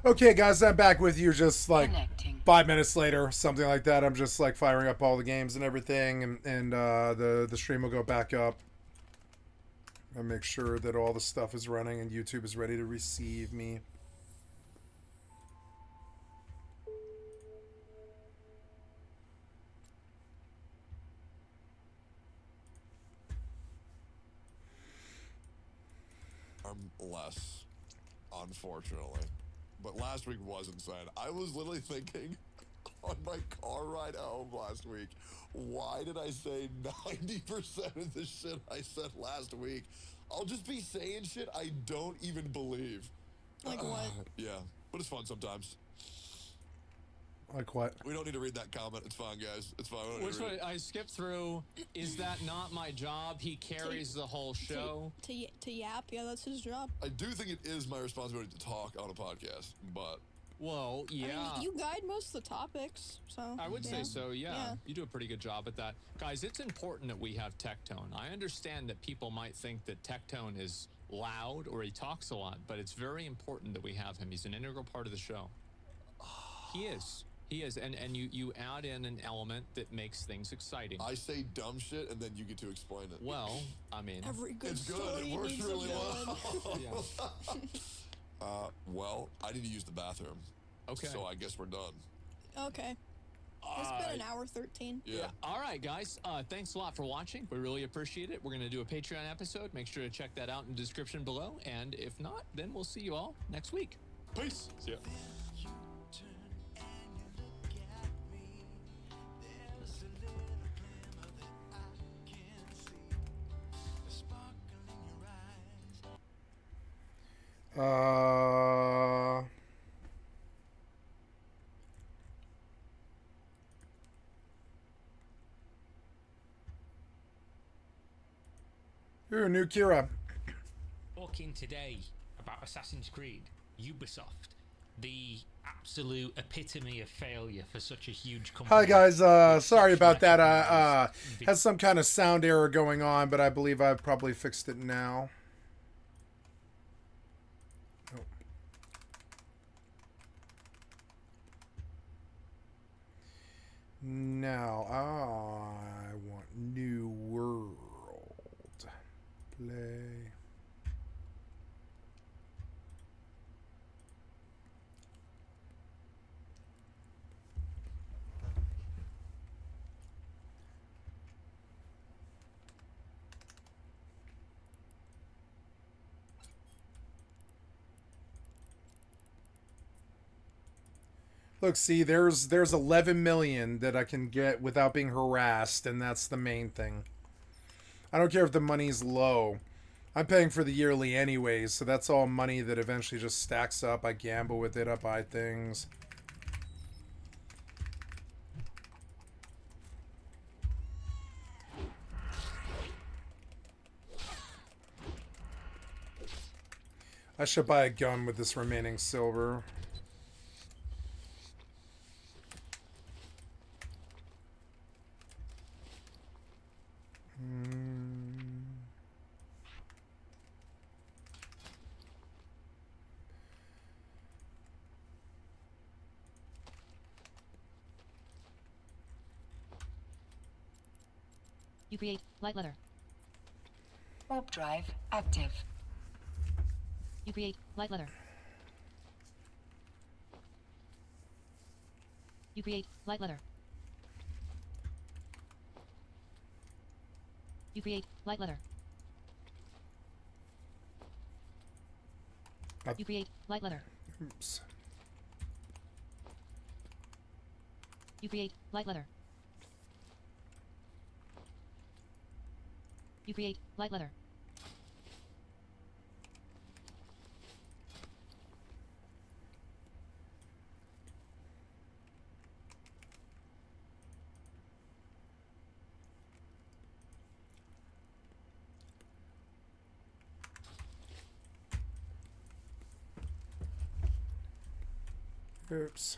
Okay, guys, I'm back with you just like Connecting. 5 minutes later, something like that. I'm just like firing up all the games and everything, and the stream will go back up. I make sure that all the stuff is running and YouTube is ready to receive me. Less, unfortunately. But last week was insane. I was literally thinking on my car ride home last week, why did I say 90% of the shit I said last week? I'll just be saying shit I don't even believe. Like what? Yeah, but it's fun sometimes. Like what? We don't need to read that comment. It's fine, guys. It's fine. Which one? I skipped through. Is that not my job? He carries the whole show. To yap, yeah, that's his job. I do think it is my responsibility to talk on a podcast, but... Well, yeah. I mean, you guide most of the topics, so... I would say so, yeah. Yeah. You do a pretty good job at that. Guys, it's important that we have Tectone. I understand that people might think that Tectone is loud or he talks a lot, but it's very important that we have him. He's an integral part of the show. He is. He is, and you add in an element that makes things exciting. I say dumb shit, and then you get to explain it. Well, I mean... Every good it's good. story It works needs really a well. Yeah. Well, I need to use the bathroom. Okay. So I guess we're done. Okay. It's been an hour 13. Yeah. All right, guys. Thanks a lot for watching. We really appreciate it. We're going to do a Patreon episode. Make sure to check that out in the description below. And if not, then we'll see you all next week. Peace. See ya. Uh... Ooh, new Kira. Talking today about Assassin's Creed, Ubisoft, the absolute epitome of failure for such a huge company. Hi guys, sorry about that. Had some kind of sound error going on, but I believe I've probably fixed it now. Oh. Now I want new world. Play. Look, see, there's 11 million that I can get without being harassed, and that's the main thing. I don't care if the money's low. I'm paying for the yearly anyways, so that's all money that eventually just stacks up. I gamble with it, I buy things. I should buy a gun with this remaining silver. You create light leather. Warp drive active. You create light leather. You create light leather. You create light leather. You create light leather. Oops. You create light leather. You create light leather. Oops.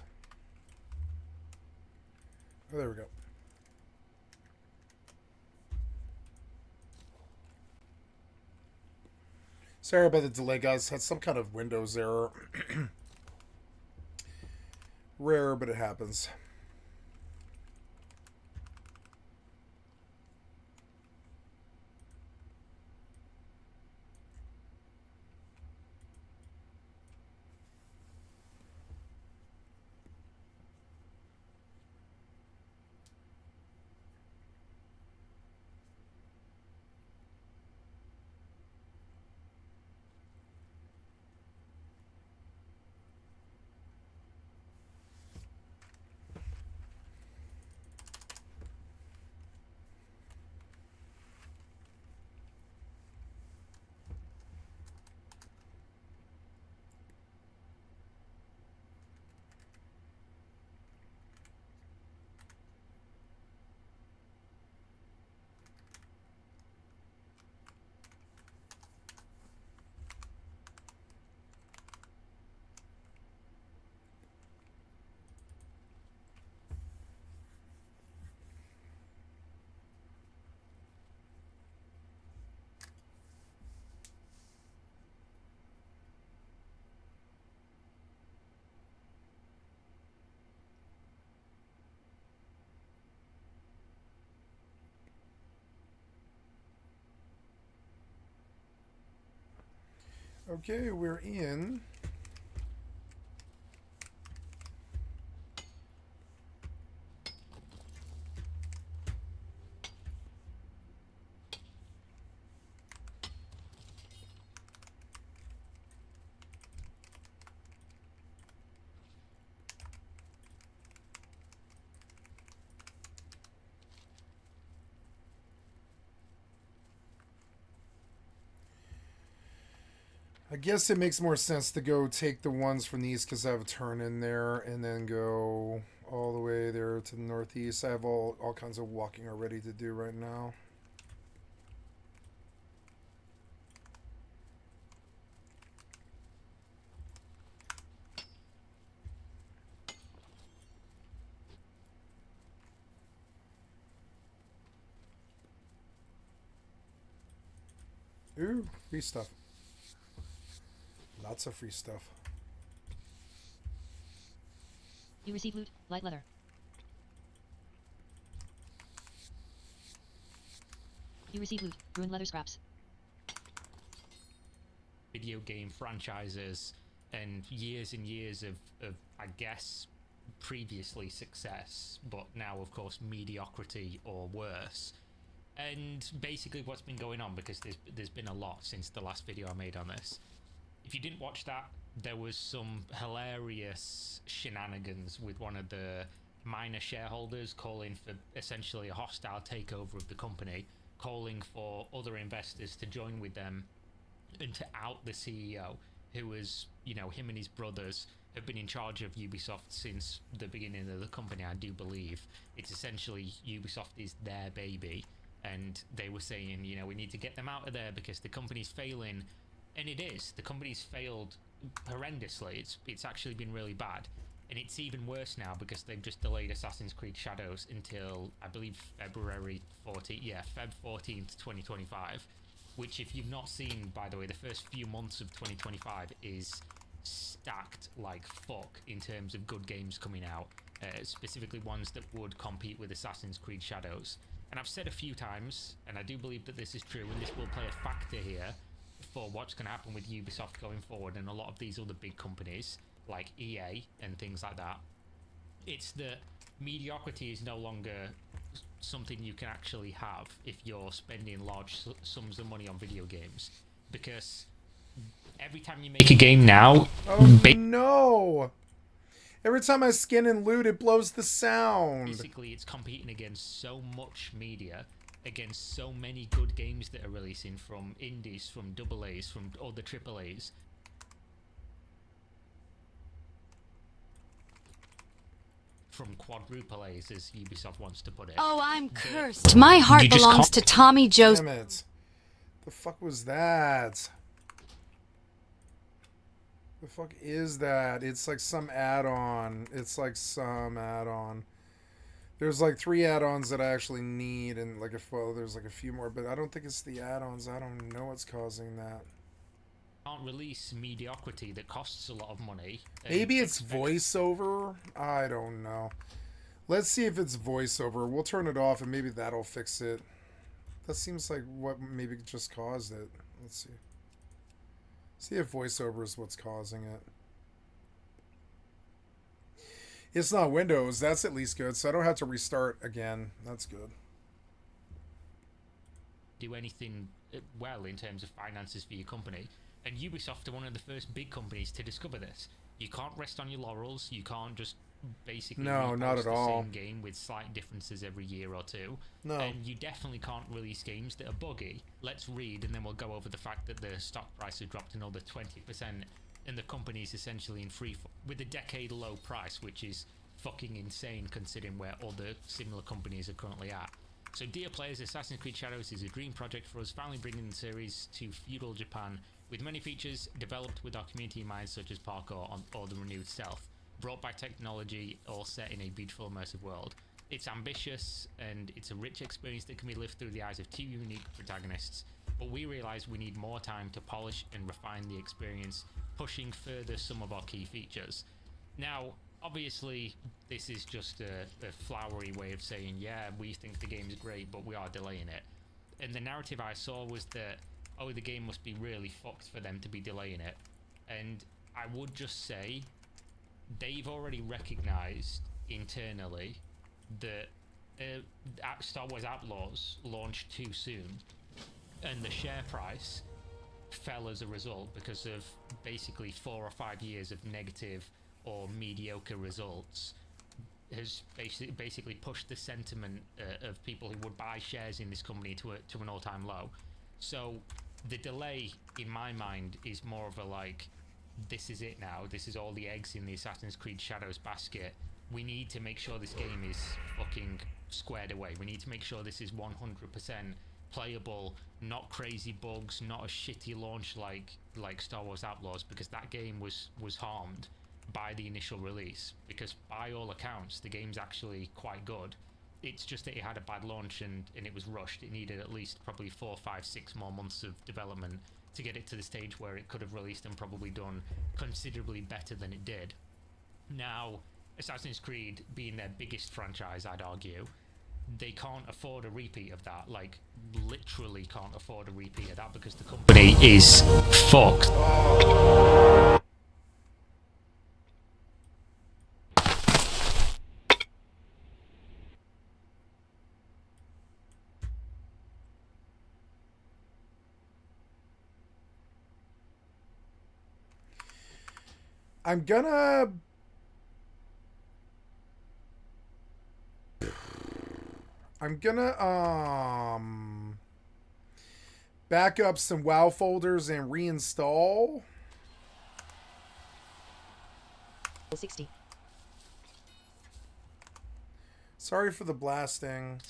Oh, there we go. Sorry about the delay, guys. Had some kind of Windows error. Rare, but it happens. Okay, we're in. I guess it makes more sense to go take the ones from the east because I have a turn in there and then go all the way there to the northeast. I have all kinds of walking already to do right now. Ooh, free stuff. Lots of free stuff. You receive loot, light leather. You receive loot, ruined leather scraps. Video game franchises and years of I guess previously success, but now of course mediocrity or worse. And basically what's been going on, because there's been a lot since the last video I made on this. If you didn't watch that, there was some hilarious shenanigans with one of the minor shareholders calling for essentially a hostile takeover of the company, calling for other investors to join with them and to out the CEO, who was, you know, him and his brothers have been in charge of Ubisoft since the beginning of the company, I do believe. It's essentially Ubisoft is their baby, and they were saying, you know, we need to get them out of there because the company's failing. And it is. The company's failed horrendously. It's actually been really bad. And it's even worse now because they've just delayed Assassin's Creed Shadows until, I believe, February 14th. Yeah, Feb 14th, 2025. Which, if you've not seen, by the way, the first few months of 2025 is stacked like fuck in terms of good games coming out. Specifically ones that would compete with Assassin's Creed Shadows. And I've said a few times, and I do believe that this is true, and this will play a factor here for what's going to happen with Ubisoft going forward and a lot of these other big companies like EA and things like that. It's that mediocrity is no longer something you can actually have if you're spending large sums of money on video games, because every time you make a game now, oh no, every time I skin and loot it blows the sound. Basically it's competing against so much media, against so many good games that are releasing from indies, from AA's, from other AAA's. From quadruple A's, as Ubisoft wants to put it. Oh, I'm cursed. My heart belongs to Tommy Joe's. Damn it. The fuck was that? The fuck is that? It's like some add-on. It's like some add-on. There's like 3 add-ons that I actually need, and like there's like a few more, but I don't think it's the add-ons. I don't know what's causing that. can't release mediocrity that costs a lot of money. Maybe it's voiceover. I don't know. Let's see if it's voiceover. We'll turn it off and maybe that'll fix it. That seems like what maybe just caused it. Let's see. See if voiceover is what's causing it. It's not Windows. That's at least good. So I don't have to restart again. That's good. Do anything well in terms of finances for your company. And Ubisoft are one of the first big companies to discover this. You can't rest on your laurels. You can't just basically not at all. the same game with slight differences every year or two. No. And you definitely can't release games that are buggy. Let's read, and then we'll go over the fact that the stock price has dropped another 20%, and the company's essentially in free fall with a decade-low price, which is fucking insane considering where other similar companies are currently at. So, dear players, Assassin's Creed Shadows is a dream project for us, finally bringing the series to feudal Japan, with many features developed with our community in mind, such as parkour or the renewed stealth, brought by technology, all set in a beautiful immersive world. It's ambitious, and it's a rich experience that can be lived through the eyes of two unique protagonists, but we realise we need more time to polish and refine the experience, pushing further some of our key features. Now, obviously, this is just a flowery way of saying, yeah, we think the game's great, but we are delaying it. And the narrative I saw was that, oh, the game must be really fucked for them to be delaying it. And I would just say, they've already recognised internally that Star Wars Outlaws launched too soon, and the share price fell as a result because of basically 4 or 5 years of negative or mediocre results, has basically pushed the sentiment of people who would buy shares in this company to an all-time low. So the delay, in my mind, is more of a like, this is it now. This is all the eggs in the Assassin's Creed Shadows basket. We need to make sure this game is fucking squared away. We need to make sure this is 100% playable, not crazy bugs, not a shitty launch like Star Wars Outlaws, because that game was harmed by the initial release, because by all accounts the game's actually quite good. It's just that it had a bad launch and it was rushed. It needed at least probably 4, 5, 6 more months of development to get it to the stage where it could have released and probably done considerably better than it did. Now, Assassin's Creed being their biggest franchise, I'd argue, they can't afford a repeat of that. Like, literally can't afford a repeat of that, because the company is fucked. I'm gonna back up some WoW folders and reinstall. 60. Sorry for the blasting.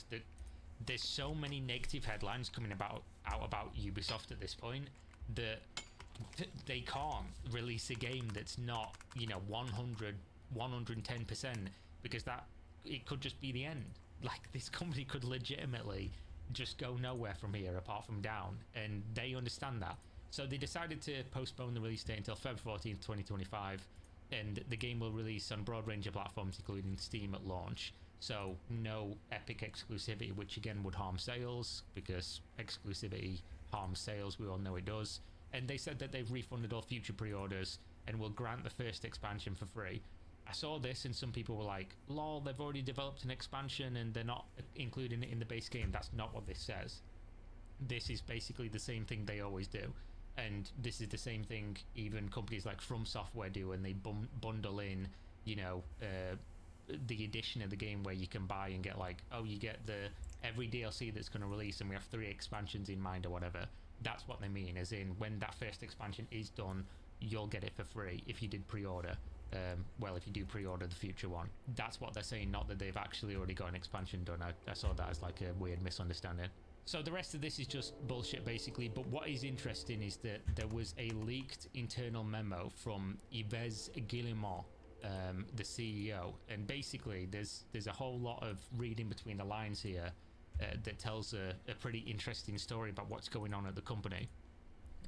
There's so many negative headlines coming out about Ubisoft at this point that they can't release a game that's not, 100, 110%, because that it could just be the end. Like, this company could legitimately just go nowhere from here apart from down, and they understand that. So they decided to postpone the release date until February 14th, 2025, and the game will release on a broad range of platforms, including Steam at launch. So no Epic exclusivity, which again would harm sales, because exclusivity harms sales, we all know it does. And they said that they've refunded all future pre-orders and will grant the first expansion for free. I saw this and some people were like, lol, they've already developed an expansion and they're not including it in the base game. That's not what this says. This is basically the same thing they always do. And this is the same thing even companies like From Software do, and they bundle in, the edition of the game where you can buy and get like, oh, you get every DLC that's going to release and we have 3 expansions in mind or whatever. That's what they mean, as in when that first expansion is done, you'll get it for free if you did pre-order. If you do pre-order the future one. That's what they're saying, not that they've actually already got an expansion done. I saw that as like a weird misunderstanding. So the rest of this is just bullshit basically, but what is interesting is that there was a leaked internal memo from Yves Guillemot, the CEO, and basically there's a whole lot of reading between the lines here that tells a pretty interesting story about what's going on at the company.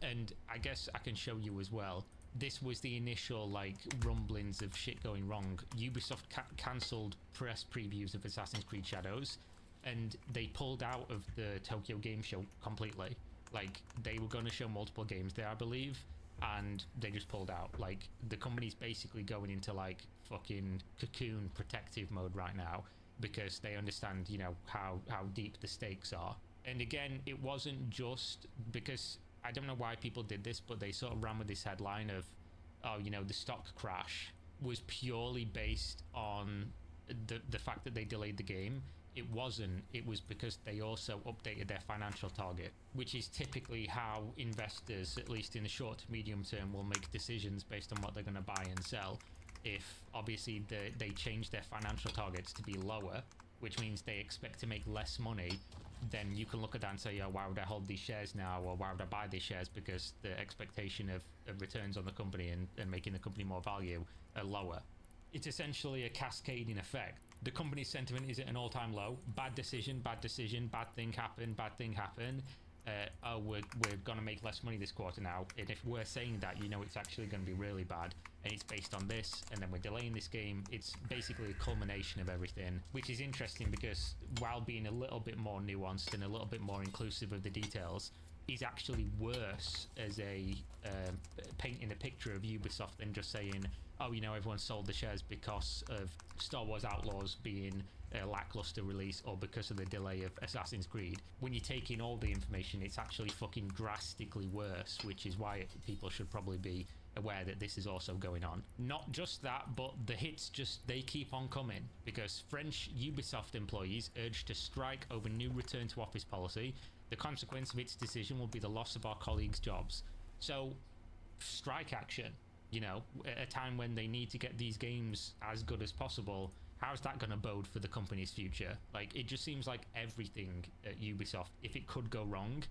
And I guess I can show you as well. This was the initial like rumblings of shit going wrong. Ubisoft cancelled press previews of Assassin's Creed Shadows, and they pulled out of the Tokyo Game Show completely. Like, they were going to show multiple games there, I believe, and they just pulled out. Like, the company's basically going into like fucking cocoon protective mode right now, because they understand, you know, how deep the stakes are. And again, it wasn't just because, I don't know why people did this, but they sort of ran with this headline of, oh, you know, the stock crash was purely based on the fact that they delayed the game. It wasn't. It was because they also updated their financial target, which is typically how investors, at least in the short to medium term, will make decisions based on what they're going to buy and sell. If obviously they change their financial targets to be lower, which means they expect to make less money, then you can look at that and say, oh, why would I hold these shares now, or why would I buy these shares? Because the expectation of returns on the company and making the company more value are lower. It's essentially a cascading effect. The company's sentiment is at an all-time low. Bad decision, bad thing happen. Oh, we're going to make less money this quarter now. And if we're saying that, you know it's actually going to be really bad. And it's based on this, and then we're delaying this game. It's basically a culmination of everything, which is interesting because while being a little bit more nuanced and a little bit more inclusive of the details, is actually worse as a painting a picture of Ubisoft than just saying, oh, you know, everyone sold the shares because of Star Wars Outlaws being a lackluster release or because of the delay of Assassin's Creed. When you take in all the information, it's actually fucking drastically worse, which is why people should probably be aware that this is also going on. Not just that, but the hits they keep on coming, because French Ubisoft employees urged to strike over new return to office policy. The consequence of its decision will be the loss of our colleagues' jobs. So, strike action, you know, at a time when they need to get these games as good as possible. How's that going to bode for the company's future? Like, it just seems like everything at Ubisoft, if it could go wrong,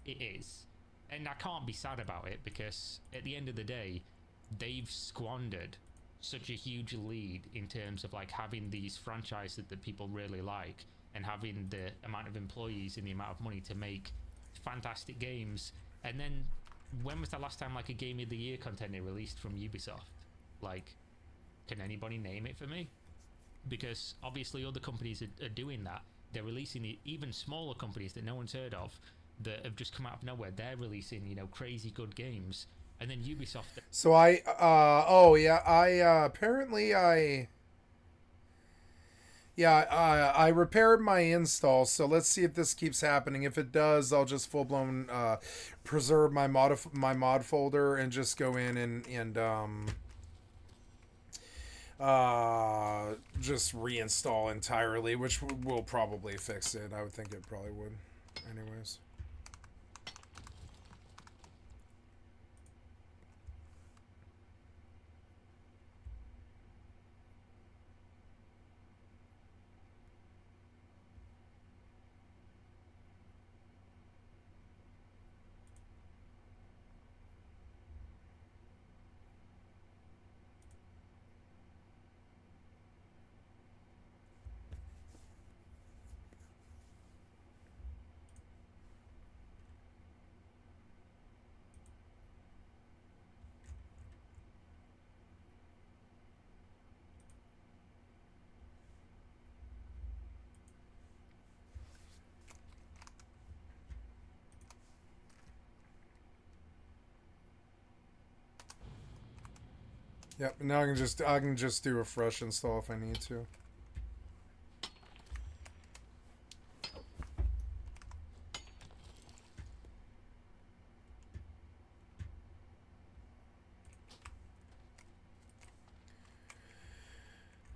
it is. And I can't be sad about it, because at the end of the day, they've squandered such a huge lead in terms of like having these franchises that people really like, and having the amount of employees and the amount of money to make fantastic games. And then when was the last time like a Game of the Year contender released from Ubisoft? Like, can anybody name it for me? Because obviously other companies are doing that. They're releasing even smaller companies that no one's heard of that have just come out of nowhere. They're releasing, you know, crazy good games. And then Ubisoft... So I repaired my install, so let's see if this keeps happening. If it does, I'll just full-blown preserve my mod folder and just go in and just reinstall entirely, which will probably fix it. I would think it probably would. Anyways. Yep, now I can just do a fresh install if I need to.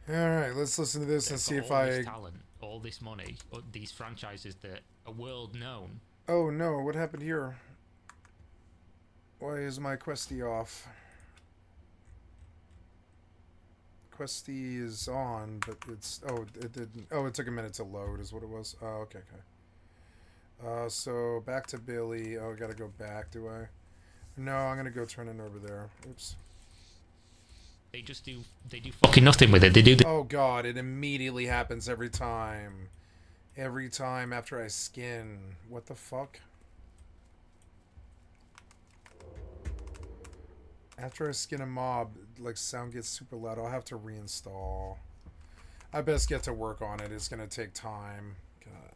Alright, let's listen to this and see if all this talent, all this money, these franchises that are world known. Oh no, what happened here? Why is my Questy off? Questy is on, but it's... Oh, it didn't... Oh, it took a minute to load is what it was. Oh, okay. So, back to Billy. Oh, I gotta go back, do I? No, I'm gonna go turn it over there. Oops. They do fucking nothing with it. They do the... Oh god, it immediately happens every time. Every time after I skin. What the fuck? After I skin a mob, like sound gets super loud. I'll have to reinstall. I best get to work on it. It's gonna take time. God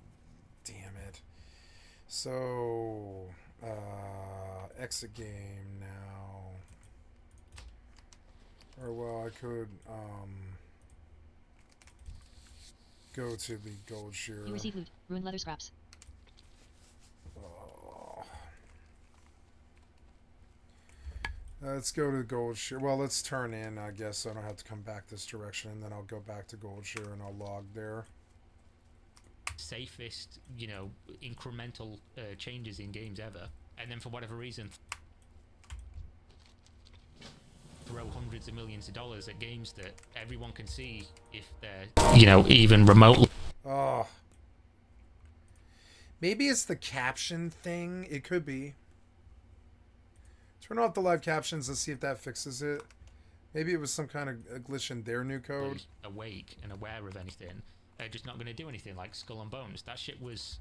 damn it. So, exit game now. Or well, I could go to the gold shearer. You receive loot. Ruined leather scraps. Oh. Let's go to gold shearer. Well, let's turn in, I guess, so I don't have to come back this direction, and then I'll go back to gold shearer and I'll log there. Safest, you know, incremental changes in games ever, and then for whatever reason throw hundreds of millions of dollars at games that everyone can see if they're, you know, even remotely. Oh. Maybe it's the caption thing. It could be. Turn off the live captions and see if that fixes it. Maybe it was some kind of a glitch in their new code. Awake and aware of anything. They're just not going to do anything like Skull and Bones. That was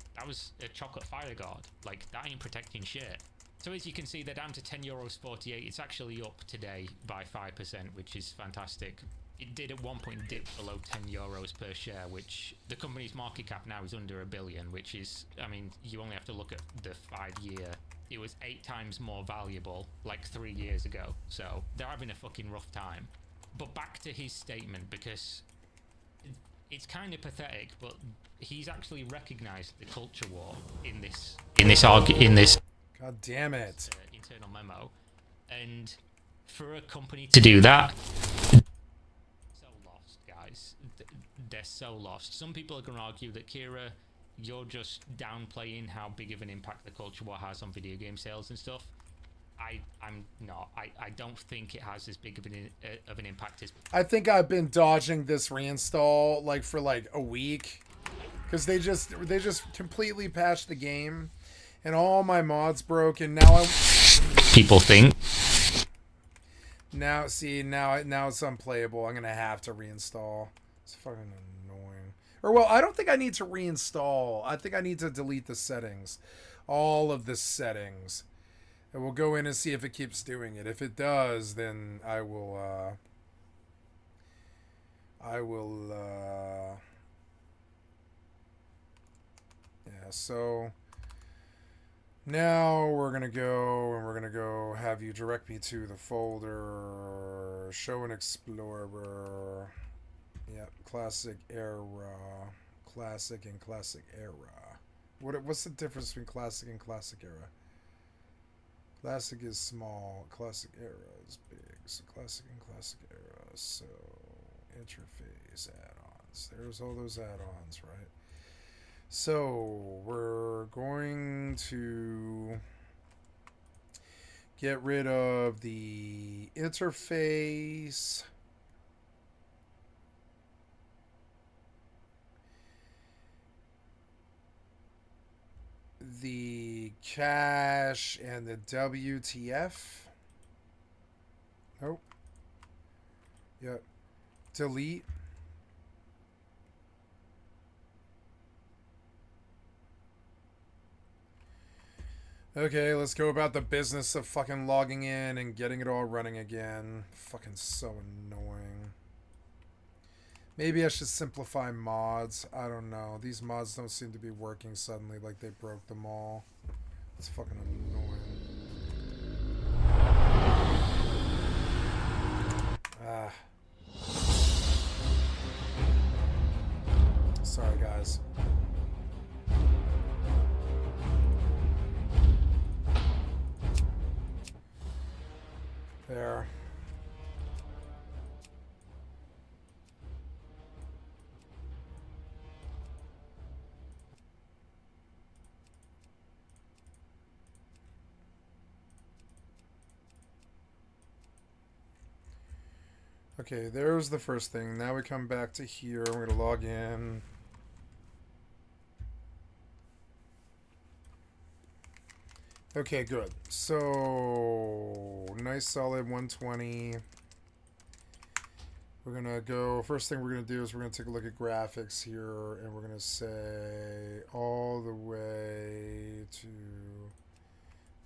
a chocolate fire guard. Like, that ain't protecting shit. So as you can see, they're down to €10.48. It's actually up today by 5%, which is fantastic. It did at one point dip below €10 per share, which the company's market cap now is under $1 billion, which is, I mean, you only have to look at the 5-year. It was 8 times more valuable like 3 years ago. So they're having a fucking rough time. But back to his statement, because it's kind of pathetic, but he's actually recognized the culture war in this God damn it. Internal memo, and for a company to do that, so lost, guys. They're so lost. Some people are going to argue that, Kira, you're just downplaying how big of an impact the culture war has on video game sales and stuff. I'm not. I don't think it has as big of an impact as. I think I've been dodging this reinstall like for like a week, because they just completely patched the game, and all my mods broke, and now people think. Now it's unplayable. I'm gonna have to reinstall. It's fucking annoying. Or well, I don't think I need to reinstall. I think I need to delete the settings, all of the settings. And we'll go in and see if it keeps doing it. If it does, then I will yeah, so now we're gonna go have you direct me to the folder, show and explorer. Yep, classic era, classic and classic era. What's the difference between classic and classic era? Classic is small, classic era is big. So classic and classic era. So interface add-ons. There's all those add-ons, right? So we're going to get rid of the interface. The cache and the WTF. Nope. Yep. Delete. Okay, let's go about the business of fucking logging in and getting it all running again. Fucking so annoying. Maybe I should simplify mods. I don't know. These mods don't seem to be working suddenly, like they broke them all. It's fucking annoying. Ah. Sorry, guys. There. Okay, there's the first thing. Now we come back to here. We're going to log in. Okay, good. So, nice solid 120. We're going to go, first thing we're going to do is we're going to take a look at graphics here, and we're going to say all the way to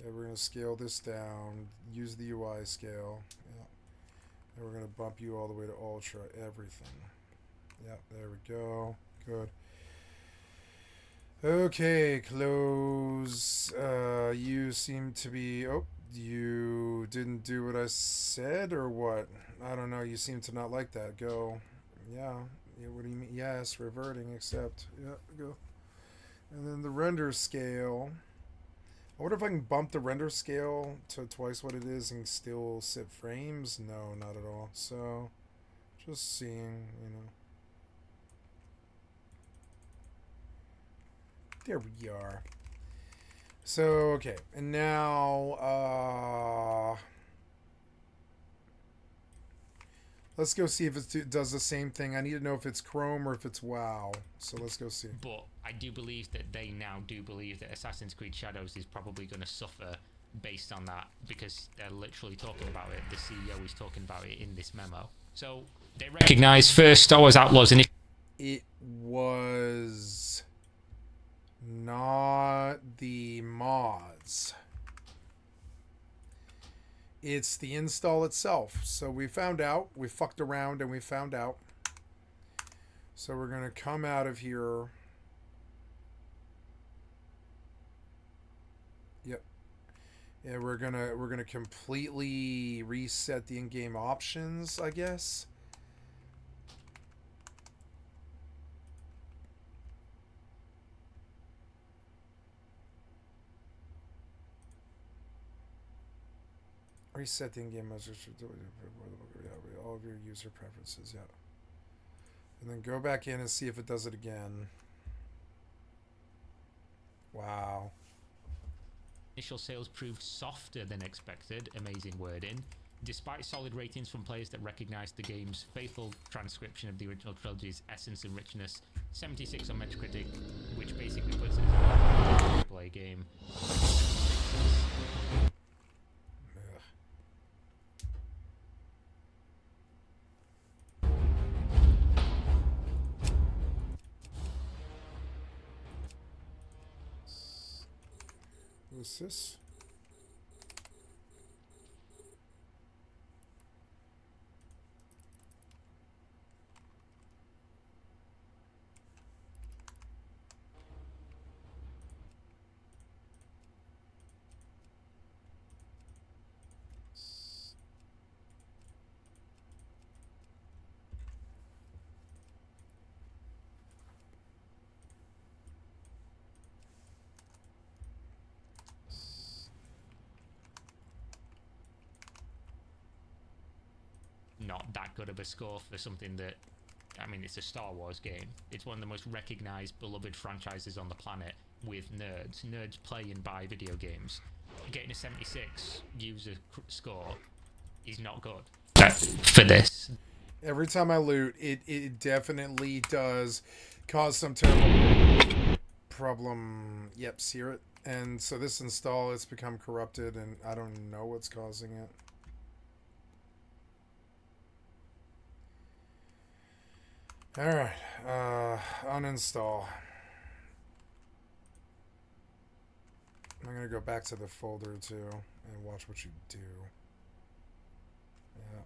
Yeah, we're gonna scale this down. Use the UI scale. Yeah. And we're gonna bump you all the way to ultra. Everything. Yeah, there we go. Good. Okay, close. You seem to be... Oh, you didn't do what I said, or what? I don't know. You seem to not like that. Go. Yeah. Yeah, what do you mean? Yes, reverting, accept. Yeah, go. And then the render scale. I wonder if I can bump the render scale to twice what it is and still sit frames? No, not at all. So, just seeing, you know. There we are. So, okay. And now, let's go see if it does the same thing. I need to know if it's Chrome or if it's WoW. So let's go see. But I do believe that they now do believe that Assassin's Creed Shadows is probably going to suffer based on that, because they're literally talking about it. The CEO is talking about it in this memo. So they recognize first Star Wars Outlaws and it was not the mods. It's the install itself. So we found out. We fucked around and we found out. So we're going to come out of here. Yep. Yeah, we're gonna completely reset the in-game options, I guess. Reset the in-game measures for all of your user preferences, yeah. And then go back in and see if it does it again. Wow. initial sales proved softer than expected, amazing wording, despite solid ratings from players that recognized the game's faithful transcription of the original trilogy's essence and richness. 76 on Metacritic, which basically puts it as a play game. What's this? Not that good of a score for something that, I mean, it's a Star Wars game. It's one of the most recognized, beloved franchises on the planet with nerds. Nerds play and buy video games. Getting a 76 user score is not good for this. Every time I loot, it definitely does cause some terrible problem. Yep, see it. And so this install, it's become corrupted, and I don't know what's causing it. Alright, uninstall. I'm gonna go back to the folder too and watch what you do. Yeah.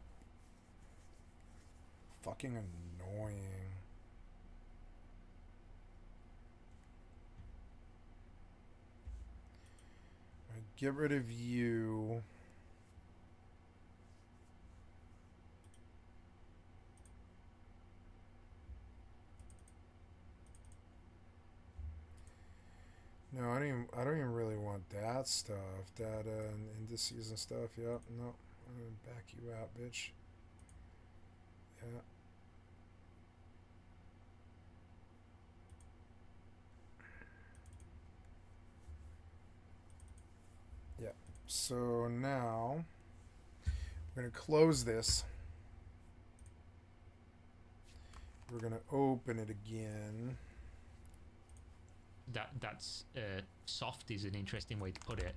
Fucking annoying. Alright, get rid of you. No, I don't even really want that stuff. Data and indices and stuff. Yep, no. I'm gonna back you out, bitch. Yeah. Yeah. So now we're gonna close this. We're gonna open it again. That's soft is an interesting way to put it.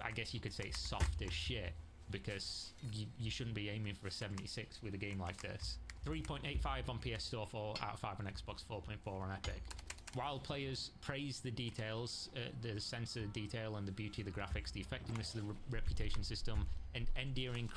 I guess you could say soft as shit, because you shouldn't be aiming for a 76 with a game like this. 3.85 on PS Store, 4 out of 5 on Xbox, 4.4 on Epic. While players praise the details, the sense of detail and the beauty of the graphics, the effectiveness of the reputation system, and endearing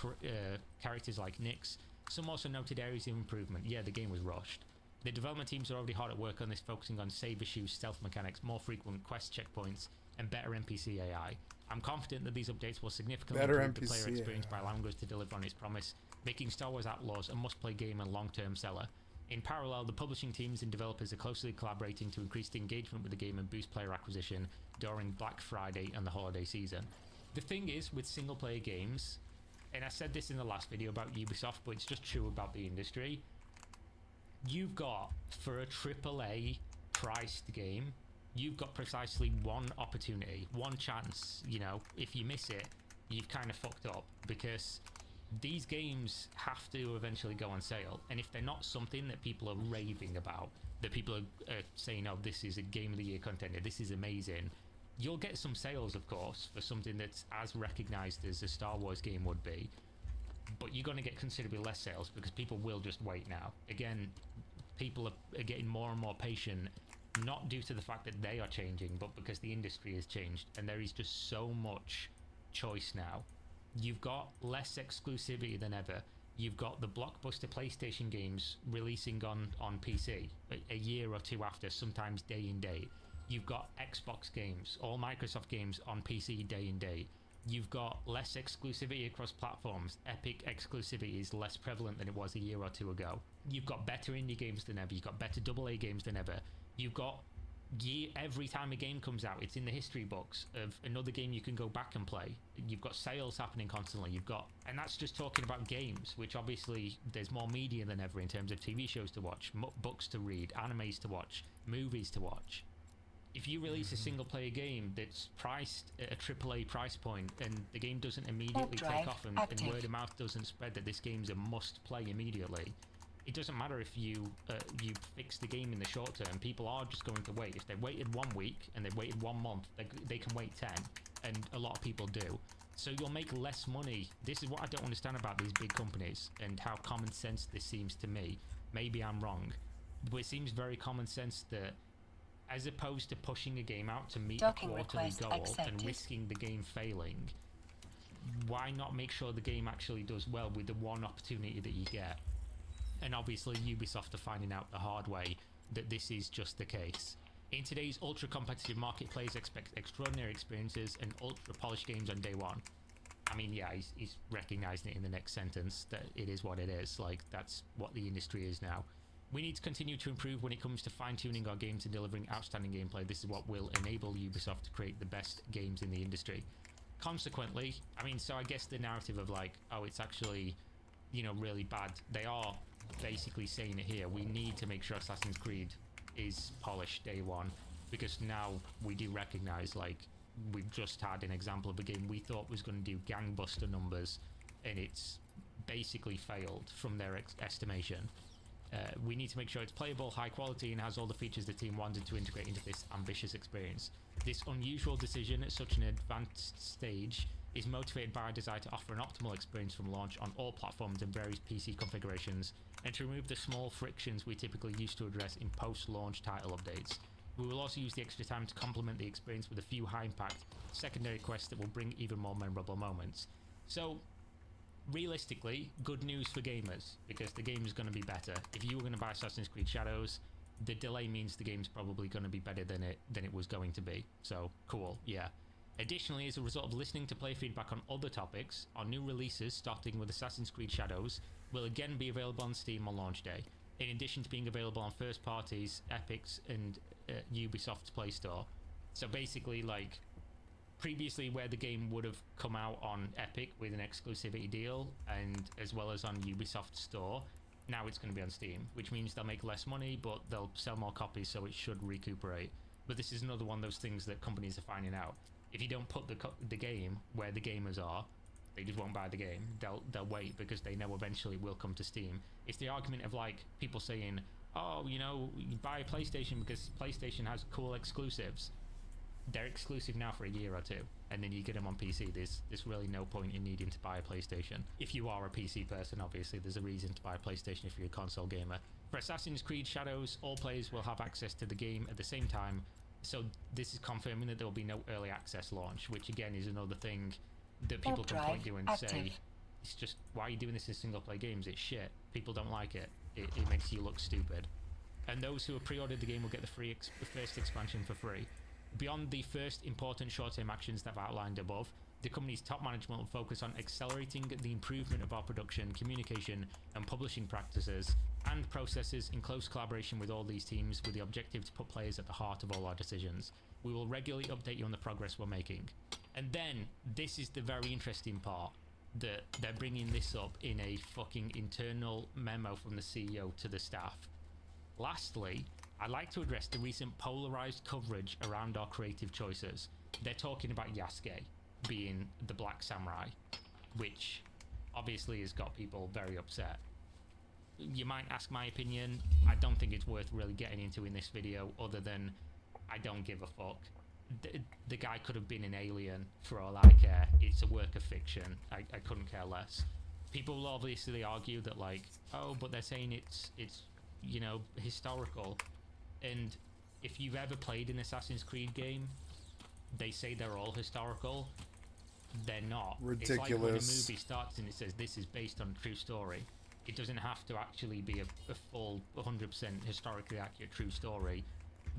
characters like Nyx, some also noted areas of improvement. Yeah, the game was rushed. The development teams are already hard at work on this, focusing on save issues, stealth mechanics, more frequent quest checkpoints, and better NPC AI. I'm confident that these updates will significantly improve the player experience by allowing us to deliver on its promise, making Star Wars Outlaws a must-play game and long-term seller. In parallel, the publishing teams and developers are closely collaborating to increase the engagement with the game and boost player acquisition during Black Friday and the holiday season. The thing is, with single-player games, and I said this in the last video about Ubisoft, but it's just true about the industry, you've got, for a AAA priced game, you've got precisely one opportunity, one chance. You know, if you miss it, you've kind of fucked up, because these games have to eventually go on sale, and if they're not something that people are raving about, that people are saying, oh, this is a game of the year contender, this is amazing, you'll get some sales, of course, for something that's as recognized as a Star Wars game would be, but you're going to get considerably less sales because people will just wait now. Again, people are getting more and more patient, not due to the fact that they are changing, but because the industry has changed, and there is just so much choice now. You've got less exclusivity than ever. You've got the blockbuster PlayStation games releasing on PC a year or two after, sometimes day and date. You've got Xbox games, all Microsoft games on PC day and date. You've got less exclusivity across platforms. Epic exclusivity is less prevalent than it was a year or two ago. You've got better indie games than ever. You've got better AA games than ever. You've got every time a game comes out, it's in the history books of another game you can go back and play. You've got sales happening constantly. And that's just talking about games, which obviously there's more media than ever in terms of TV shows to watch, books to read, animes to watch, movies to watch. If you release a single player game that's priced at a AAA price point, and the game doesn't immediately take off, and word of mouth doesn't spread that this game's a must play immediately, it doesn't matter if you fix the game in the short term. People are just going to wait. If they waited 1 week and they've waited 1 month, they can wait 10, and a lot of people do. So you'll make less money. This is what I don't understand about these big companies and how common sense this seems to me. Maybe I'm wrong, but it seems very common sense that as opposed to pushing a game out to meet a quarterly goal and risking the game failing, why not make sure the game actually does well with the one opportunity that you get? And obviously Ubisoft are finding out the hard way that this is just the case. In today's ultra competitive market, players expect extraordinary experiences and ultra polished games on day one. I mean, yeah, he's recognizing it in the next sentence that it is what it is. Like, that's what the industry is now. We need to continue to improve when it comes to fine-tuning our games and delivering outstanding gameplay. This is what will enable Ubisoft to create the best games in the industry. Consequently, I mean, so I guess the narrative of like, oh, it's actually, you know, really bad. They are basically saying it here. We need to make sure Assassin's Creed is polished day one, because now we do recognize, like, we've just had an example of a game we thought was going to do gangbuster numbers, and it's basically failed from their estimation. We need to make sure it's playable, high quality, and has all the features the team wanted to integrate into this ambitious experience. This unusual decision at such an advanced stage is motivated by our desire to offer an optimal experience from launch on all platforms and various PC configurations, and to remove the small frictions we typically use to address in post-launch title updates. We will also use the extra time to complement the experience with a few high-impact secondary quests that will bring even more memorable moments. So, realistically, good news for gamers, because the game is going to be better. If you were going to buy Assassin's Creed Shadows, the delay means the game's probably going to be better than it was going to be. So, cool, yeah. Additionally, as a result of listening to player feedback on other topics, our new releases, starting with Assassin's Creed Shadows, will again be available on Steam on launch day, in addition to being available on first parties, Epic's, and Ubisoft's Play Store. So basically, like, previously where the game would have come out on Epic with an exclusivity deal, and as well as on Ubisoft Store, now it's going to be on Steam, which means they'll make less money, but they'll sell more copies, so it should recuperate. But this is another one of those things that companies are finding out. If you don't put the game where the gamers are, they just won't buy the game. They'll wait, because they know eventually it will come to Steam. It's the argument of, like, people saying, oh, you know, you buy a PlayStation because PlayStation has cool exclusives. they're exclusive now for a year or two, and then you get them on PC. There's really no point in needing to buy a PlayStation. If you are a PC person, obviously, there's a reason to buy a PlayStation if you're a console gamer. For Assassin's Creed Shadows, all players will have access to the game at the same time, so this is confirming that there will be no early access launch, which again is another thing that people can point to and say, it's just, why are you doing this in single-player games? It's shit. People don't like it. It makes you look stupid. And those who have pre-ordered the game will get the first expansion for free. Beyond the first important short-term actions that I've outlined above, the company's top management will focus on accelerating the improvement of our production, communication, and publishing practices and processes in close collaboration with all these teams with the objective to put players at the heart of all our decisions. We will regularly update you on the progress we're making. And then, this is the very interesting part, that they're bringing this up in a fucking internal memo from the CEO to the staff. Lastly, I'd like to address the recent polarized coverage around our creative choices. They're talking about Yasuke being the Black Samurai, which obviously has got people very upset. You might ask my opinion. I don't think it's worth really getting into in this video, other than I don't give a fuck. The guy could have been an alien for all I care. It's a work of fiction. I couldn't care less. People will obviously argue that, like, oh, but they're saying it's you know, historical. And if you've ever played an Assassin's Creed game, they say they're all historical. They're not. Ridiculous. It's like when a movie starts and it says this is based on a true story. It doesn't have to actually be a full 100% historically accurate true story.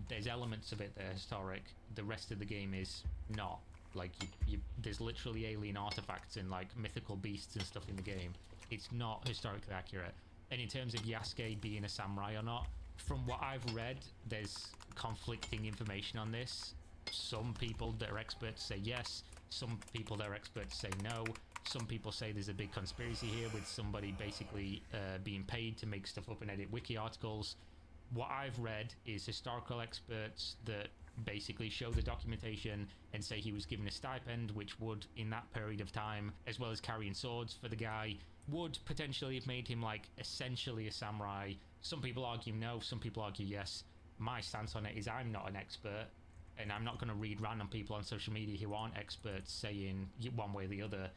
There's elements of it that are historic. The rest of the game is not. Like, there's literally alien artifacts and, like, mythical beasts and stuff in the game. It's not historically accurate. And in terms of Yasuke being a samurai or not, from what I've read, there's conflicting information on this. Some people that are experts say yes. Some people that are experts say no. Some people say there's a big conspiracy here with somebody basically being paid to make stuff up and edit wiki articles. What I've read is historical experts that basically show the documentation and say he was given a stipend, which would, in that period of time, as well as carrying swords for the guy, would potentially have made him, like, essentially a samurai. Some people argue no, some people argue yes. My stance on it is I'm not an expert, and I'm not going to read random people on social media who aren't experts saying one way or the other.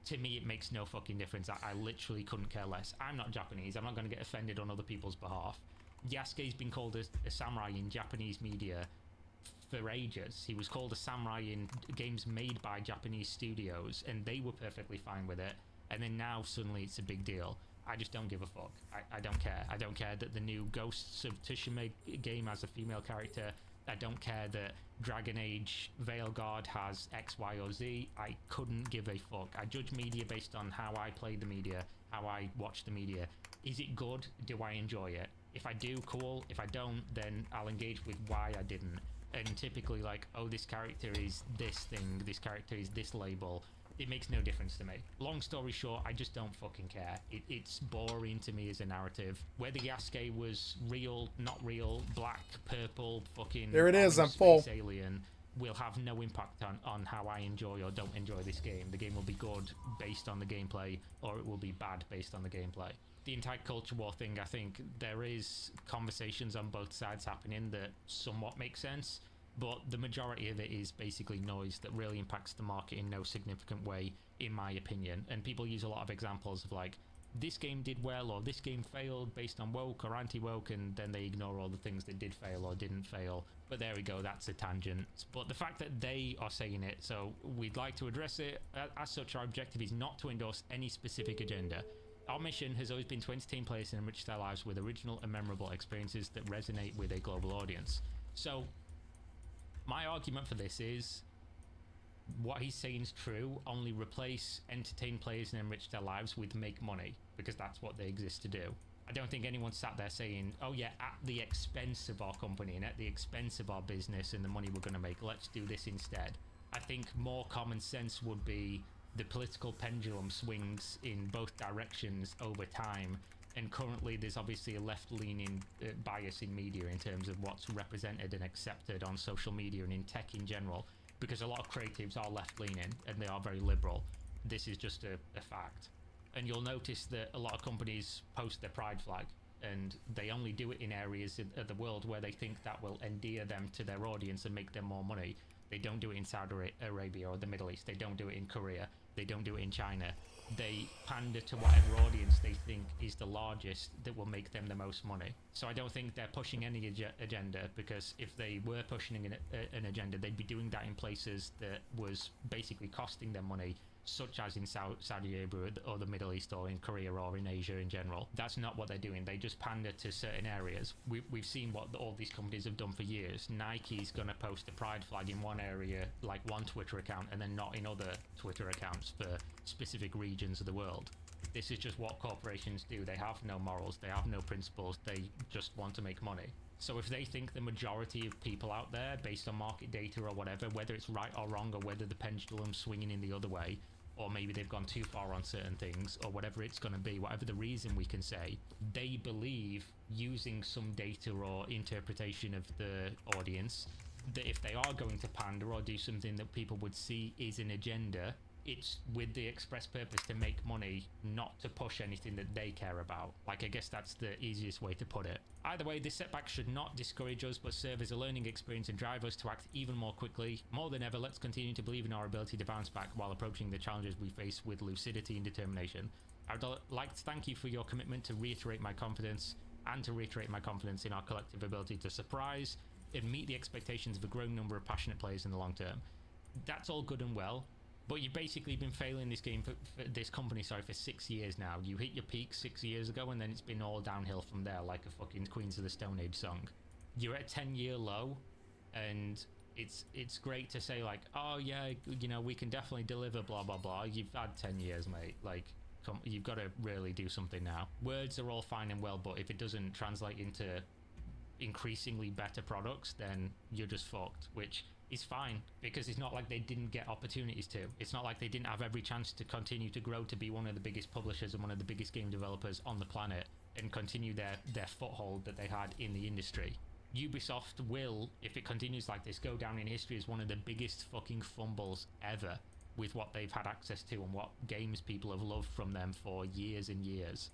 To me, it makes no fucking difference. I literally couldn't care less. I'm not Japanese. I'm not going to get offended on other people's behalf. Yasuke's been called a samurai in Japanese media for ages. He was called a samurai in games made by Japanese studios, and they were perfectly fine with it. And then now suddenly it's a big deal. I just don't give a fuck. I don't care. I don't care that the new Ghosts of Tsushima game has a female character. I don't care that Dragon Age Veilguard has X, Y, or Z. I couldn't give a fuck. I judge media based on how I play the media, how I watch the media. Is it good? Do I enjoy it? If I do, cool. If I don't, then I'll engage with why I didn't. And typically, like, oh, this character is this thing, this character is this label. It makes no difference to me. Long story short, I just don't fucking care. It's boring to me as a narrative. Whether Yasuke was real, not real, black, purple, fucking... There it is, I'm full. Alien will have no impact on how I enjoy or don't enjoy this game. The game will be good based on the gameplay, or it will be bad based on the gameplay. The entire culture war thing, I think there is conversations on both sides happening that somewhat make sense, but the majority of it is basically noise that really impacts the market in no significant way, in my opinion. And people use a lot of examples of, like, this game did well or this game failed based on woke or anti-woke, and then they ignore all the things that did fail or didn't fail. But there we go, that's a tangent. But the fact that they are saying it, so we'd like to address it. As such, our objective is not to endorse any specific agenda. Our mission has always been to entertain players and enrich their lives with original and memorable experiences that resonate with a global audience. So my argument for this is, what he's saying is true. Only replace entertain players and enrich their lives with make money, because that's what they exist to do. I don't think anyone sat there saying, oh yeah, at the expense of our company and at the expense of our business and the money we're going to make, let's do this instead. I think more common sense would be the political pendulum swings in both directions over time, and currently there's obviously a left-leaning bias in media in terms of what's represented and accepted on social media and in tech in general, because a lot of creatives are left-leaning and they are very liberal. This is just a fact. And you'll notice that a lot of companies post their pride flag, and they only do it in areas of the world where they think that will endear them to their audience and make them more money. They don't do it in Saudi Arabia or the Middle East. They don't do it in Korea. They don't do it in China. They pander to whatever audience they think is the largest that will make them the most money. So I don't think they're pushing any agenda, because if they were pushing an agenda, they'd be doing that in places that was basically costing them money, such as in Saudi Arabia or the Middle East or in Korea or in Asia in general. That's not what they're doing. They just pander to certain areas. We've seen what all these companies have done for years. Nike's going to post a pride flag in one area, like one Twitter account, and then not in other Twitter accounts for specific regions of the world. This is just what corporations do. They have no morals. They have no principles. They just want to make money. So if they think the majority of people out there, based on market data or whatever, whether it's right or wrong, or whether the pendulum's swinging in the other way, or maybe they've gone too far on certain things, or whatever it's going to be, whatever the reason we can say, they believe, using some data or interpretation of the audience, that if they are going to pander or do something that people would see is an agenda, it's with the express purpose to make money, not to push anything that they care about. Like, I guess that's the easiest way to put it. Either way, this setback should not discourage us, but serve as a learning experience and drive us to act even more quickly. More than ever, let's continue to believe in our ability to bounce back while approaching the challenges we face with lucidity and determination. I would like to thank you for your commitment to reiterate my confidence in our collective ability to surprise and meet the expectations of a growing number of passionate players in the long term. That's all good and well, but you've basically been failing this game for this company, sorry, for 6 years now. You hit your peak 6 years ago, and then it's been all downhill from there, like a fucking Queens of the Stone Age song. You're at a 10-year low, and it's great to say, like, oh yeah, you know, we can definitely deliver, blah blah blah. You've had 10 years, mate. Like, you've got to really do something now. Words are all fine and well, but if it doesn't translate into increasingly better products, then you're just fucked, which is fine, because it's not like they didn't get opportunities to. It's not like they didn't have every chance to continue to grow to be one of the biggest publishers and one of the biggest game developers on the planet and continue their foothold that they had in the industry. Ubisoft will, if it continues like this, go down in history as one of the biggest fucking fumbles ever with what they've had access to and what games people have loved from them for years and years.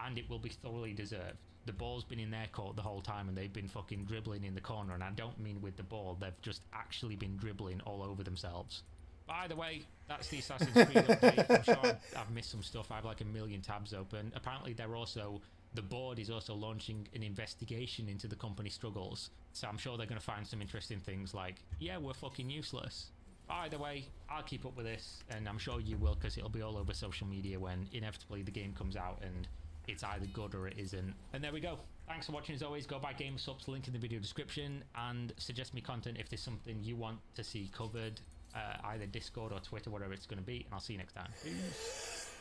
And it will be thoroughly deserved. The ball's been in their court the whole time, and they've been fucking dribbling in the corner, and I don't mean with the ball, they've just actually been dribbling all over themselves. By the way, that's the Assassin's Creed update. I'm sure I've missed some stuff. I have like a million tabs open. Apparently the board is also launching an investigation into the company struggles, so I'm sure they're going to find some interesting things like, yeah, we're fucking useless. Either way, I'll keep up with this, and I'm sure you will, because it'll be all over social media when inevitably the game comes out and it's either good or it isn't. And there we go. Thanks for watching. As always, go buy Game Subs, link in the video description, and suggest me content if there's something you want to see covered, either Discord or Twitter, whatever it's going to be, and I'll see you next time. Peace.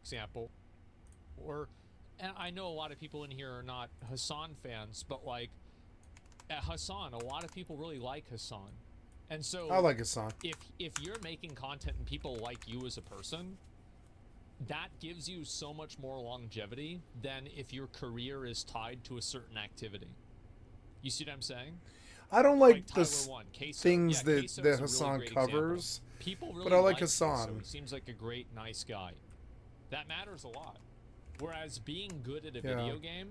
Example, and I know a lot of people in here are not Hassan fans, but like at Hassan, a lot of people really like Hassan, and so I like Hassan. If you're making content and people like you as a person, that gives you so much more longevity than if your career is tied to a certain activity. You see what I'm saying? I don't like the things that Hassan really covers, people really but I like Queso. Hassan. He seems like a great, nice guy. That matters a lot. Whereas being good at a video game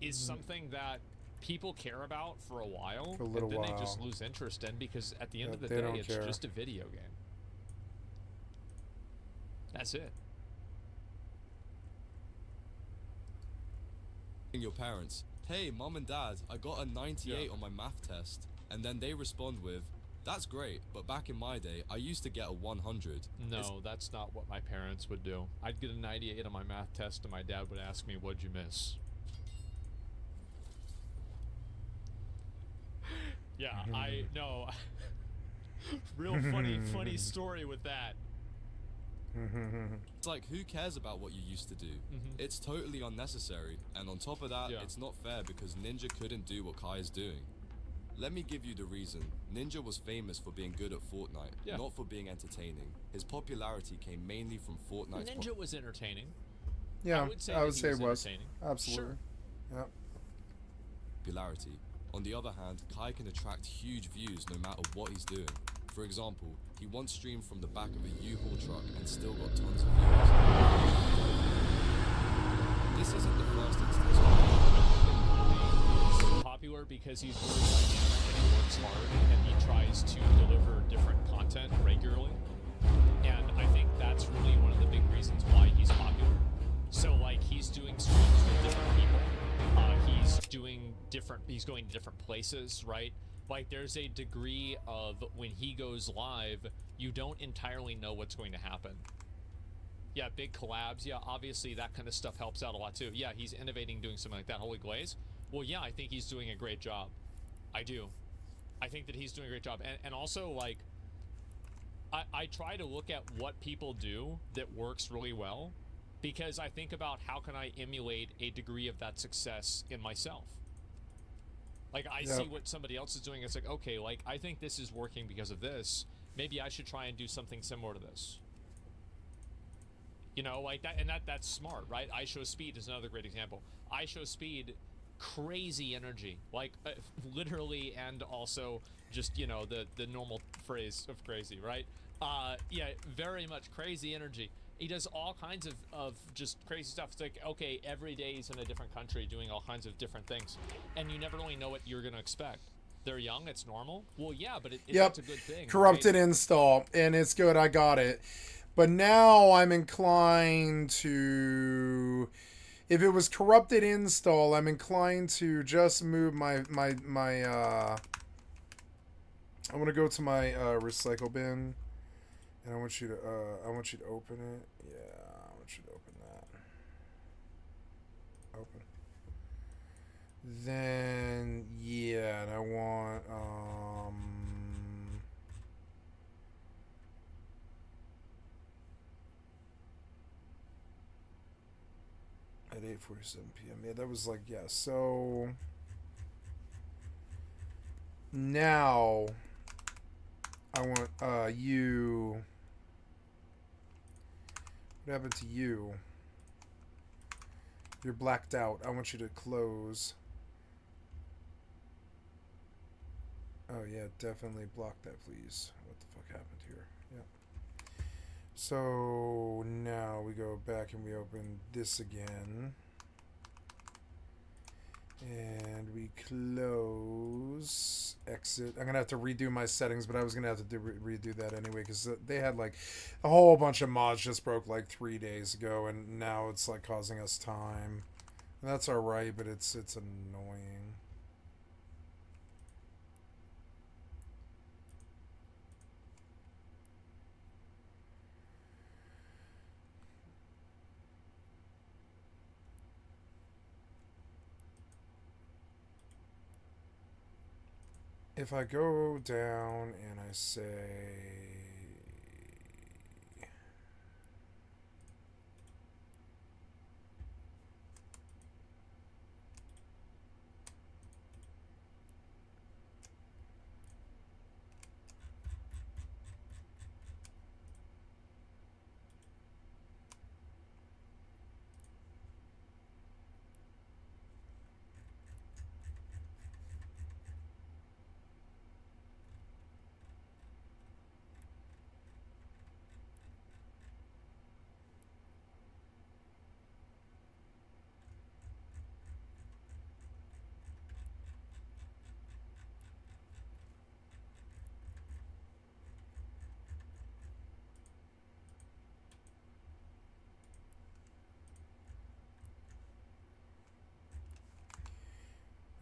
is something that people care about for a while, For a little and then while. they just lose interest in, because at the end of the they day, don't it's care. just a video game. That's it. Your parents, hey mom and dad, I got a 98 on my math test, and then they respond with, that's great, but back in my day I used to get a 100. No, that's not what my parents would do. I'd get a 98 on my math test and my dad would ask me, what'd you miss? Yeah, I know. Real funny story with that. It's like, who cares about what you used to do? It's totally unnecessary, and on top of that, it's not fair because Ninja couldn't do what Kai is doing. Let me give you the reason. Ninja was famous for being good at Fortnite, not for being entertaining. His popularity came mainly from Fortnite's Ninja was entertaining. Yeah, I would say it was. Entertaining. Absolutely. Sure. Yep. popularity. On the other hand, Kai can attract huge views no matter what he's doing. For example, he once streamed from the back of a U-Haul truck and still got tons of views. This isn't the first instance He's popular because he's really dynamic and he works hard and he tries to deliver different content regularly. And I think that's really one of the big reasons why he's popular. So like he's doing streams with different people. He's going to different places, right? Like there's a degree of when he goes live, you don't entirely know what's going to happen. Yeah, big collabs. Yeah, obviously that kind of stuff helps out a lot too. Yeah, he's innovating doing something like that. Holy Glaze. Well, yeah, I think he's doing a great job. I do. I think that he's doing a great job. And also like, I try to look at what people do that works really well because I think about how can I emulate a degree of that success in myself. Like I see what somebody else is doing. It's like, okay, like I think this is working because of this. Maybe I should try and do something similar to this. You know, like that, and that's smart, right? I Show Speed is another great example. I Show Speed, crazy energy, like literally, and also just, you know, the normal phrase of crazy, right? Yeah, very much crazy energy. He does all kinds of just crazy stuff. It's like, okay, every day he's in a different country doing all kinds of different things. And you never really know what you're going to expect. They're young, it's normal. Well, yeah, but it's a good thing. Corrupted right? Install, and it's good, I got it. But now I'm inclined to... If it was corrupted install, I'm inclined to just move my I want to go to my recycle bin. And I want you to open it. Yeah, I want you to open that. Open. Then yeah, and I want at 8:47 p.m. Yeah, that was like so now I want you. What happened to you? You're blacked out. I want you to close. Oh yeah, definitely block that, please. What the fuck happened here? Yeah. So now we go back and we open this again. And we close, exit. I'm going to have to redo my settings, but I was going to have to redo that anyway because they had like a whole bunch of mods just broke like 3 days ago and now it's like causing us time. And that's alright, but it's annoying. If I go down and I say...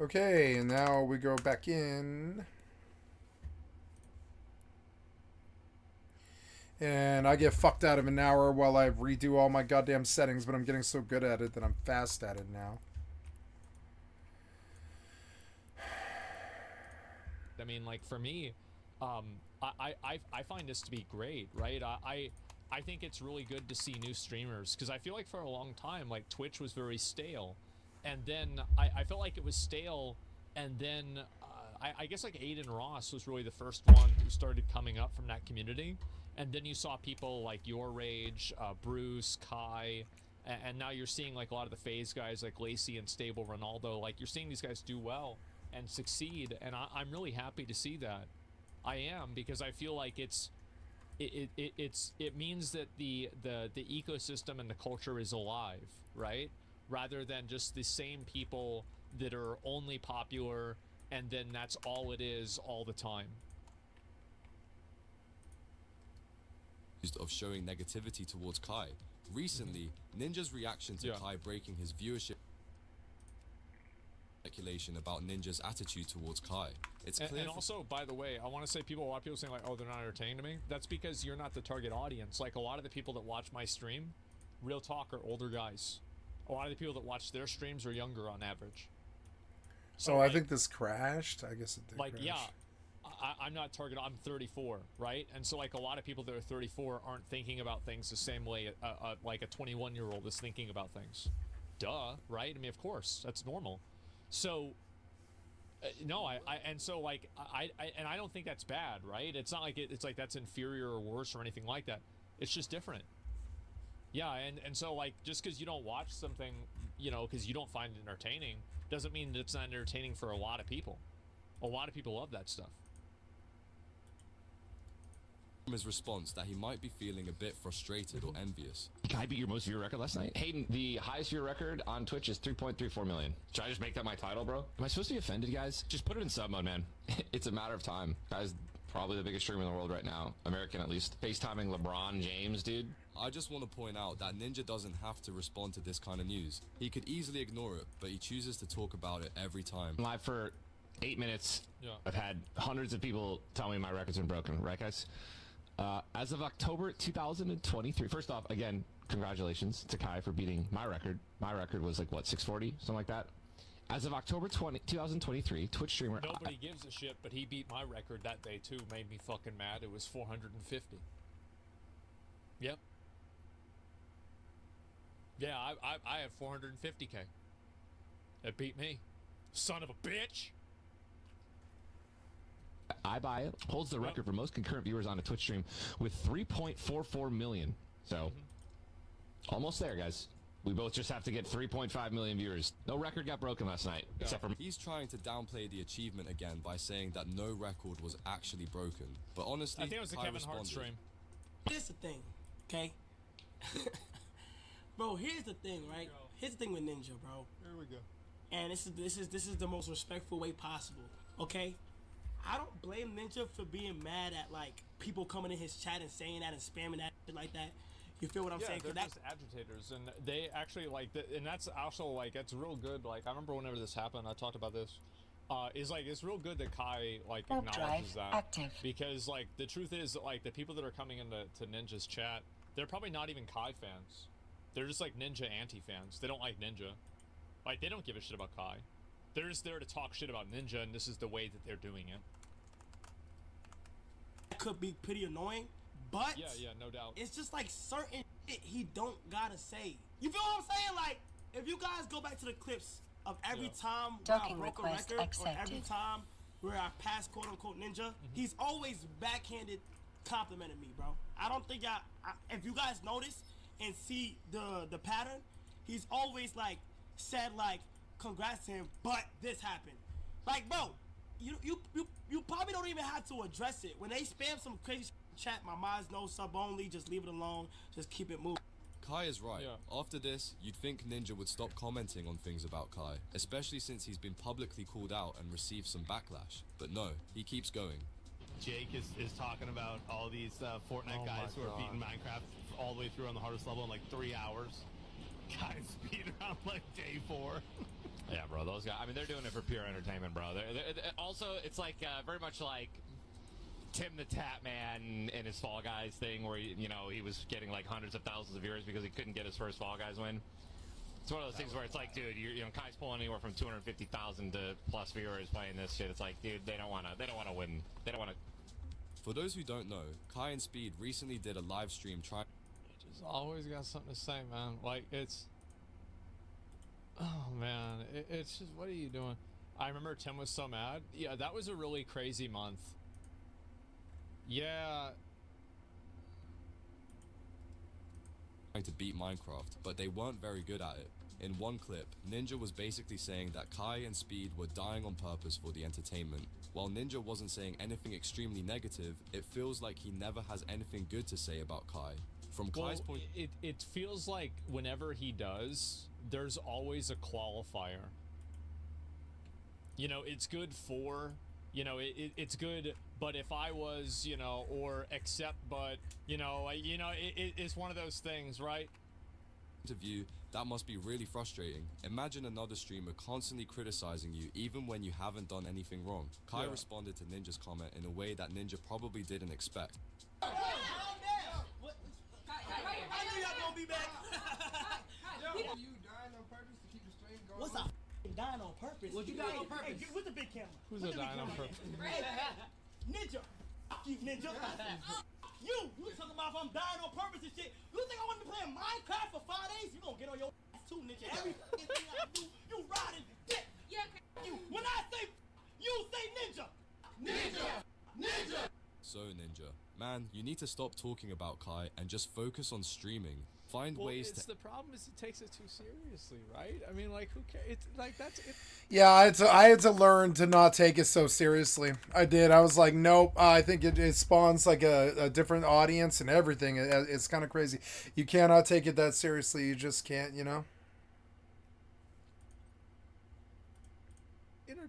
Okay, and now we go back in. And I get fucked out of an hour while I redo all my goddamn settings, but I'm getting so good at it that I'm fast at it now. I mean, like for me, I find this to be great, right? I think it's really good to see new streamers, because I feel like for a long time, like Twitch was very stale, and then I felt like it was stale, and then I guess like Aiden Ross was really the first one who started coming up from that community, and then you saw people like Your Rage, Bruce, Kai, and now you're seeing like a lot of the FaZe guys like Lacey and Stable Ronaldo. Like you're seeing these guys do well and succeed, and I'm really happy to see that. I am, because I feel like it means that the ecosystem and the culture is alive, right? Rather than just the same people that are only popular and then that's all it is all the time. Of showing negativity towards Kai. Recently, Ninja's reaction to Kai breaking his viewership speculation about Ninja's attitude towards Kai. It's clear. And also, by the way, I want to say a lot of people saying like, oh, they're not entertaining to me. That's because you're not the target audience. Like a lot of the people that watch my stream, real talk, are older guys. A lot of the people that watch their streams are younger on average. So I think this crashed. I guess it did. Like, crash. yeah, I'm not target. I'm 34, right? And so like a lot of people that are 34 aren't thinking about things the same way like a 21-year-old is thinking about things. Duh, right? I mean, of course, that's normal. So no, I don't think that's bad, right? It's not like it's like that's inferior or worse or anything like that. It's just different. Yeah, and so like just because you don't watch something, you know, because you don't find it entertaining, doesn't mean that it's not entertaining for a lot of people. A lot of people love that stuff. His response that he might be feeling a bit frustrated or envious. Kai beat your most viewer record last night? Hayden, the highest viewer record on Twitch is 3.34 million. Should I just make that my title, bro? Am I supposed to be offended, guys? Just put it in sub mode, man. It's a matter of time. Guy's probably the biggest streamer in the world right now. American, at least. FaceTiming LeBron James, dude. I just want to point out that Ninja doesn't have to respond to this kind of news. He could easily ignore it, but he chooses to talk about it every time. Live for 8 minutes. Yeah. I've had hundreds of people tell me my record's been broken, right, guys? As of October 2023, first off, again, congratulations to Kai for beating my record. My record was like, what, 640? Something like that. As of October 2023, Twitch streamer... Nobody gives a shit, but he beat my record that day, too. Made me fucking mad. It was 450. Yep. Yeah, I have 450K. That beat me. Son of a bitch! iBuy holds the record for most concurrent viewers on a Twitch stream with 3.44 million. So, almost there, guys. We both just have to get 3.5 million viewers. No record got broken last night, except for... He's trying to downplay the achievement again by saying that no record was actually broken. But honestly, I think it was the Kai Kevin Hart responded. stream. Here's the thing, okay? Bro, here's the thing, right? Here's the thing with Ninja, bro. Here we go. And this is the most respectful way possible, okay? I don't blame Ninja for being mad at like people coming in his chat and saying that and spamming that shit like that. You feel what I'm saying? Yeah, they're just agitators, and they actually like, and that's also like it's real good. Like I remember whenever this happened, I talked about this. Is like it's real good that Kai like acknowledges that active. Because like the truth is that like the people that are coming into Ninja's chat, they're probably not even Kai fans. They're just like Ninja anti-fans. They don't like Ninja. Like they don't give a shit about Kai. They're just there to talk shit about Ninja, and this is the way that they're doing it. That could be pretty annoying, but yeah, no doubt. It's just like certain shit he don't gotta say. You feel what I'm saying? Like, if you guys go back to the clips of every time where I broke a record or every time where I passed quote unquote Ninja, he's always backhanded complimented me, bro. I don't think if you guys notice and see the pattern, he's always like said like congrats to him, but this happened. Like, bro, you probably don't even have to address it. When they spam some crazy chat, my mind's no sub only, just leave it alone, just keep it moving. Kai is right. After this, you'd think Ninja would stop commenting on things about Kai, especially since he's been publicly called out and received some backlash. But no, he keeps going. Jake is talking about all these Fortnite guys who are beating Minecraft all the way through on the hardest level in like 3 hours. Guys speed around like day 4. Yeah, bro, those guys, I mean, they're doing it for pure entertainment, bro. Also, it's like very much like Tim the Tap Man in his Fall Guys thing where, he was getting like hundreds of thousands of viewers because he couldn't get his first Fall Guys win. It's one of those things where it's like, dude, you know, Kai's pulling anywhere from 250,000 to plus viewers playing this shit. It's like, dude, they don't want to win. They don't want to. For those who don't know, Kai and Speed recently did a live stream trying. Just always got something to say, man. Like, it's... Oh, man. It's just, what are you doing? I remember Tim was so mad. Yeah, that was a really crazy month. Yeah. To beat Minecraft, but they weren't very good at it. In one clip, Ninja was basically saying that Kai and Speed were dying on purpose for the entertainment. While Ninja wasn't saying anything extremely negative, it feels like he never has anything good to say about Kai. From Kai's point, it feels like whenever he does, there's always a qualifier. You know, it's good for, you know, it's good, but if I was, you know, or except, but, it's one of those things, right? To view, that must be really frustrating. Imagine another streamer constantly criticizing you even when you haven't done anything wrong. Kai responded to Ninja's comment in a way that Ninja probably didn't expect. I knew y'all gonna be back. You dying on purpose to keep the stream going? What's up? Dying on purpose? What you dying on purpose? Hey, with the big camera. Who's a dying on purpose? Ninja. You ninja. You talking about if I'm dying on purpose and shit. You think I want to be playing Minecraft for 5 days? You gonna get on your ass too, ninja. Everything I do, you riding dick. Yeah. You. When I say, you say ninja. Ninja. So Ninja, man, you need to stop talking about Kai and just focus on streaming. Find ways to... The problem is he takes it too seriously, right? I mean, like, who cares? It's like, that's it. Yeah, I had to learn to not take it so seriously. I did. I was like, nope. I think it spawns like a different audience and everything. It's kind of crazy. You cannot take it that seriously. You just can't, you know?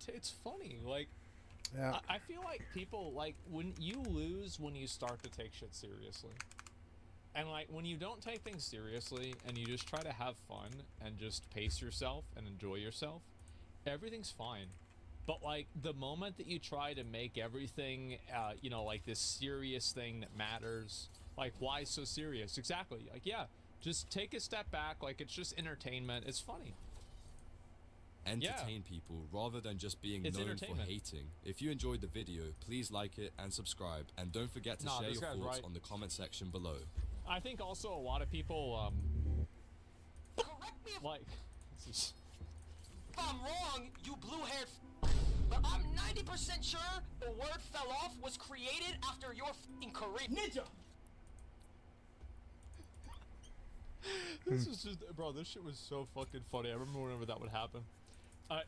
It's funny. Like, yeah. I feel like people, like, when you lose when you start to take shit seriously. And, like, when you don't take things seriously and you just try to have fun and just pace yourself and enjoy yourself, everything's fine. But, like, the moment that you try to make everything, like this serious thing that matters, like, why so serious? Exactly. Like, yeah, just take a step back. Like, it's just entertainment. It's funny. Entertain people rather than just being known for hating. If you enjoyed the video, please like it and subscribe. And don't forget to share your thoughts on the comment section below. I think also a lot of people, correct me like, if I'm wrong, you blue-haired but I'm 90% sure the word fell off was created after your f***ing career. Ninja! This is just, bro, this shit was so fucking funny. I remember whenever that would happen.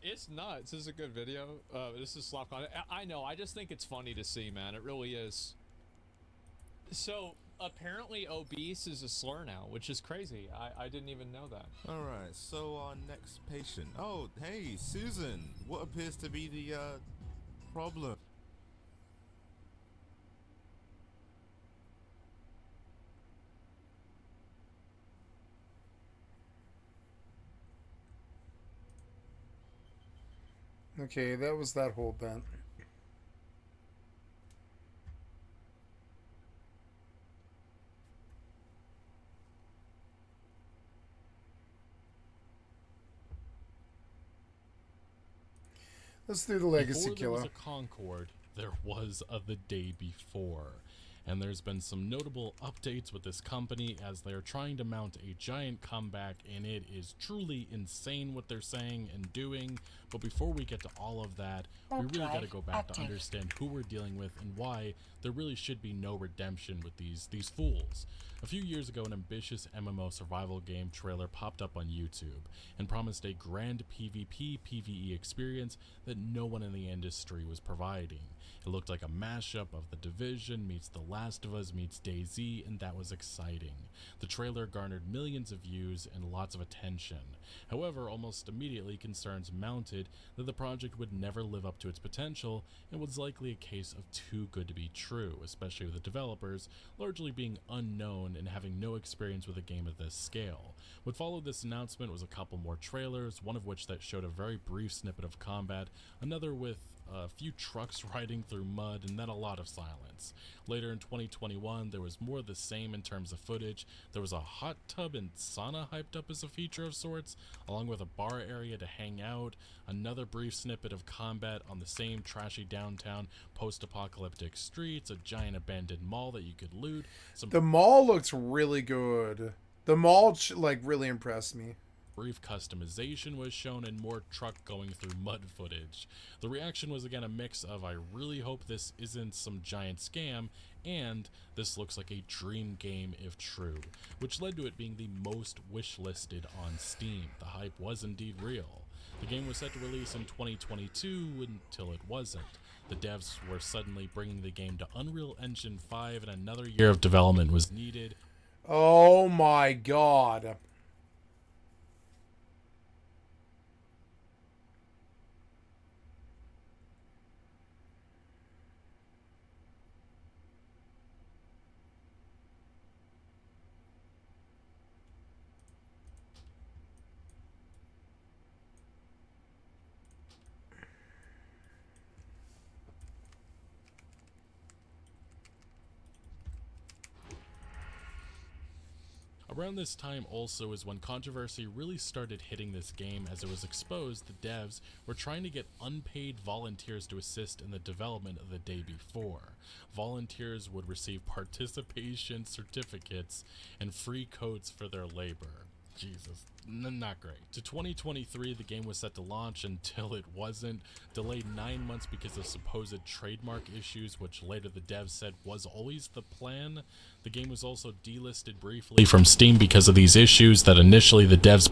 It's nuts. This is a good video. This is slop content. I know, I just think it's funny to see, man. It really is. So, apparently obese is a slur now, which is crazy. I didn't even know that. Alright, so our next patient. Oh, hey, Susan. What appears to be the, problem? Okay, that was that whole bent. Let's do the Legacy Killer. Before there was a Concord, there was a The Day Before. And there's been some notable updates with this company as they're trying to mount a giant comeback, and it is truly insane what they're saying and doing. But before we get to all of that, we really got to go back to understand who we're dealing with and why there really should be no redemption with these fools. A few years ago, an ambitious MMO survival game trailer popped up on YouTube and promised a grand PvP/PvE experience that no one in the industry was providing. It looked like a mashup of The Division meets The Last of Us meets DayZ, and that was exciting. The trailer garnered millions of views and lots of attention. However, almost immediately concerns mounted that the project would never live up to its potential and was likely a case of too good to be true, especially with the developers largely being unknown and having no experience with a game of this scale. What followed this announcement was a couple more trailers, one of which that showed a very brief snippet of combat, another with a few trucks riding through mud, and then a lot of silence. Later in 2021, there was more of the same in terms of footage. There was a hot tub and sauna hyped up as a feature of sorts, along with a bar area to hang out, another brief snippet of combat on the same trashy downtown post-apocalyptic streets, a giant abandoned mall that you could loot. The mall looks really good. The mall like really impressed me. Brief customization was shown and more truck going through mud footage. The reaction was again a mix of I really hope this isn't some giant scam and this looks like a dream game if true, which led to it being the most wish-listed on Steam. The hype was indeed real. The game was set to release in 2022 until it wasn't. The devs were suddenly bringing the game to Unreal Engine 5 and another year of development was needed. Oh my god. Around this time also is when controversy really started hitting this game, as it was exposed the devs were trying to get unpaid volunteers to assist in the development of the day before. Volunteers would receive participation certificates and free codes for their labor. Jesus, not great. To 2023, the game was set to launch until it wasn't. Delayed 9 months because of supposed trademark issues, which later the devs said was always the plan. The game was also delisted briefly from Steam because of these issues that initially the devs...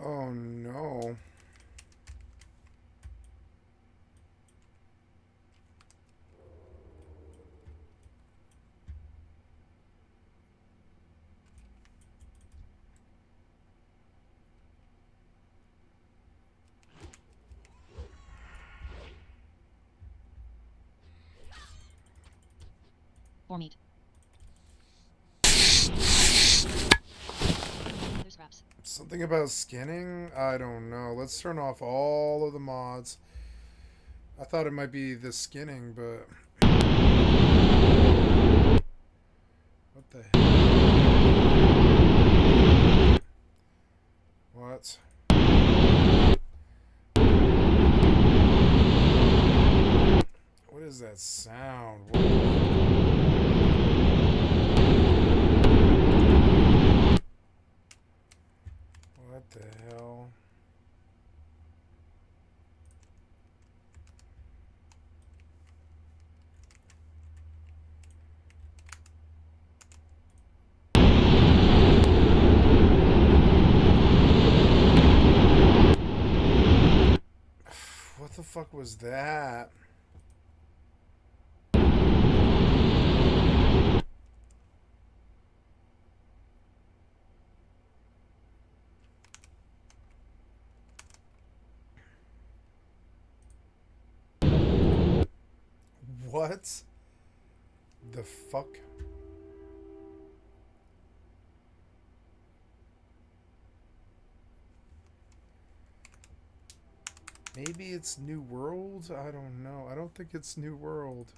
Oh no. For meat. There's wraps. Something about skinning? I don't know. Let's turn off all of the mods. I thought it might be the skinning, but... What the hell? What? What is that sound? What the hell? What the fuck was that? What the fuck? Maybe it's New World? I don't know. I don't think it's New World.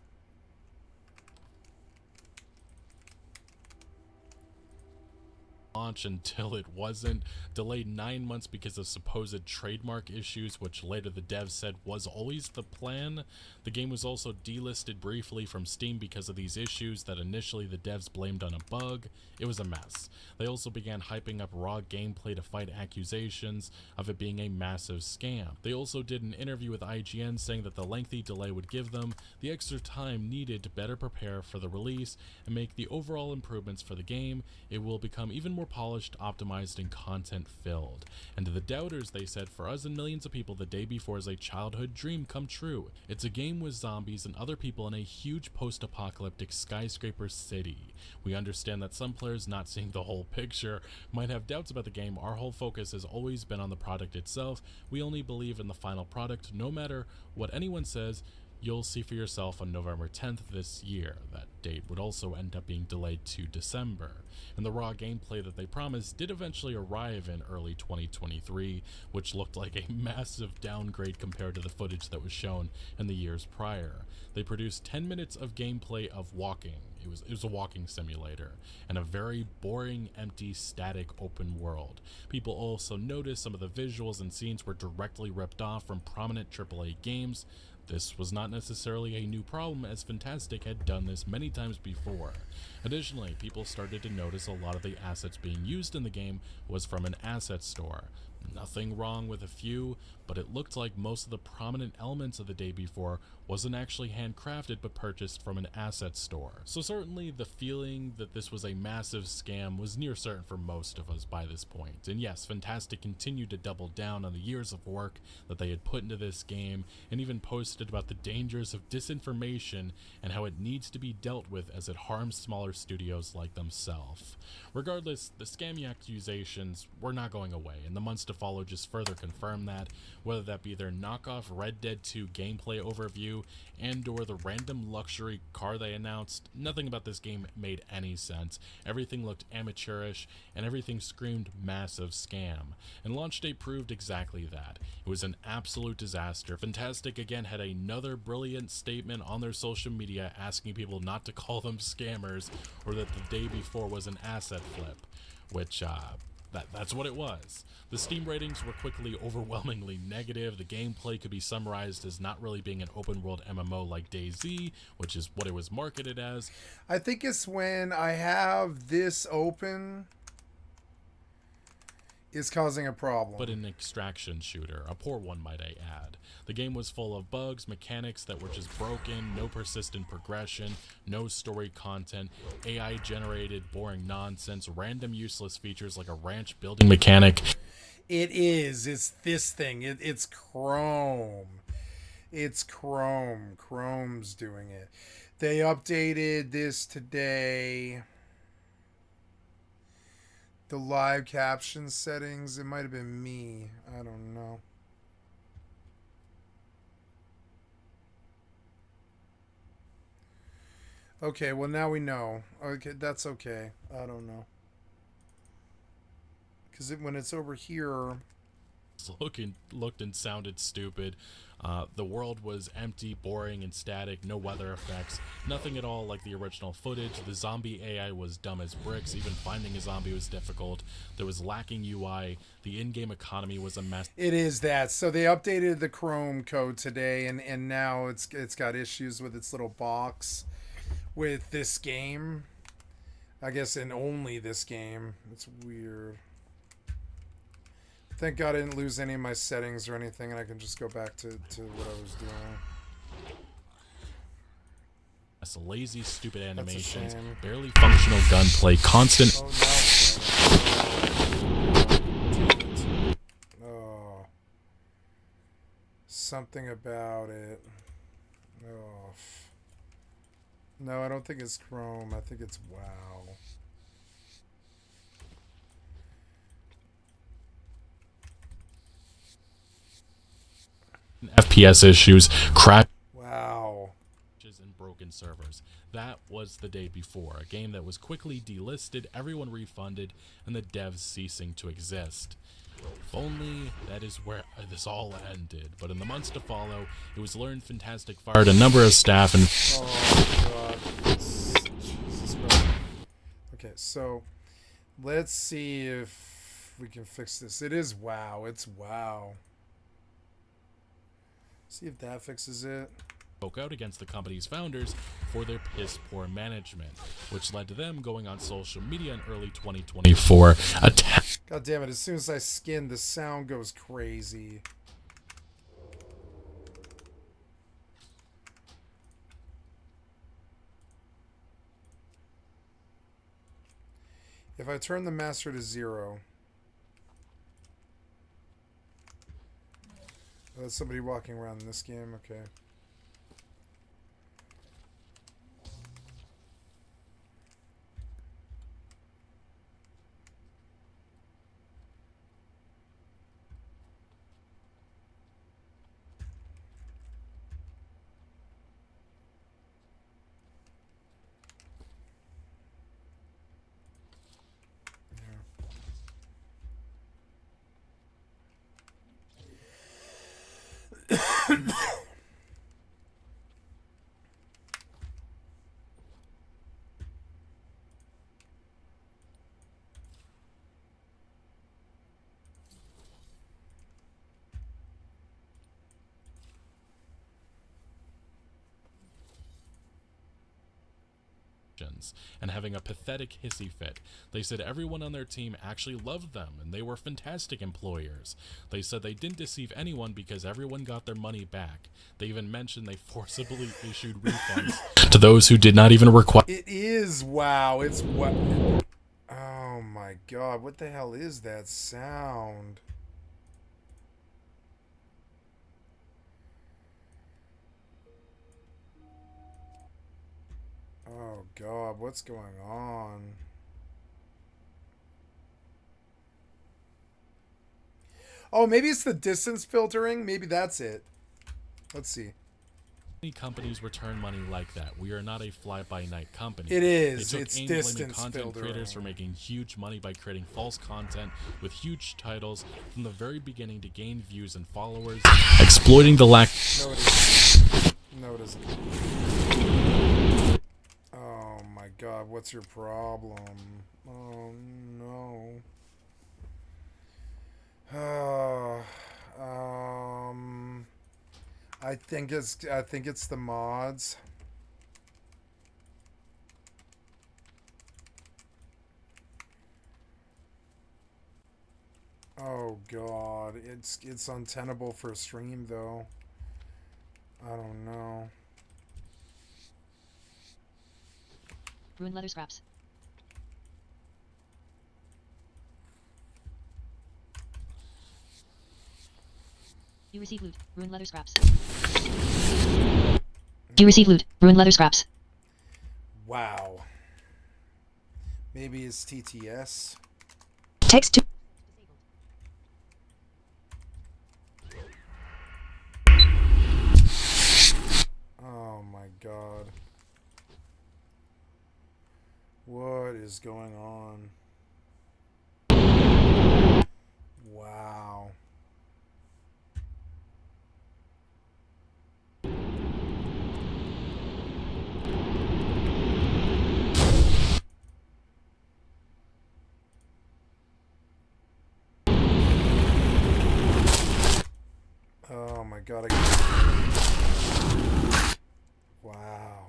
Launch until it wasn't. Delayed 9 months because of supposed trademark issues, which later the devs said was always the plan. The game was also delisted briefly from Steam because of these issues that initially the devs blamed on a bug. It was a mess. They also began hyping up raw gameplay to fight accusations of it being a massive scam. They also did an interview with IGN saying that the lengthy delay would give them the extra time needed to better prepare for the release and make the overall improvements for the game. It will become even more polished, optimized, and content filled. And to the doubters, they said, for us and millions of people, the day before is a childhood dream come true. It's a game with zombies and other people in a huge post-apocalyptic skyscraper city. We understand that some players not seeing the whole picture might have doubts about the game. Our whole focus has always been on the product itself. We only believe in the final product, no matter what anyone says. You'll see for yourself on November 10th this year. That date would also end up being delayed to December. And the raw gameplay that they promised did eventually arrive in early 2023, which looked like a massive downgrade compared to the footage that was shown in the years prior. They produced 10 minutes of gameplay of walking. It was a walking simulator, and a very boring, empty, static open world. People also noticed some of the visuals and scenes were directly ripped off from prominent AAA games. This was not necessarily a new problem, as Fantastic had done this many times before. Additionally, people started to notice a lot of the assets being used in the game was from an asset store. Nothing wrong with a few, but it looked like most of the prominent elements of the day before wasn't actually handcrafted but purchased from an asset store. So certainly the feeling that this was a massive scam was near certain for most of us by this point. And yes, Fantastic continued to double down on the years of work that they had put into this game, and even posted about the dangers of disinformation and how it needs to be dealt with as it harms smaller studios like themselves. Regardless, the scammy accusations were not going away, and the months to follow just further confirmed that, whether that be their knockoff Red Dead 2 gameplay overview and or the random luxury car they announced. Nothing about this game made any sense. Everything looked amateurish, and everything screamed massive scam. And launch date proved exactly that. It was an absolute disaster. Fantastic again had another brilliant statement on their social media asking people not to call them scammers, or that the day before was an asset flip, which that's what it was. The Steam ratings were quickly overwhelmingly negative. The gameplay could be summarized as not really being an open world MMO like DayZ, which is what it was marketed as. I think it's when I have this open is causing a problem. But an extraction shooter, a poor one might I add. The game was full of bugs, mechanics that were just broken, no persistent progression, no story content, AI generated boring nonsense, random useless features like a ranch building mechanic. It's this thing. It's Chrome. It's Chrome. Chrome's doing it. They updated this today. The live caption settings. It might have been me. I don't know. Okay, well now we know. Okay, that's okay. I don't know. Because when it's over here... Looked and sounded stupid. The world was empty, boring, and static. No weather effects. Nothing at all like the original footage. The zombie AI was dumb as bricks. Even finding a zombie was difficult. There was lacking UI. The in-game economy was a mess. It is that. So they updated the Chrome code today, and now it's got issues with its little box with this game. I guess in only this game. It's weird. Thank God I didn't lose any of my settings or anything, and I can just go back to what I was doing. That's a lazy, stupid animations, barely functional gunplay, constant... Oh. Something about it. Oh. No, I don't think it's Chrome. I think it's WoW. FPS issues, crash, wow, and broken servers. That was the day before, a game that was quickly delisted, everyone refunded, and the devs ceasing to exist. If only that is where this all ended. But in the months to follow, it was learned Fantastic fired a number of staff and... Oh, God. Jesus Christ. Okay, so let's see if we can fix this. It is WoW. It's WoW. See if that fixes it. Spoke out against the company's founders for their piss poor management, which led to them going on social media in early 2024. God damn it, as soon as I skin, the sound goes crazy. If I turn the master to 0... Oh, there's somebody walking around in this game, okay. and having a pathetic hissy fit. They said everyone on their team actually loved them and they were fantastic employers. They said they didn't deceive anyone because everyone got their money back. They even mentioned they forcibly issued refunds to those who did not even require. It is WoW. It's what? Oh my god! What the hell is that sound? Oh god, what's going on? Oh, maybe it's the distance filtering. Maybe that's it. Let's see. Many companies return money like that. We are not a fly-by-night company. It is. They took It's aim blaming distance content filtering. creators for making huge money by creating false content with huge titles from the very beginning to gain views and followers, exploiting the lack. No, it isn't. No, it isn't. Oh my god, what's your problem? Oh no. I think it's the mods. Oh god, it's untenable for a stream though. I don't know. Ruin leather scraps. You receive loot. Ruin leather scraps. You receive loot. Ruin leather scraps. Wow. Maybe it's TTS. Text to. Oh my god. What is going on? Wow. Oh my god, wow.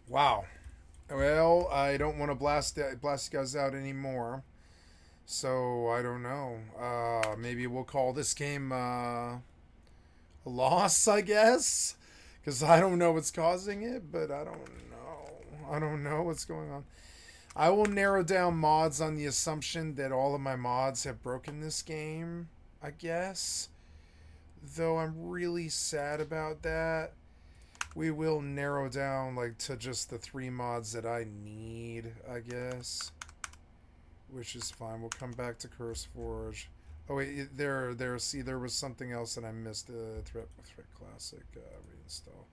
Wow. Well, I don't want to blast you guys out anymore. So, I don't know. Maybe we'll call this game a loss, I guess. Because I don't know what's causing it, but I don't know. I don't know what's going on. I will narrow down mods on the assumption that all of my mods have broken this game, I guess. Though I'm really sad about that. We will narrow down like to just the 3 mods that I need, I guess. Which is fine. We'll come back to CurseForge. Oh wait, see, there was something else that I missed. Threat Classic reinstall.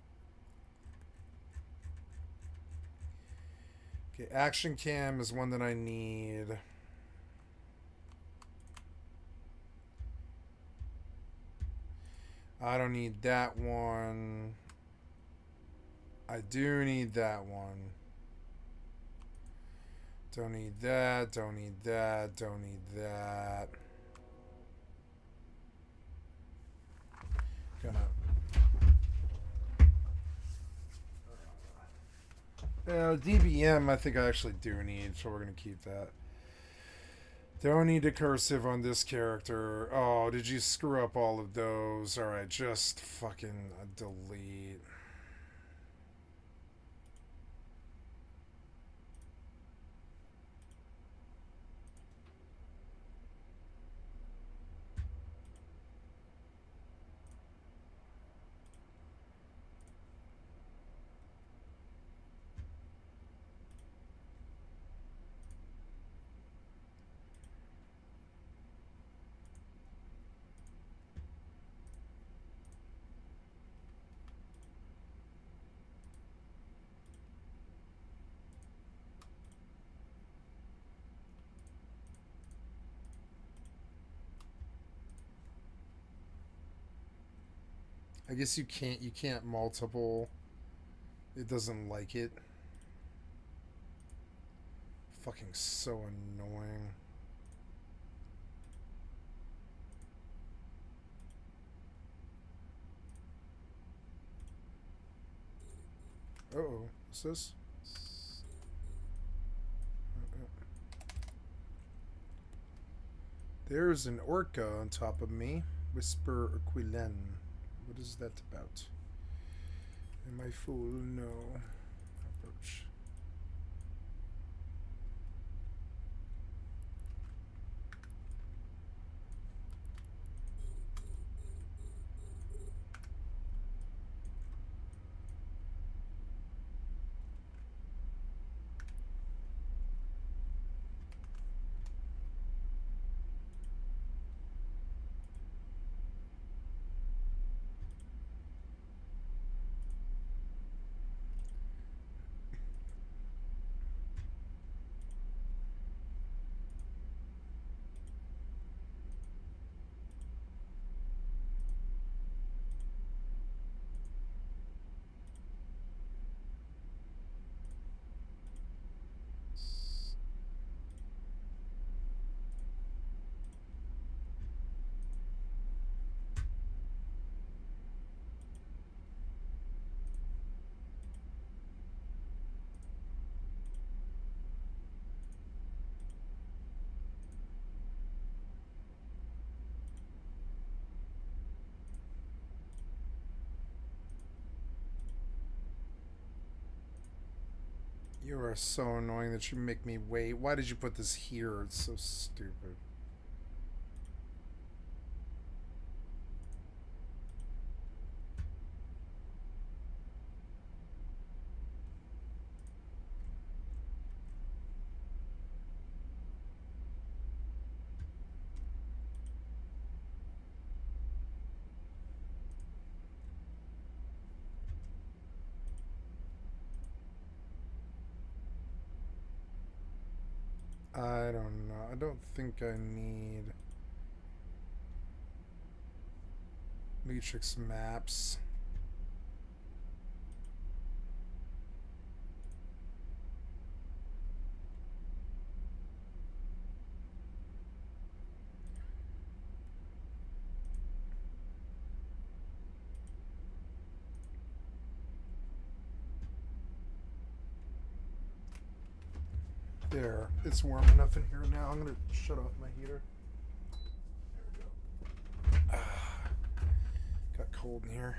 Okay, Action Cam is one that I need. I don't need that one. I do need that one. Don't need that, don't need that, don't need that. DBM I think I actually do need, so we're gonna keep that. Don't need a cursive on this character. Oh, did you screw up all of those? Alright, just fucking delete. I guess you can't multiple. It doesn't like it. Fucking so annoying. Uh-oh, what's this? There's an orca on top of me. Whisper Aquilen. What is that about? Am I fool? No. Approach. You are so annoying that you make me wait. Why did you put this here? It's so stupid. I don't know. I don't think I need matrix maps. There, it's warm enough in here now. I'm gonna shut off my heater. There we go. Got cold in here.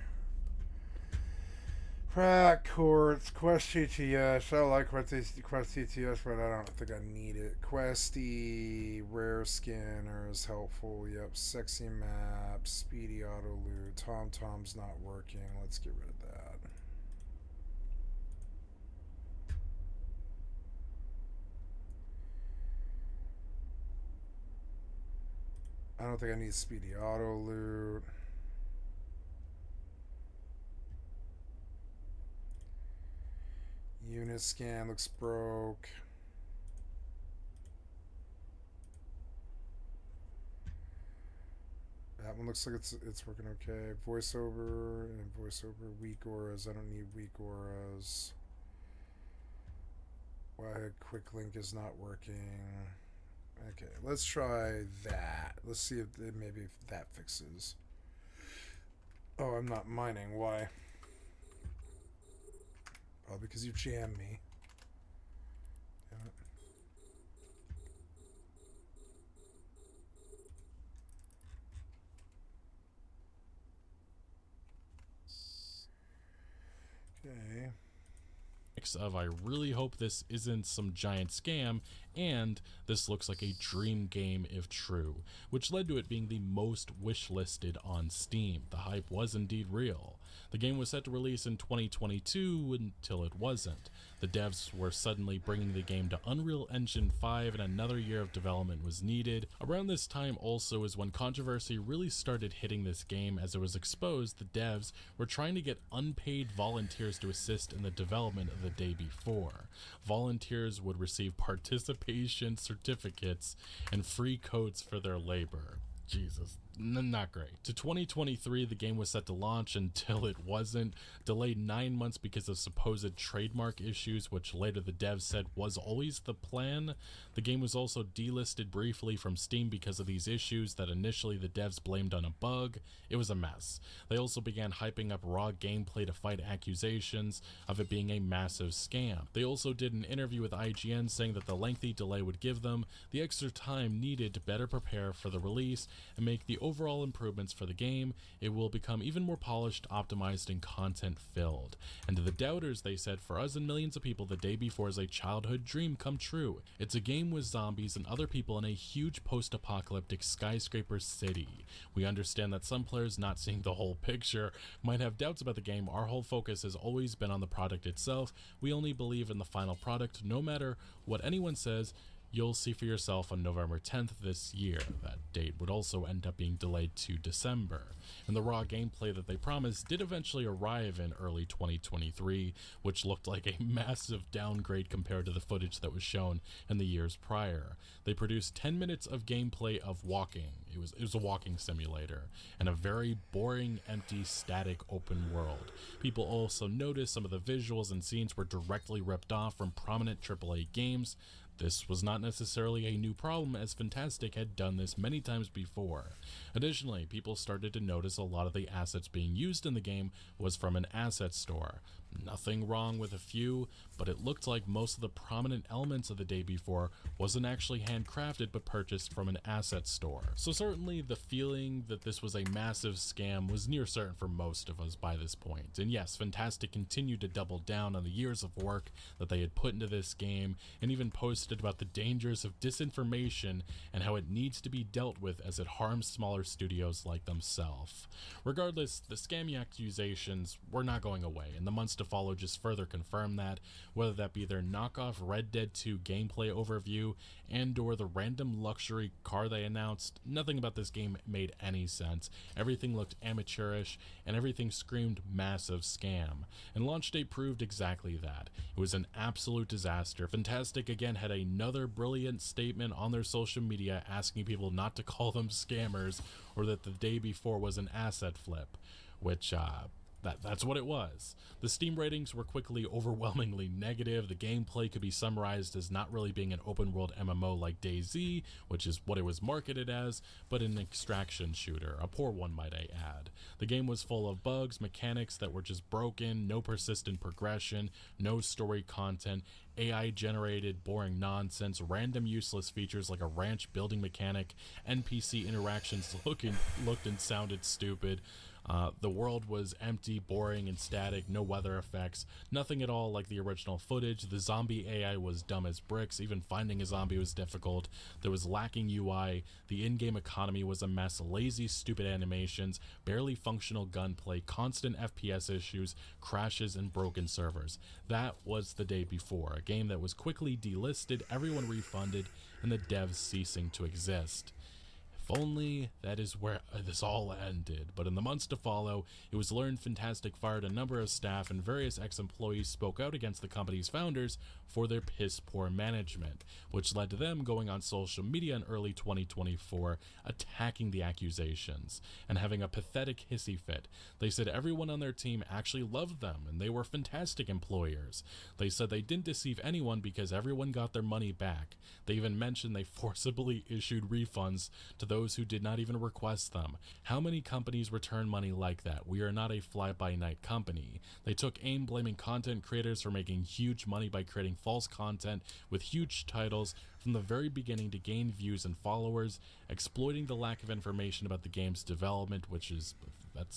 Crack Quartz, Quest TTS. I like Quest TTS, but I don't think I need it. Questy, Rare Scanner is helpful. Yep, Sexy Map, Speedy Auto Loot. TomTom's not working. Let's get rid of that. I don't think I need Speedy Auto Loot. Unit scan looks broke. That one looks like it's working okay. Voiceover and voiceover weak auras. I don't need weak auras. Why quick link is not working. Okay, let's try that. Let's see if maybe that fixes. Oh, I'm not mining. Why? Oh, because you jammed me. Damn it. Okay. Of I really hope this isn't some giant scam, and this looks like a dream game if true, which led to it being the most wishlisted on Steam. The hype was indeed real. The game was set to release in 2022 until it wasn't. The devs were suddenly bringing the game to Unreal Engine 5 and another year of development was needed. Around this time also is when controversy really started hitting this game, as it was exposed the devs were trying to get unpaid volunteers to assist in the development of the day before. Volunteers would receive participation certificates and free coats for their labor. Jesus, not great. To 2023, the game was set to launch until it wasn't, delayed 9 months because of supposed trademark issues, which later the devs said was always the plan. The game was also delisted briefly from Steam because of these issues that initially the devs blamed on a bug. It was a mess. They also began hyping up raw gameplay to fight accusations of it being a massive scam. They also did an interview with IGN saying that the lengthy delay would give them the extra time needed to better prepare for the release and make the overall improvements for the game. It will become even more polished, optimized, and content filled. And to the doubters, they said, for us and millions of people, the day before is a childhood dream come true. It's a game with zombies and other people in a huge post-apocalyptic skyscraper city. We understand that some players not seeing the whole picture might have doubts about the game. Our whole focus has always been on the product itself. We only believe in the final product. No matter what anyone says, you'll see for yourself on November 10th this year. That date would also end up being delayed to December. And the raw gameplay that they promised did eventually arrive in early 2023, which looked like a massive downgrade compared to the footage that was shown in the years prior. They produced 10 minutes of gameplay of walking. It was a walking simulator, and a very boring, empty, static open world. People also noticed some of the visuals and scenes were directly ripped off from prominent AAA games. This was not necessarily a new problem, as Fantastic had done this many times before. Additionally, people started to notice a lot of the assets being used in the game was from an asset store. Nothing wrong with a few, but it looked like most of the prominent elements of the day before wasn't actually handcrafted but purchased from an asset store. So certainly the feeling that this was a massive scam was near certain for most of us by this point. And yes, Fantastic continued to double down on the years of work that they had put into this game, and even posted about the dangers of disinformation and how it needs to be dealt with as it harms smaller studios like themselves. Regardless, the scammy accusations were not going away, and the months to follow just further confirm that, whether that be their knockoff Red Dead 2 gameplay overview and or the random luxury car they announced. Nothing about this game made any sense. Everything looked amateurish and everything screamed massive scam. And launch date proved exactly that. It was an absolute disaster. Fantastic again had another brilliant statement on their social media asking people not to call them scammers or that the day before was an asset flip, which that's what it was. The Steam ratings were quickly overwhelmingly negative. The gameplay could be summarized as not really being an open world MMO like DayZ, which is what it was marketed as, but an extraction shooter, a poor one might I add. The game was full of bugs, mechanics that were just broken, no persistent progression, no story content, AI generated boring nonsense, random useless features like a ranch building mechanic, NPC interactions looked and sounded stupid. The world was empty, boring, and static, no weather effects, nothing at all like the original footage. The zombie AI was dumb as bricks, even finding a zombie was difficult. There was lacking UI, the in-game economy was a mess, lazy, stupid animations, barely functional gunplay, constant FPS issues, crashes, and broken servers. That was the day before, a game that was quickly delisted, everyone refunded, and the devs ceasing to exist. If only that is where this all ended. But in the months to follow, it was learned Fantastic fired a number of staff, and various ex-employees spoke out against the company's founders for their piss-poor management, which led to them going on social media in early 2024, attacking the accusations, and having a pathetic hissy fit. They said everyone on their team actually loved them, and they were fantastic employers. They said they didn't deceive anyone because everyone got their money back. They even mentioned they forcibly issued refunds to those who did not even request them. How many companies return money like that? We are not a fly-by-night company. They took aim blaming content creators for making huge money by creating false content with huge titles from the very beginning to gain views and followers, exploiting the lack of information about the game's development, which is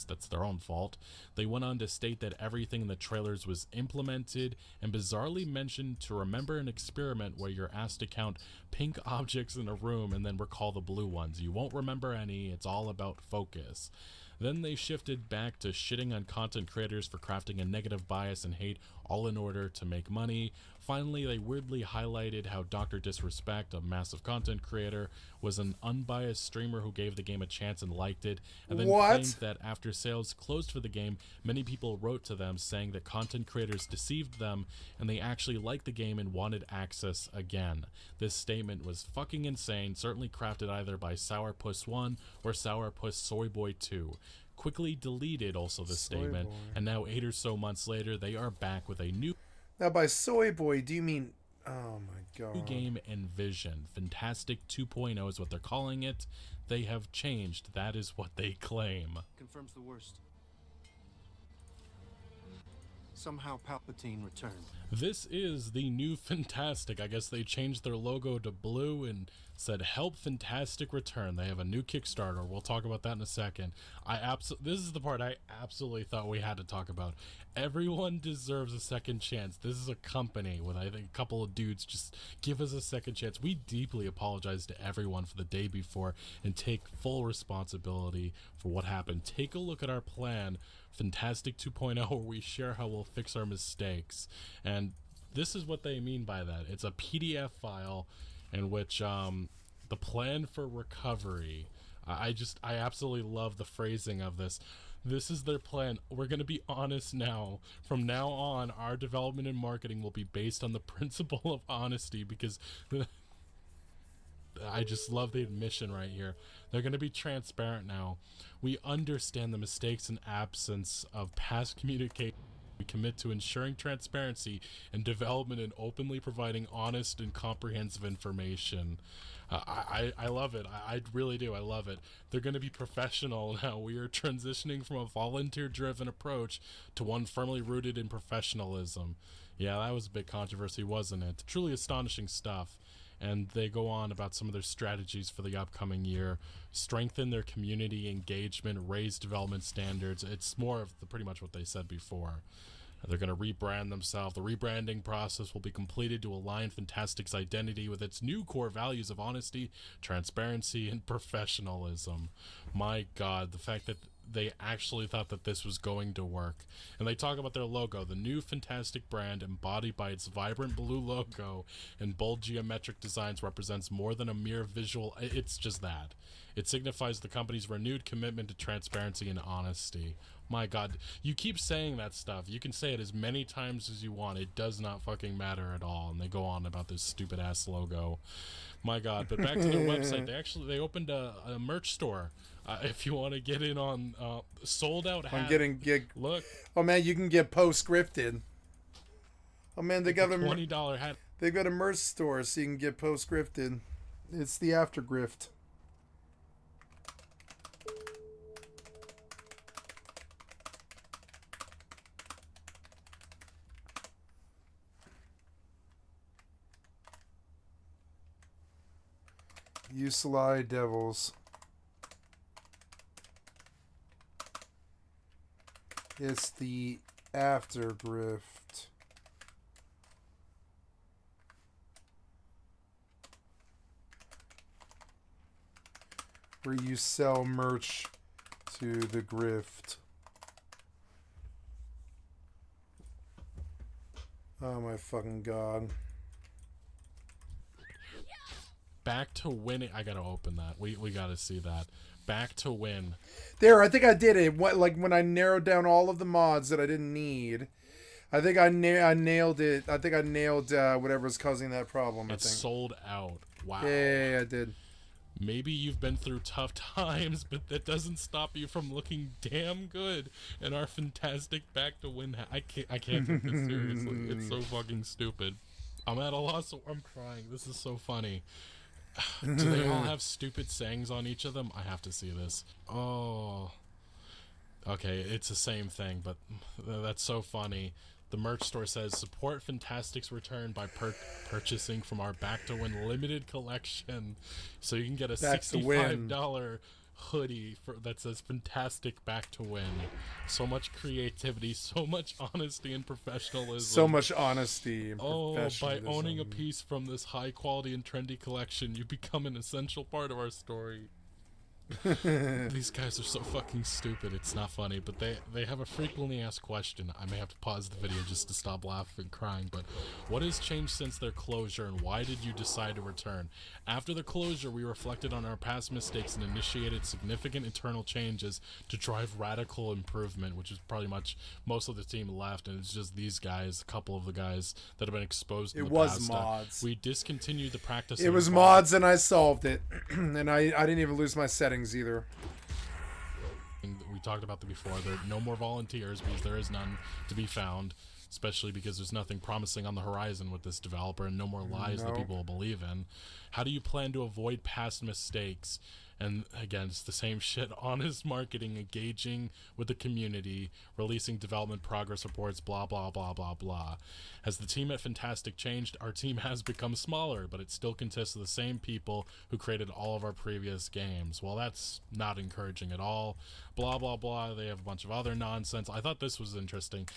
that's their own fault. They went on to state that everything in the trailers was implemented, and bizarrely mentioned to remember an experiment where you're asked to count pink objects in a room and then recall the blue ones. You won't remember any, it's all about focus. Then they shifted back to shitting on content creators for crafting a negative bias and hate all in order to make money. Finally, they weirdly highlighted how Dr. Disrespect, a massive content creator, was an unbiased streamer who gave the game a chance and liked it, and then claimed that after sales closed for the game, many people wrote to them saying that content creators deceived them and they actually liked the game and wanted access again. This statement was fucking insane, certainly crafted either by Sourpuss1 or Sourpuss Soyboy 2. Quickly deleted also this statement, and now 8 or so months later, they are back with a new... Now, by Soy Boy, do you mean... Oh, my God. New game and vision. Fantastic 2.0 is what they're calling it. They have changed. That is what they claim. Confirms the worst. Somehow Palpatine returned. This is the new Fantastic. I guess they changed their logo to blue and said, "Help Fantastic return." They have a new Kickstarter. We'll talk about that in a second. This is the part I absolutely thought we had to talk about. Everyone deserves a second chance. This is a company with, I think, a couple of dudes. Just give us a second chance. We deeply apologize to everyone for the day before and take full responsibility for what happened. Take a look at our plan, Fantastic 2.0, where we share how we'll fix our mistakes. And this is what they mean by that. It's a PDF file in which the plan for recovery. I absolutely love the phrasing of this. This is their plan. We're going to be honest now. From now on, our development and marketing will be based on the principle of honesty, because I just love the admission right here. They're going to be transparent now. We understand the mistakes and absence of past communication. We commit to ensuring transparency and development and openly providing honest and comprehensive information. I love it. I really do. I love it. They're going to be professional now. We are transitioning from a volunteer-driven approach to one firmly rooted in professionalism. Yeah, that was a big controversy, wasn't it? Truly astonishing stuff. And they go on about some of their strategies for the upcoming year, strengthen their community engagement, raise development standards. It's more of pretty much what they said before. They're going to rebrand themselves. The rebranding process will be completed to align Fantastic's identity with its new core values of honesty, transparency, and professionalism. My God, the fact that they actually thought that this was going to work. And they talk about their logo, the new Fantastic brand embodied by its vibrant blue logo and bold geometric designs represents more than a mere visual. It's just that. It signifies the company's renewed commitment to transparency and honesty. My God, you keep saying that stuff. You can say it as many times as you want. It does not fucking matter at all. And they go on about this stupid ass logo. My God. But back to their website. They opened a merch store. If you want to get in on sold out hat. I'm getting gig. Look. Oh man, you can get post-scripted. Oh man, they got a $20 hat. They got a merch store so you can get post-scripted. It's the aftergrift. You sly devils. It's the aftergrift. Where you sell merch to the grift. Oh my fucking God. Back to winning. I gotta open that. We gotta see that. Back to win. There, I think I did it. Like when I narrowed down all of the mods that I didn't need. I think I nailed it. I think I nailed whatever's causing that problem. It's sold out. Wow. Yeah, I did. Maybe you've been through tough times, but that doesn't stop you from looking damn good in our Fantastic back to win. I can't take this seriously. It's so fucking stupid. I'm at a loss. I'm crying. This is so funny. Do they all have stupid sayings on each of them? I have to see this. Oh. Okay, it's the same thing, but that's so funny. The merch store says, support Fantastic's return by purchasing from our Back to Win limited collection. So you can get a $65 hoodie that says Fantastic Back to Win. So much creativity, so much honesty and professionalism. So much honesty and professionalism. By owning a piece from this high quality and trendy collection, you become an essential part of our story. These guys are so fucking stupid, it's not funny, but they have a frequently asked question. I may have to pause the video just to stop laughing and crying, but what has changed since their closure, and why did you decide to return? After the closure, we reflected on our past mistakes and initiated significant internal changes to drive radical improvement, which is probably much most of the team left, and it's just these guys, a couple of the guys that have been exposed in the past. It was mods. We discontinued the practice. It was mods, and I solved it. And I didn't even lose my settings either. We talked about that before. There are no more volunteers because there is none to be found, especially because there's nothing promising on the horizon with this developer and no more lies that people will believe in. How do you plan to avoid past mistakes? And again, it's the same shit. Honest marketing, engaging with the community, releasing development progress reports, blah, blah, blah, blah, blah. Has the team at Fantastic changed? Our team has become smaller, but it still consists of the same people who created all of our previous games. Well, that's not encouraging at all. Blah, blah, blah. They have a bunch of other nonsense. I thought this was interesting.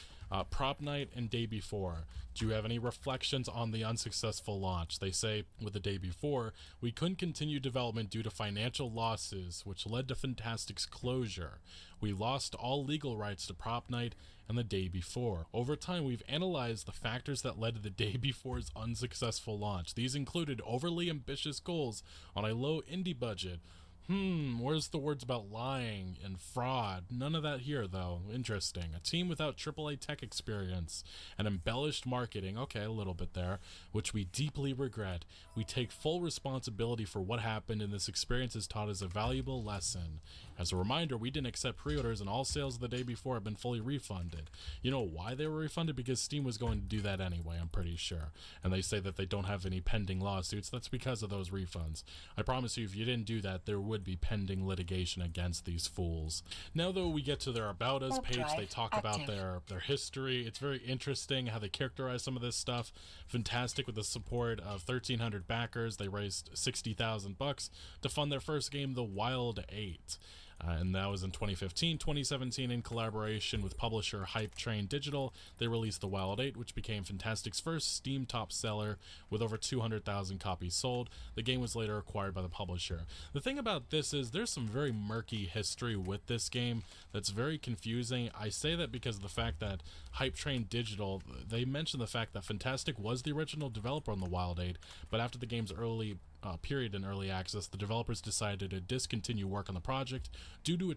Prop night and day before. Do you have any reflections on the unsuccessful launch? They say with the day before, we couldn't continue development due to financial losses, which led to Fantastic's closure. We lost all legal rights to prop night and the day before. Over time, we've analyzed the factors that led to the day before's unsuccessful launch. These included overly ambitious goals on a low indie budget. Where's the words about lying and fraud? None of that here, though. Interesting. A team without AAA tech experience and embellished marketing, okay, a little bit there, which we deeply regret. We take full responsibility for what happened, and this experience has taught us a valuable lesson. As a reminder, we didn't accept pre-orders, and all sales the day before have been fully refunded. You know why they were refunded? Because Steam was going to do that anyway, I'm pretty sure. And they say that they don't have any pending lawsuits. That's because of those refunds. I promise you, if you didn't do that, there would be pending litigation against these fools. Now, though, we get to their About Us page. They talk about their history. It's very interesting how they characterize some of this stuff. Fantastic with the support of 1,300 backers. They raised $60,000 to fund their first game, The Wild 8. And that was in 2015. 2017, in collaboration with publisher Hype Train Digital, they released The Wild 8, which became Fantastic's first Steam top seller with over 200,000 copies sold. The game was later acquired by the publisher. The thing about this is there's some very murky history with this game that's very confusing. I say that because of the fact that Hype Train Digital, they mentioned the fact that Fantastic was the original developer on The Wild 8, but after the game's early period in early access, the developers decided to discontinue work on the project due to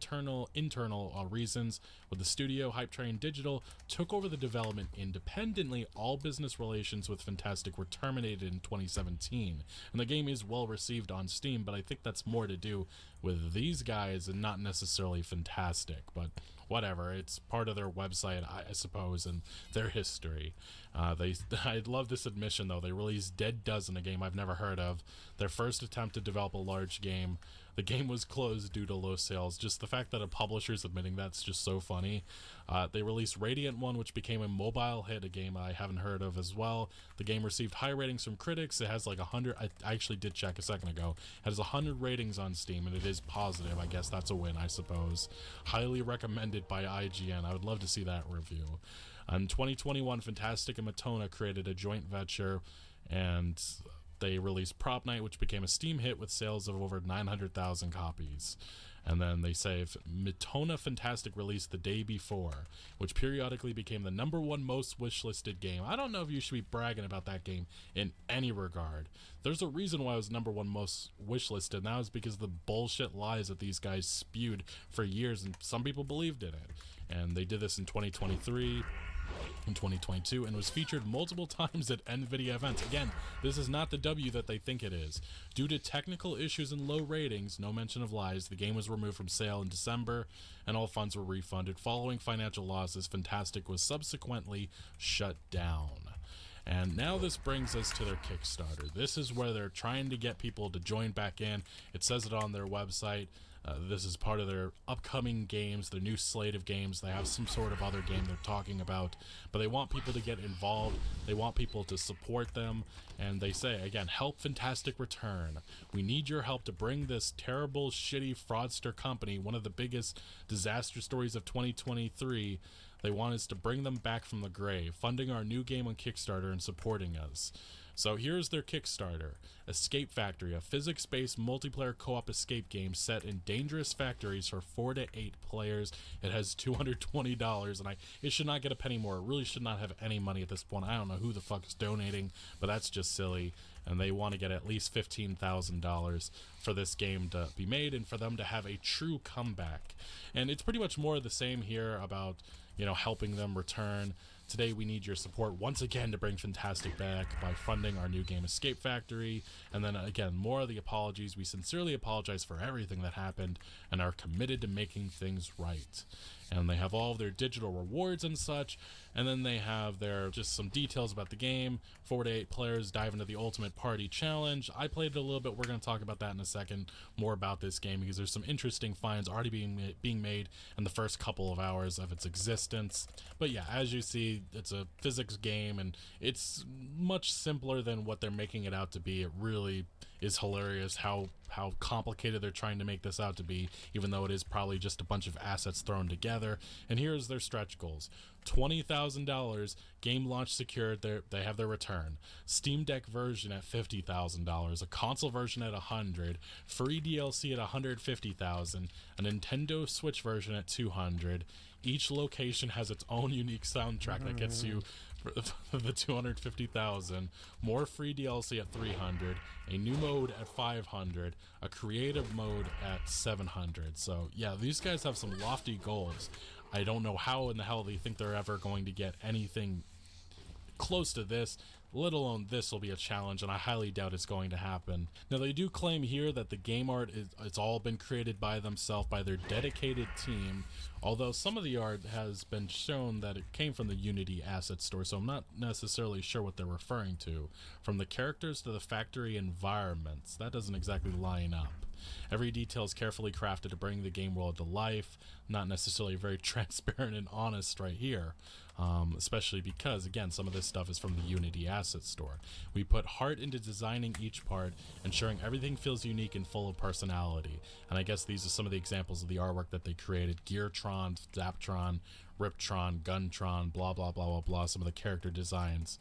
internal reasons. With the studio, Hype Train Digital took over the development independently. All business relations with Fantastic were terminated in 2017, and the game is well received on Steam, but I think that's more to do with these guys and not necessarily Fantastic, but whatever, it's part of their website, I suppose, and their history. I love this admission, though. They released Dead Dozen, a game I've never heard of. Their first attempt to develop a large game. The game was closed due to low sales. Just the fact that a publisher's admitting that's just so funny. They released Radiant 1, which became a mobile hit, a game I haven't heard of as well. The game received high ratings from critics. It has like 100, I actually did check a second ago. It has 100 ratings on Steam, and it is positive. I guess that's a win, I suppose. Highly recommended by IGN. I would love to see that review. In 2021, Fantastic and Matona created a joint venture, and they released Prop Night, which became a Steam hit with sales of over 900,000 copies. And then they say Matona Fantastic released The Day Before, which periodically became the #1 most wishlisted game. I don't know if you should be bragging about that game in any regard. There's a reason why it was #1 most wishlisted, and that was because of the bullshit lies that these guys spewed for years, and some people believed in it. And they did this in 2023. In 2022, and was featured multiple times at NVIDIA events. Again, this is not the W that they think it is. Due to technical issues and low ratings, no mention of lies, the game was removed from sale in December, and all funds were refunded. Following financial losses, Fantastic was subsequently shut down. And now this brings us to their Kickstarter. This is where they're trying to get people to join back in. It says it on their website. This is part of their upcoming games, their new slate of games. They have some sort of other game they're talking about, but they want people to get involved. They want people to support them, and they say, again, help Fantastic return. We need your help to bring this terrible, shitty fraudster company, one of the biggest disaster stories of 2023. They want us to bring them back from the grave, funding our new game on Kickstarter and supporting us. So here's their Kickstarter. Escape Factory, a physics-based multiplayer co-op escape game set in dangerous factories for 4 to 8 players. It has $220, and it should not get a penny more. It really should not have any money at this point. I don't know who the fuck is donating, but that's just silly. And they want to get at least $15,000 for this game to be made and for them to have a true comeback. And it's pretty much more of the same here about, you know, helping them return. Today we need your support once again to bring Fantastic back by funding our new game Escape Factory. And then again, more of the apologies. We sincerely apologize for everything that happened and are committed to making things right. And they have all of their digital rewards and such. And then they have their just some details about the game. 4 to 8 players dive into the Ultimate Party Challenge. I played it a little bit. We're going to talk about that in a second, more about this game, because there's some interesting finds already being made in the first couple of hours of its existence. But yeah, as you see, it's a physics game, and it's much simpler than what they're making it out to be. It really is hilarious how complicated they're trying to make this out to be, even though it is probably just a bunch of assets thrown together. And here's their stretch goals. $20,000, game launch secured, they have their return. Steam Deck version at $50,000, a console version at $100,000, free DLC at $150,000, a Nintendo Switch version at $200,000. Each location has its own unique soundtrack that gets you for the $250,000, more free DLC at $300,000, a new mode at $500,000, a creative mode at $700,000. So yeah, these guys have some lofty goals. I don't know how in the hell they think they're ever going to get anything close to this, let alone this will be a challenge, and I highly doubt it's going to happen. Now, they do claim here that the game art it's all been created by themselves, by their dedicated team, although some of the art has been shown that it came from the Unity asset store, so I'm not necessarily sure what they're referring to. From the characters to the factory environments, that doesn't exactly line up. Every detail is carefully crafted to bring the game world to life, not necessarily very transparent and honest right here, especially because, again, some of this stuff is from the Unity asset store. We put heart into designing each part, ensuring everything feels unique and full of personality. And I guess these are some of the examples of the artwork that they created: Geartron, Zaptron, Riptron, Guntron, blah, blah, blah, blah, blah, some of the character designs.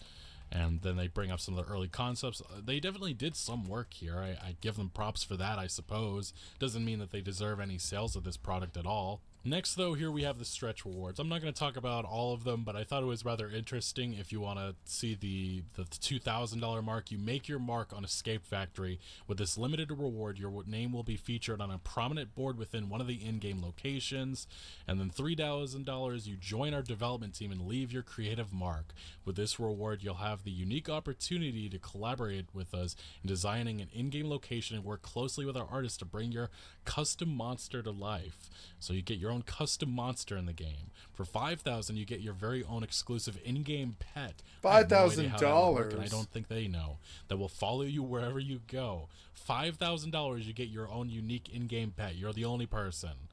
And then they bring up some of the early concepts. They definitely did some work here. I give them props for that, I suppose. Doesn't mean that they deserve any sales of this product at all. Next, though, here we have the stretch rewards. I'm not going to talk about all of them, but I thought it was rather interesting. If you want to see the $2,000 mark, you make your mark on Escape Factory. With this limited reward, your name will be featured on a prominent board within one of the in-game locations. And then $3,000, you join our development team and leave your creative mark. With this reward, you'll have the unique opportunity to collaborate with us in designing an in-game location and work closely with our artists to bring your custom monster to life. So you get your own custom monster in the game. For $5,000, you get your very own exclusive in-game pet. $5,000, and I don't think they know, that will follow you wherever you go. $5,000, you get your own unique in-game pet. You're the only person.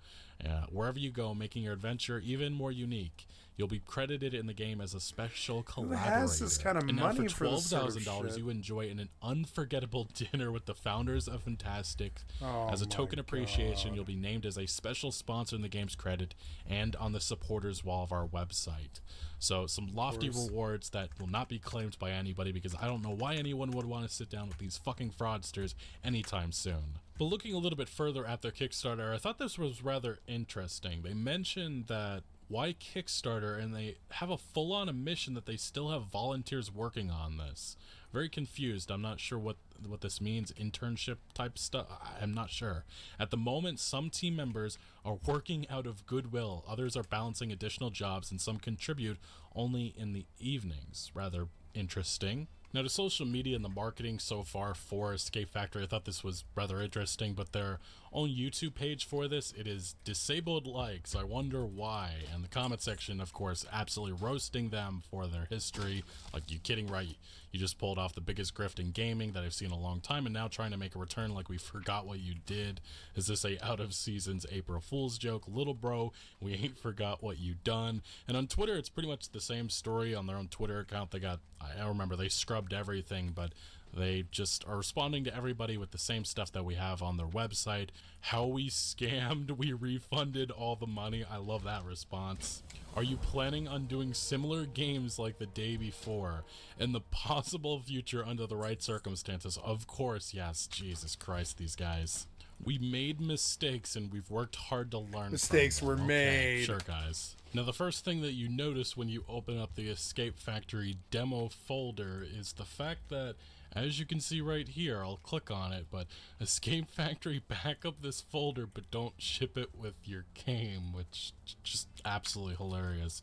Wherever you go, making your adventure even more unique. You'll be credited in the game as a special collaborator. Who has this kind of and money now for $12,000, sort of you enjoy an unforgettable dinner with the founders of Fantastic. As a token appreciation, you'll be named as a special sponsor in the game's credit and on the supporters wall of our website. So some lofty rewards that will not be claimed by anybody, because I don't know why anyone would want to sit down with these fucking fraudsters anytime soon. But looking a little bit further at their Kickstarter, I thought this was rather interesting. They mentioned that why Kickstarter, and they have a full-on mission that they still have volunteers working on this. Very confused. I'm not sure what this means. Internship type stuff. I'm not sure. At the moment, some team members are working out of goodwill. Others are balancing additional jobs, and some contribute only in the evenings. Rather interesting. Now, to social media and the marketing so far for Escape Factory, I thought this was rather interesting, but their own YouTube page for this, it is disabled likes. I wonder why. And the comment section, of course, absolutely roasting them for their history. Like, you kidding, right? You just pulled off the biggest grift in gaming that I've seen in a long time, and now trying to make a return like we forgot what you did. Is this a out of season's April Fool's joke? Little bro, we ain't forgot what you done. And on Twitter, it's pretty much the same story on their own Twitter account. They got, I remember they scrubbed everything, but They just are responding to everybody with the same stuff that we have on their website. How we scammed, we refunded all the money. I love that response. Are you planning on doing similar games like the day before in the possible future under the right circumstances? Of course, yes. Jesus Christ, these guys. We made mistakes and we've worked hard to learn. Mistakes were made. Sure, guys. Now, the first thing that you notice when you open up the Escape Factory demo folder is the fact that, as you can see right here, I'll click on it, but Escape Factory back up this folder, but don't ship it with your game, which just absolutely hilarious.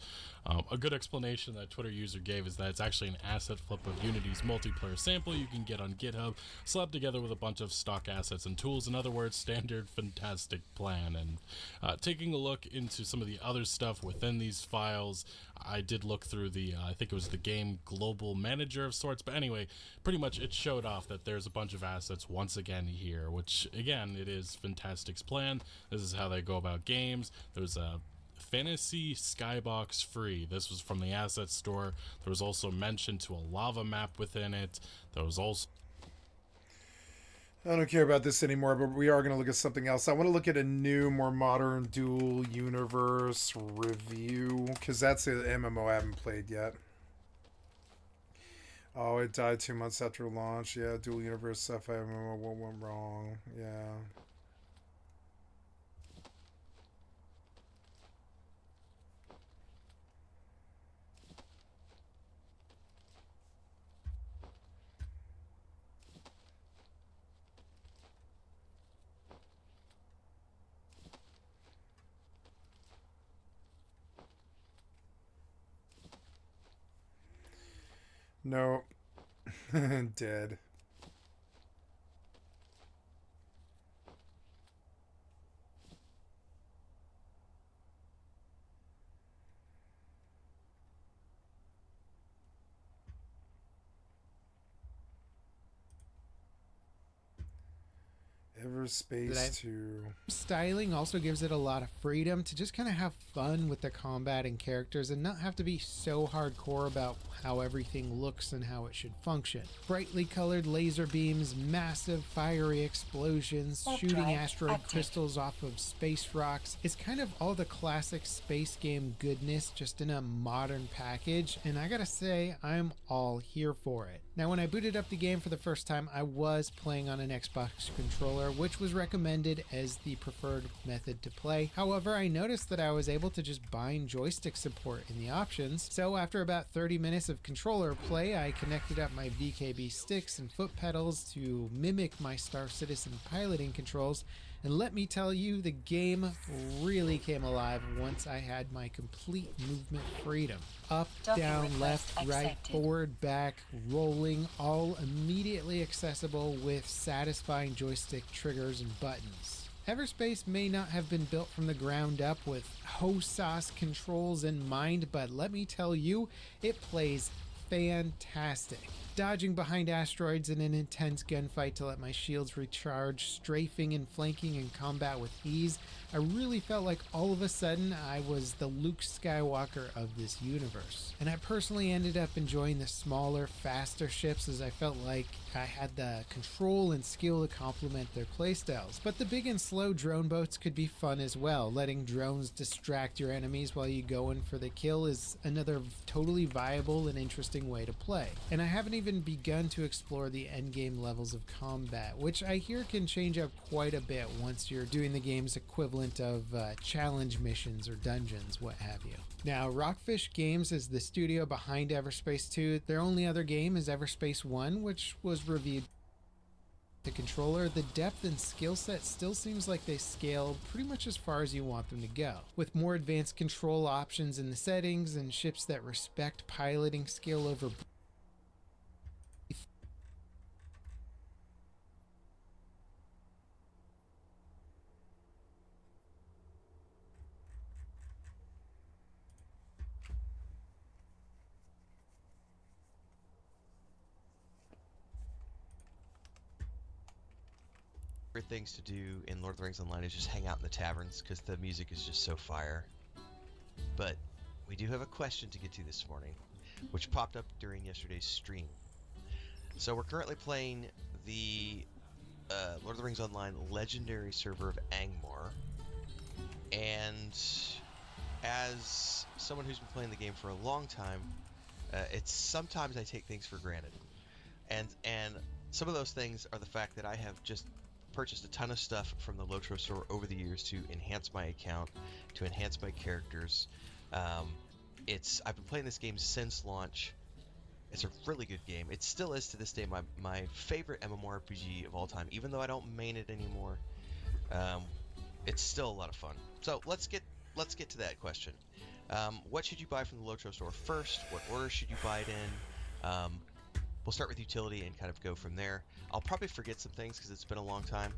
A good explanation that a Twitter user gave is that it's actually an asset flip of Unity's multiplayer sample you can get on GitHub, slapped together with a bunch of stock assets and tools. In other words, standard fantastic plan. And taking a look into some of the other stuff within these files, I did look through the, I think it was the game global manager of sorts, but anyway, pretty much it showed off that there's a bunch of assets once again here, which again, it is Fantastic's plan. This is how they go about games. There's a Fantasy Skybox free. This was from the asset store. There was also mention to a lava map within it. There was also... I don't care about this anymore, but we are going to look at something else. I want to look at a new, more modern dual universe review, because that's an MMO I haven't played yet. Oh, it died 2 months after launch. Yeah, dual universe stuff. I remember what went wrong. Yeah. No. Dead. Everspace 2. Styling also gives it a lot of freedom to just kind of have fun with the combat and characters and not have to be so hardcore about how everything looks and how it should function. Brightly colored laser beams, massive fiery explosions, shooting asteroid crystals off of space rocks. It's kind of all the classic space game goodness just in a modern package, and I gotta say, I'm all here for it. Now, when I booted up the game for the first time, I was playing on an Xbox controller, which was recommended as the preferred method to play. However, I noticed that I was able to just bind joystick support in the options, so after about 30 minutes of controller play, I connected up my VKB sticks and foot pedals to mimic my Star Citizen piloting controls, and let me tell you, the game really came alive once I had my complete movement freedom. Up, down, left, right, forward, back, rolling, all immediately accessible with satisfying joystick triggers and buttons. Everspace may not have been built from the ground up with ho-sauce controls in mind, but let me tell you, it plays fantastic. Dodging behind asteroids in an intense gunfight to let my shields recharge, strafing and flanking in combat with ease, I really felt like all of a sudden I was the Luke Skywalker of this universe. And I personally ended up enjoying the smaller, faster ships as I felt like I had the control and skill to complement their playstyles. But the big and slow drone boats could be fun as well. Letting drones distract your enemies while you go in for the kill is another totally viable and interesting way to play. And I haven't even begun to explore the endgame levels of combat, which I hear can change up quite a bit once you're doing the game's equivalent of challenge missions or dungeons, what have you. Now, Rockfish Games is the studio behind Everspace 2. Their only other game is Everspace 1, which was reviewed the controller. The depth and skill set still seems like they scaled pretty much as far as you want them to go. With more advanced control options in the settings and ships that respect piloting skill over things to do in Lord of the Rings Online is just hang out in the taverns because the music is just so fire. But we do have a question to get to this morning, which popped up during yesterday's stream. So we're currently playing the Lord of the Rings Online Legendary server of Angmar, and as someone who's been playing the game for a long time, it's sometimes I take things for granted, and some of those things are the fact that I have just purchased a ton of stuff from the LOTRO store over the years to enhance my account, to enhance my characters. I've been playing this game since launch. It's a really good game. It still is to this day my favorite MMORPG of all time, even though I don't main it anymore. It's still a lot of fun. So let's get to that question. What should you buy from the LOTRO store first? What order should you buy it in? We'll start with utility and kind of go from there. I'll probably forget some things because it's been a long time,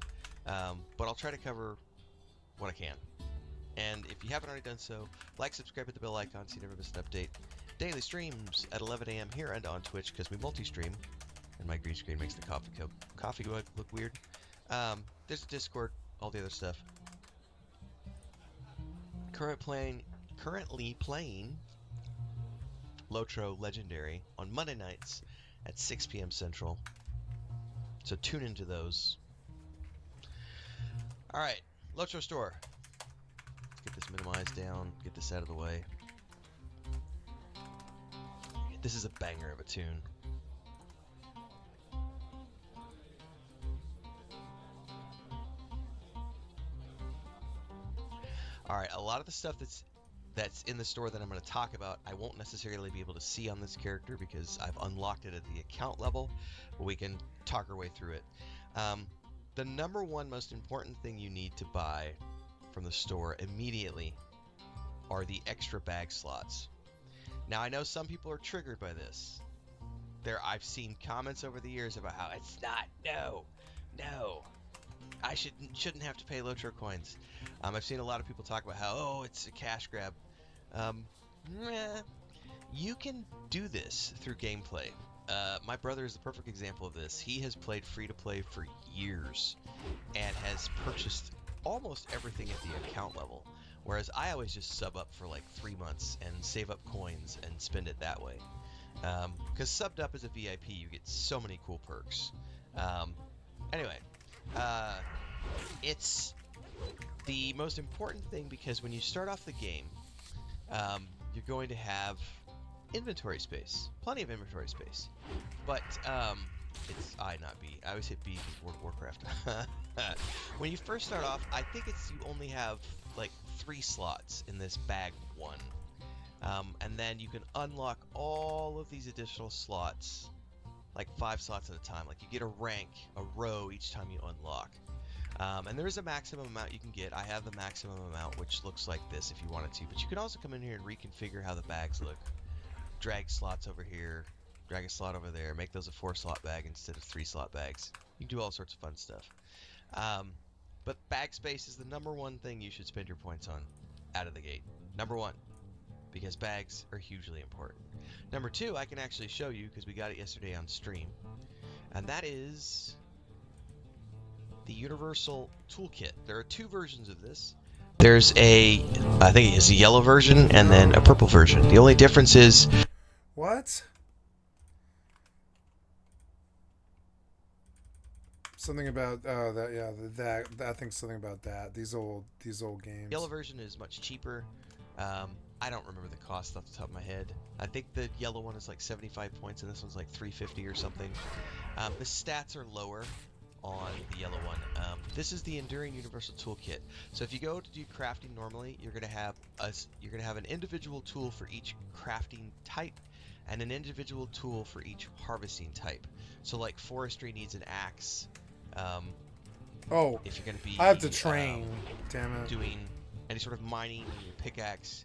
but I'll try to cover what I can. And if you haven't already done so, like, subscribe, hit the bell icon so you never miss an update. Daily streams at 11 a.m. here and on Twitch because we multi-stream, and my green screen makes the coffee look weird. There's a Discord, all the other stuff. Currently playing LOTRO Legendary on Monday nights at 6 p.m. Central. So tune into those. Alright, LOTRO store. Let's get this minimized down, get this out of the way. This is a banger of a tune. Alright, a lot of the stuff that's in the store that I'm going to talk about, I won't necessarily be able to see on this character because I've unlocked it at the account level, but we can talk our way through it. The number one most important thing you need to buy from the store immediately are the extra bag slots. Now, I know some people are triggered by this. I've seen comments over the years about how it's not, no, I shouldn't have to pay LOTRO coins. I've seen a lot of people talk about how, oh, it's a cash grab. You can do this through gameplay. My brother is the perfect example of this. He has played free-to-play for years and has purchased almost everything at the account level, whereas I always just sub up for like 3 months and save up coins and spend it that way. Because subbed up as a VIP, you get so many cool perks. Anyway, it's the most important thing because when you start off the game, you're going to have inventory space, plenty of inventory space, but it's I, not B. I always hit B in World of Warcraft. When you first start off, I think you only have like 3 slots in this bag 1, and then you can unlock all of these additional slots, like 5 slots at a time. Like you get a rank, a row each time you unlock. And there is a maximum amount you can get. I have the maximum amount, which looks like this if you wanted to. But you can also come in here and reconfigure how the bags look. Drag slots over here, drag a slot over there, make those a 4-slot bag instead of 3-slot bags. You can do all sorts of fun stuff. But bag space is the number one thing you should spend your points on out of the gate. Number 1, because bags are hugely important. Number 2, I can actually show you because we got it yesterday on stream. And that is the Universal Toolkit. There are 2 versions of this. There's I think it's a yellow version and then a purple version. The only difference is... What? Something about that, yeah, that I think something about that. These old games. Yellow version is much cheaper. I don't remember the cost off the top of my head. I think the yellow one is like 75 points and this one's like 350 or something. The stats are lower on the yellow one. This is the Enduring Universal Toolkit. So if you go to do crafting normally, you're gonna have an individual tool for each crafting type and an individual tool for each harvesting type. So like forestry needs an axe. If you're gonna be, I have to train. Damn it. Doing any sort of mining, you need a pickaxe.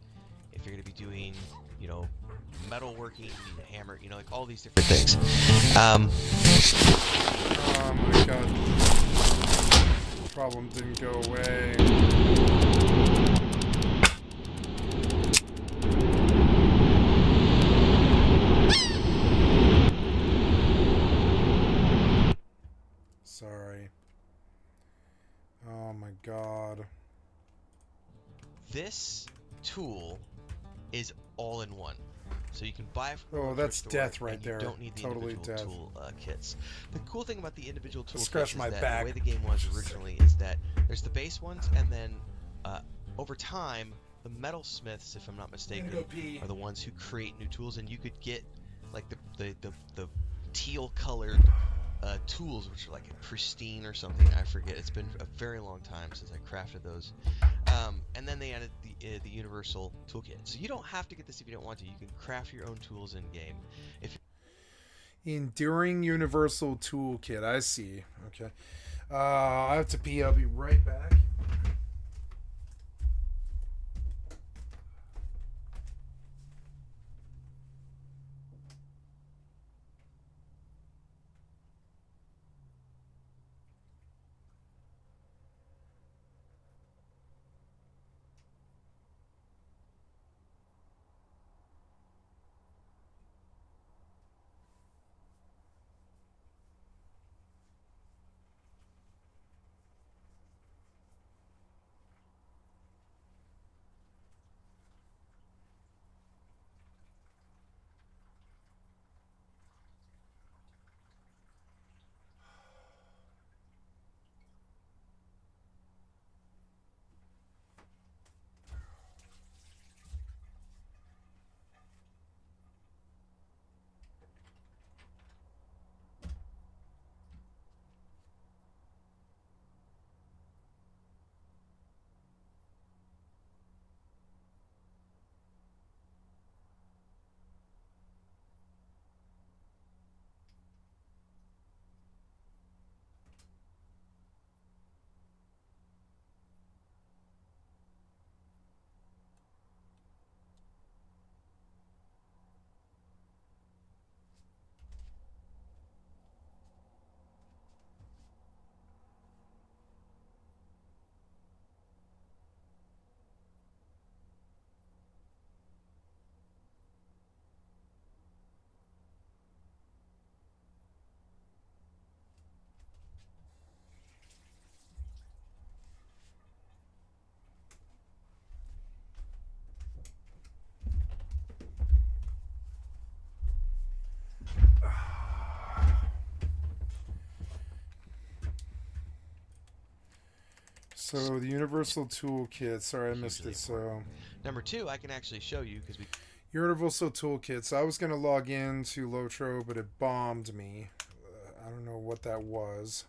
If you're gonna be doing, metalworking, you need a hammer. Like all these different things. Oh my god. Problem didn't go away. Sorry. Oh my god. This tool is all in one. So you can buy it from the Oh, LOTRO that's store, death right and there. you don't need the Totally individual tool kits. The cool thing about the individual tool Scratch kits my is that back. the way the game was originally is that there's the base ones, and then over time, the metalsmiths, if I'm not mistaken, are the ones who create new tools, and you could get like the teal colored tools, which are like pristine or something. I forget. It's been a very long time since I crafted those. And then they added the universal toolkit. So you don't have to get this if you don't want to. You can craft your own tools in game. Enduring universal toolkit. I see. Okay. I have to pee. I'll be right back. So the universal toolkit. Sorry, I missed it. So number 2, I can actually show you because we. Universal toolkit. So I was gonna log in to LOTRO, but it bombed me. I don't know what that was.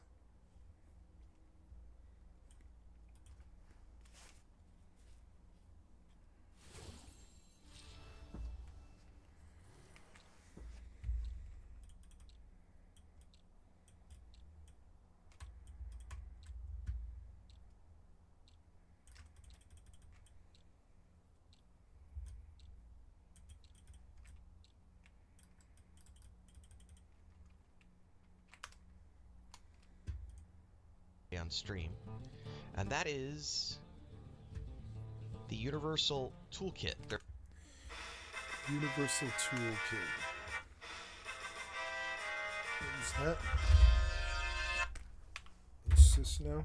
On stream, and that is the universal toolkit. Universal toolkit. What is that? What's this now?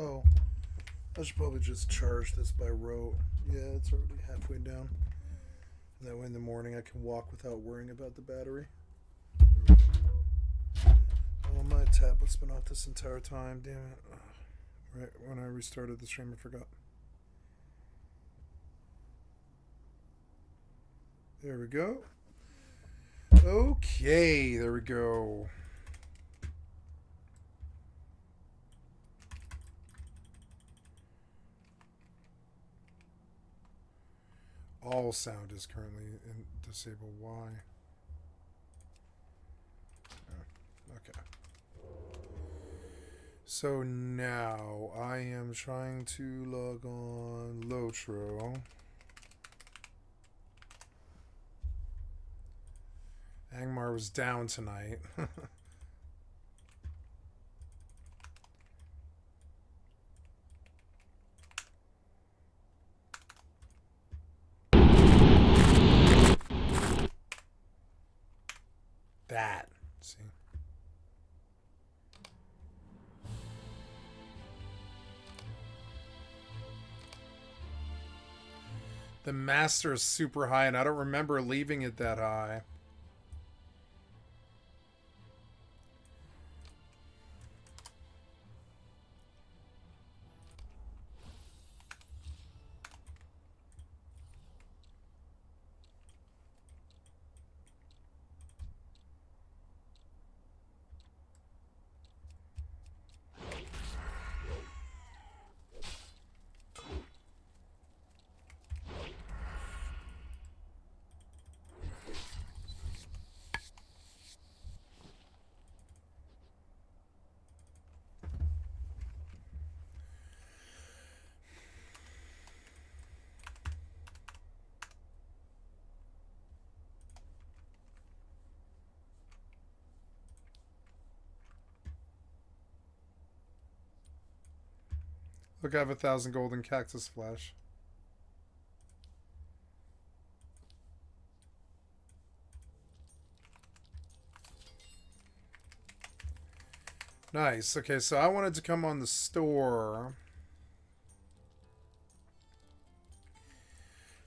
Oh, I should probably just charge this by rote. Yeah, it's already halfway down. And that way in the morning I can walk without worrying about the battery. Oh, my tablet's been off this entire time. Damn it. Right when I restarted the stream, I forgot. There we go. Okay, there we go. All sound is currently in disabled. Why? Oh, okay. So now I am trying to log on LOTRO. Angmar was down tonight. That. See? The master is super high, and I don't remember leaving it that high. Look, I have 1,000 golden cactus flesh. Nice. Okay, so I wanted to come on the store.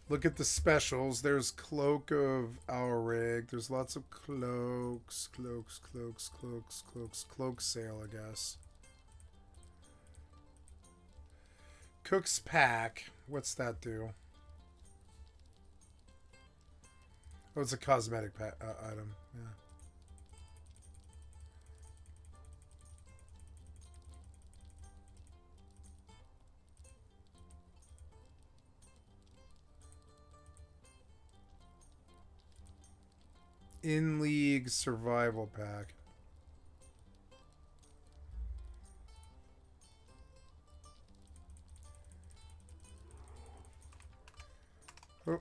Look at the specials. There's Cloak of Alrig. There's lots of cloaks. Cloak sale, I guess. Cook's Pack. What's that do? Oh, it's a cosmetic item. Yeah. In-League Survival Pack. Oh.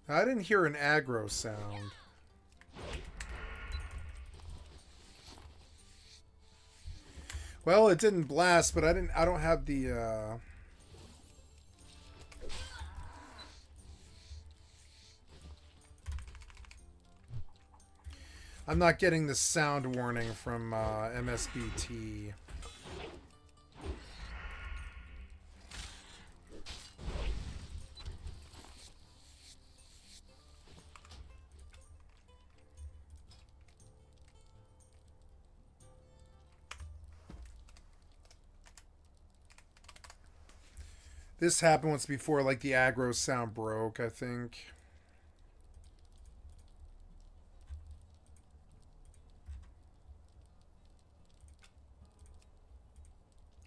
I didn't hear an aggro sound. Well, it didn't blast, but I don't have the I'm not getting the sound warning from MSBT. This happened once before, like the aggro sound broke, I think.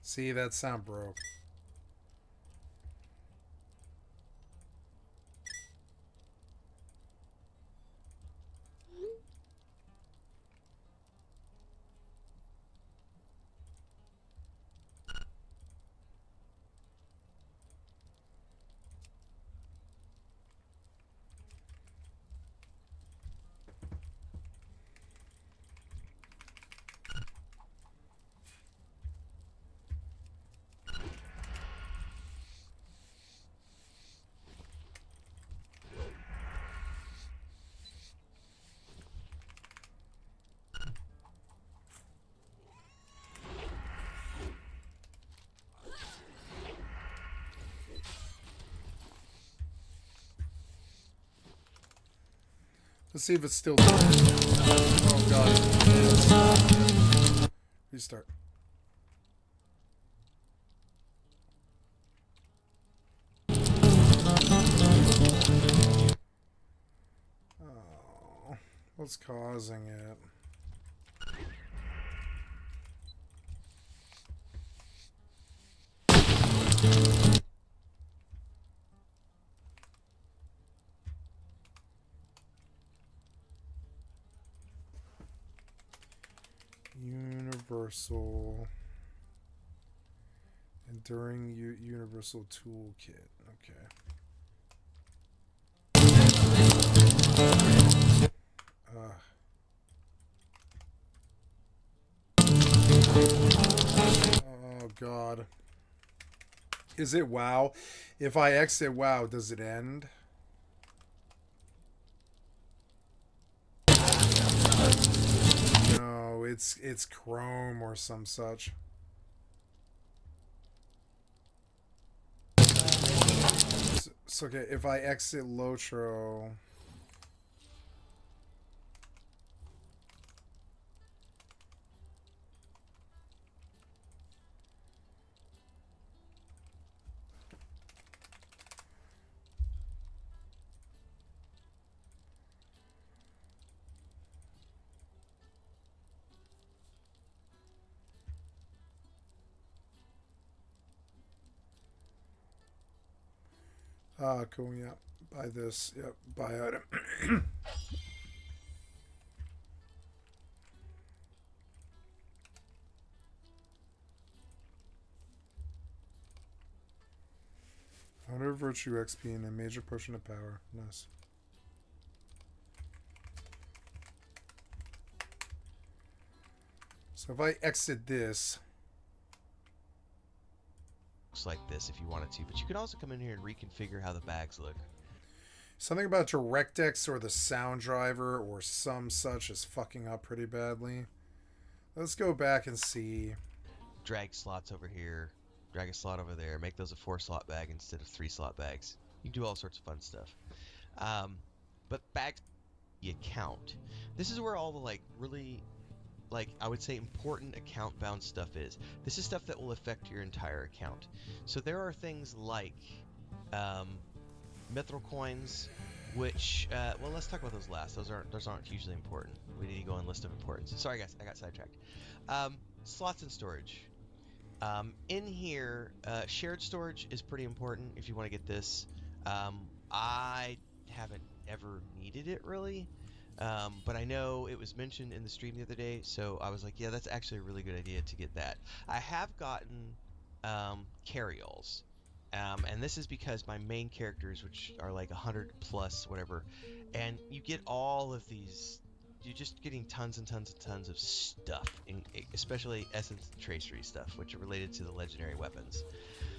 See, that sound broke. Let's see if it's still. Oh god. Restart. Oh, what's causing it? Universal Enduring Universal Toolkit. Okay. Oh God. Is it WoW? If I exit WoW, does it end? No, it's Chrome or some such. So okay, if I exit LOTRO. Ah, cool, yeah. Buy this. Yep, buy item. Honor Virtue XP and a major potion of power. Nice. So if I exit this... Looks like this if you wanted to, but you can also come in here and reconfigure how the bags look. Something about DirectX or the sound driver or some such is fucking up pretty badly. Let's go back and see. Drag slots over here, drag a slot over there, make those a 4-slot bag instead of 3-slot bags. You can do all sorts of fun stuff. But bags, the account. This is where all the like really, like I would say important account bound stuff is. This is stuff that will affect your entire account. So there are things like mithril coins, which well, let's talk about those last. Those aren't hugely important. We need to go on list of importance. Sorry guys, I got sidetracked. Slots and storage. In here, shared storage is pretty important if you want to get this. I haven't ever needed it really, but I know it was mentioned in the stream the other day, so I was like, yeah, that's actually a really good idea to get that. I have gotten carry-alls, and this is because my main characters, which are like 100 plus whatever, and you get all of these. You're just getting tons and tons and tons of stuff, especially essence and tracery stuff, which are related to the legendary weapons.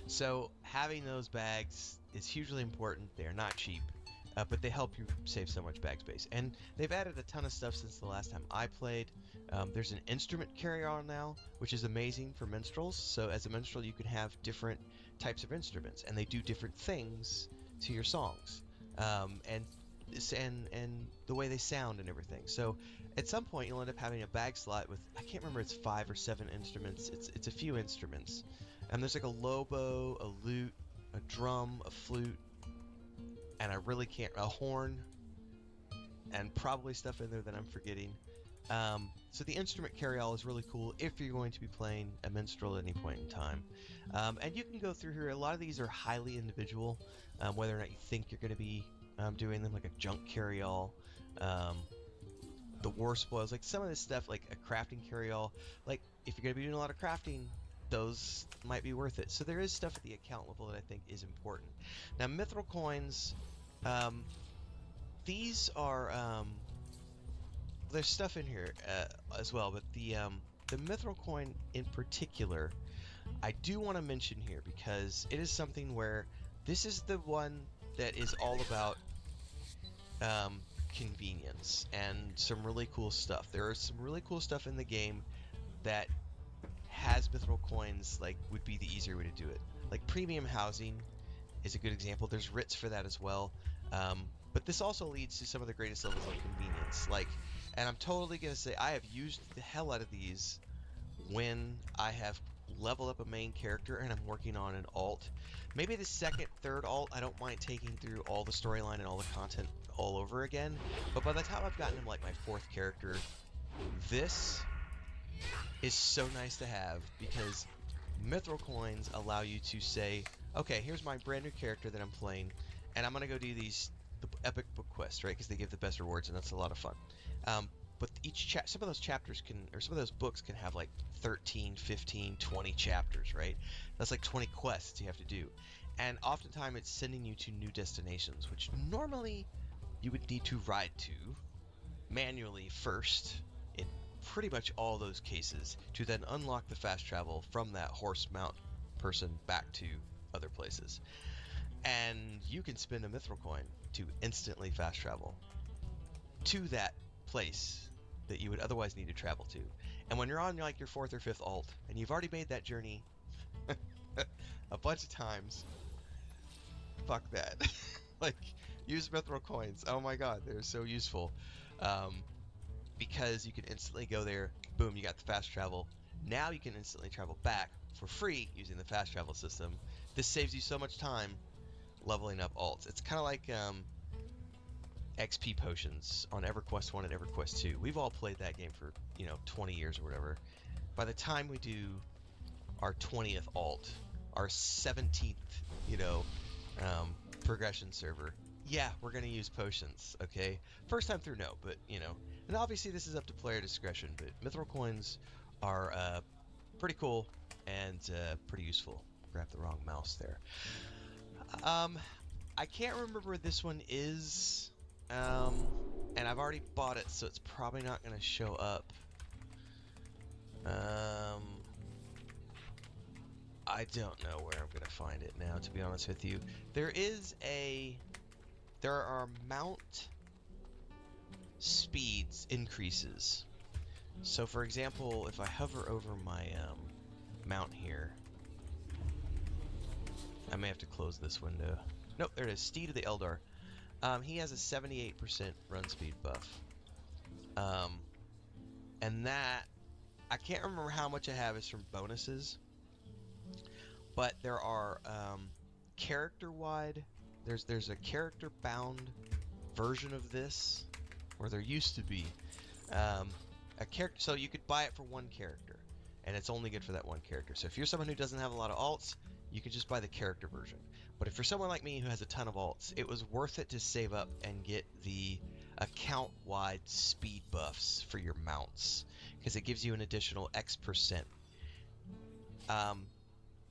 So having those bags is hugely important. They're not cheap, but they help you save so much bag space. And they've added a ton of stuff since the last time I played. There's an instrument carry-on now, which is amazing for minstrels. So as a minstrel, you can have different types of instruments, and they do different things to your songs. And the way they sound and everything. So at some point you'll end up having a bag slot with, I can't remember, it's 5 or 7 instruments. It's a few instruments. And there's like a lobo, a lute, a drum, a flute, and a horn, and probably stuff in there that I'm forgetting. So the instrument carry-all is really cool if you're going to be playing a minstrel at any point in time. And you can go through here. A lot of these are highly individual, whether or not you think you're going to be doing them, like a junk carry-all, the war spoils, like some of this stuff, like a crafting carry-all. Like if you're going to be doing a lot of crafting, those might be worth it. So there is stuff at the account level that I think is important. Now mithril coins, these are there's stuff in here as well, but the mithril coin in particular, I do want to mention here because it is something where this is the one that is all about convenience and some really cool stuff. There is some really cool stuff in the game that has mithril coins, like would be the easier way to do it. Like premium housing is a good example. There's writs for that as well. But this also leads to some of the greatest levels of convenience. Like, and I'm totally gonna say I have used the hell out of these when I have leveled up a main character and I'm working on an alt. Maybe the second, third alt, I don't mind taking through all the storyline and all the content all over again. But by the time I've gotten him like my 4th character, this is so nice to have because mithril coins allow you to say, okay, here's my brand new character that I'm playing, and I'm gonna go do the epic book quests, right? Because they give the best rewards, and that's a lot of fun. But some of those chapters some of those books can have like 13, 15, 20 chapters, right? That's like 20 quests you have to do. And oftentimes it's sending you to new destinations, which normally you would need to ride to manually first in pretty much all those cases to then unlock the fast travel from that horse mount person back to other places. And you can spend a mithril coin to instantly fast travel to that place that you would otherwise need to travel to. And when you're on like your 4th or 5th alt, and you've already made that journey a bunch of times, fuck that. Like, use mithril coins. Oh my god, they're so useful. Because you can instantly go there, boom, you got the fast travel. Now you can instantly travel back for free using the fast travel system. This saves you so much time leveling up alts. It's kind of like XP potions on EverQuest 1 and EverQuest 2. We've all played that game for, 20 years or whatever. By the time we do our 20th alt, our 17th, progression server, yeah, we're going to use potions, okay? First time through, no, but, and obviously this is up to player discretion, but mithril coins are pretty cool and pretty useful. Grab the wrong mouse there. I can't remember where this one is, and I've already bought it, so it's probably not going to show up. I don't know where I'm going to find it now, to be honest with you. There are mount speeds increases. So for example, if I hover over my mount here, I may have to close this window. Nope, there it is. Steed of the Eldar. He has a 78% run speed buff. And that, I can't remember how much I have is from bonuses, but there are character-wide, there's a character-bound version of this, or there used to be, a character, so you could buy it for one character, and it's only good for that one character. So if you're someone who doesn't have a lot of alts, you can just buy the character version. But if you're someone like me who has a ton of alts, it was worth it to save up and get the account-wide speed buffs for your mounts, because it gives you an additional X%.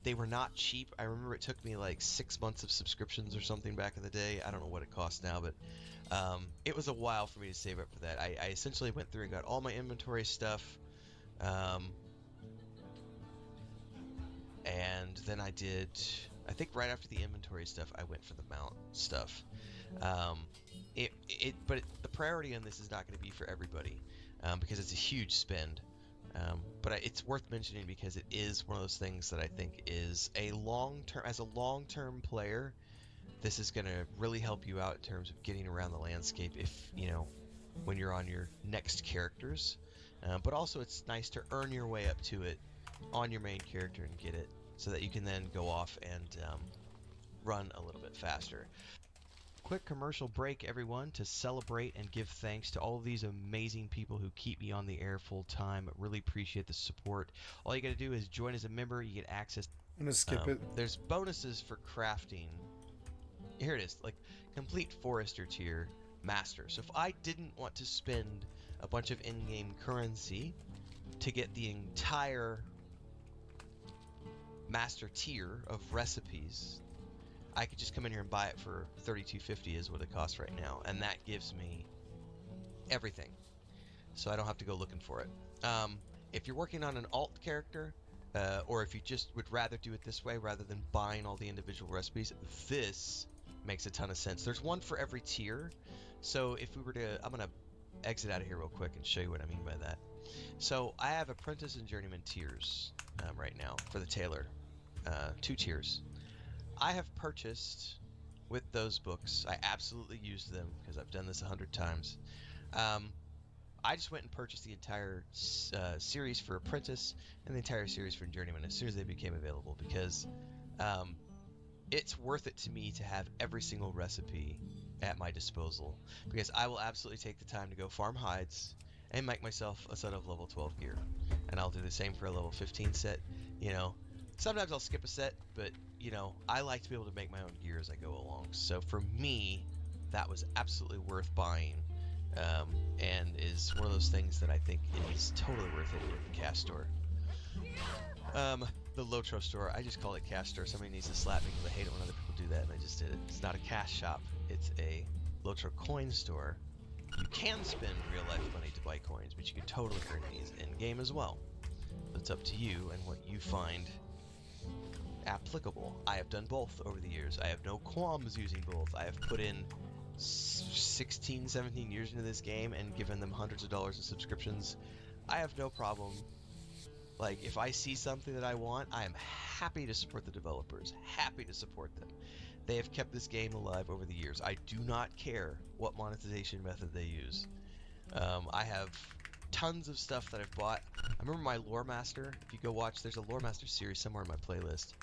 They were not cheap. I remember it took me like 6 months of subscriptions or something back in the day. I don't know what it costs now, but it was a while for me to save up for that. I essentially went through and got all my inventory stuff, and then I did, I think right after the inventory stuff, I went for the mount stuff. But the priority on this is not going to be for everybody, because it's a huge spend. But it's worth mentioning because it is one of those things that I think is a long-term, as a long-term player, this is going to really help you out in terms of getting around the landscape if, when you're on your next characters. But also it's nice to earn your way up to it on your main character and get it so that you can then go off and run a little bit faster. Quick commercial break, everyone, to celebrate and give thanks to all of these amazing people who keep me on the air full time. Really appreciate the support. All you got to do is join as a member. You get access. I'm gonna skip it. There's bonuses for crafting. Here it is, like complete forester tier master. So if I didn't want to spend a bunch of in-game currency to get the entire master tier of recipes, I could just come in here and buy it for $32.50 is what it costs right now, and that gives me everything, so I don't have to go looking for it. If you're working on an alt character, or if you just would rather do it this way rather than buying all the individual recipes, this makes a ton of sense. There's one for every tier, so if we were to, I'm gonna exit out of here real quick and show you what I mean by that. So I have apprentice and journeyman tiers right now for the tailor, 2 tiers. I have purchased with those books. I absolutely used them because I've done this 100 times. I just went and purchased the entire series for Apprentice and the entire series for Journeyman as soon as they became available, because it's worth it to me to have every single recipe at my disposal, because I will absolutely take the time to go farm hides and make myself a set of level 12 gear, and I'll do the same for a level 15 set. Sometimes I'll skip a set, but I like to be able to make my own gear as I go along. So for me, that was absolutely worth buying, and is one of those things that I think is totally worth it in the cash store. The LOTRO store, I just call it cash store. Somebody needs to slap me because I hate it when other people do that, and I just did it. It's not a cash shop, it's a LOTRO coin store. You can spend real life money to buy coins, but you can totally earn these in game as well. So it's up to you and what you find applicable. I have done both over the years. I have no qualms using both. I have put in 16, 17 years into this game and given them hundreds of dollars in subscriptions. I have no problem. Like, if I see something that I want, I am happy to support the developers, happy to support them. They have kept this game alive over the years. I do not care what monetization method they use. I have tons of stuff that I've bought. I remember my Lore Master. If you go watch, there's a Lore Master series somewhere in my playlist.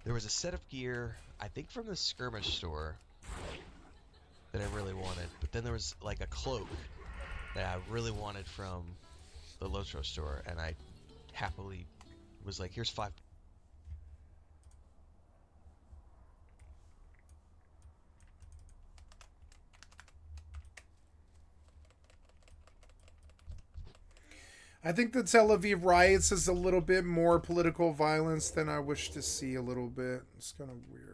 There was a set of gear, I think from the Skirmish store, that I really wanted. But then there was like a cloak that I really wanted from the LOTRO store, and I happily was like, here's $5. I think the Tel Aviv riots is a little bit more political violence than I wish to see a little bit. It's kind of weird.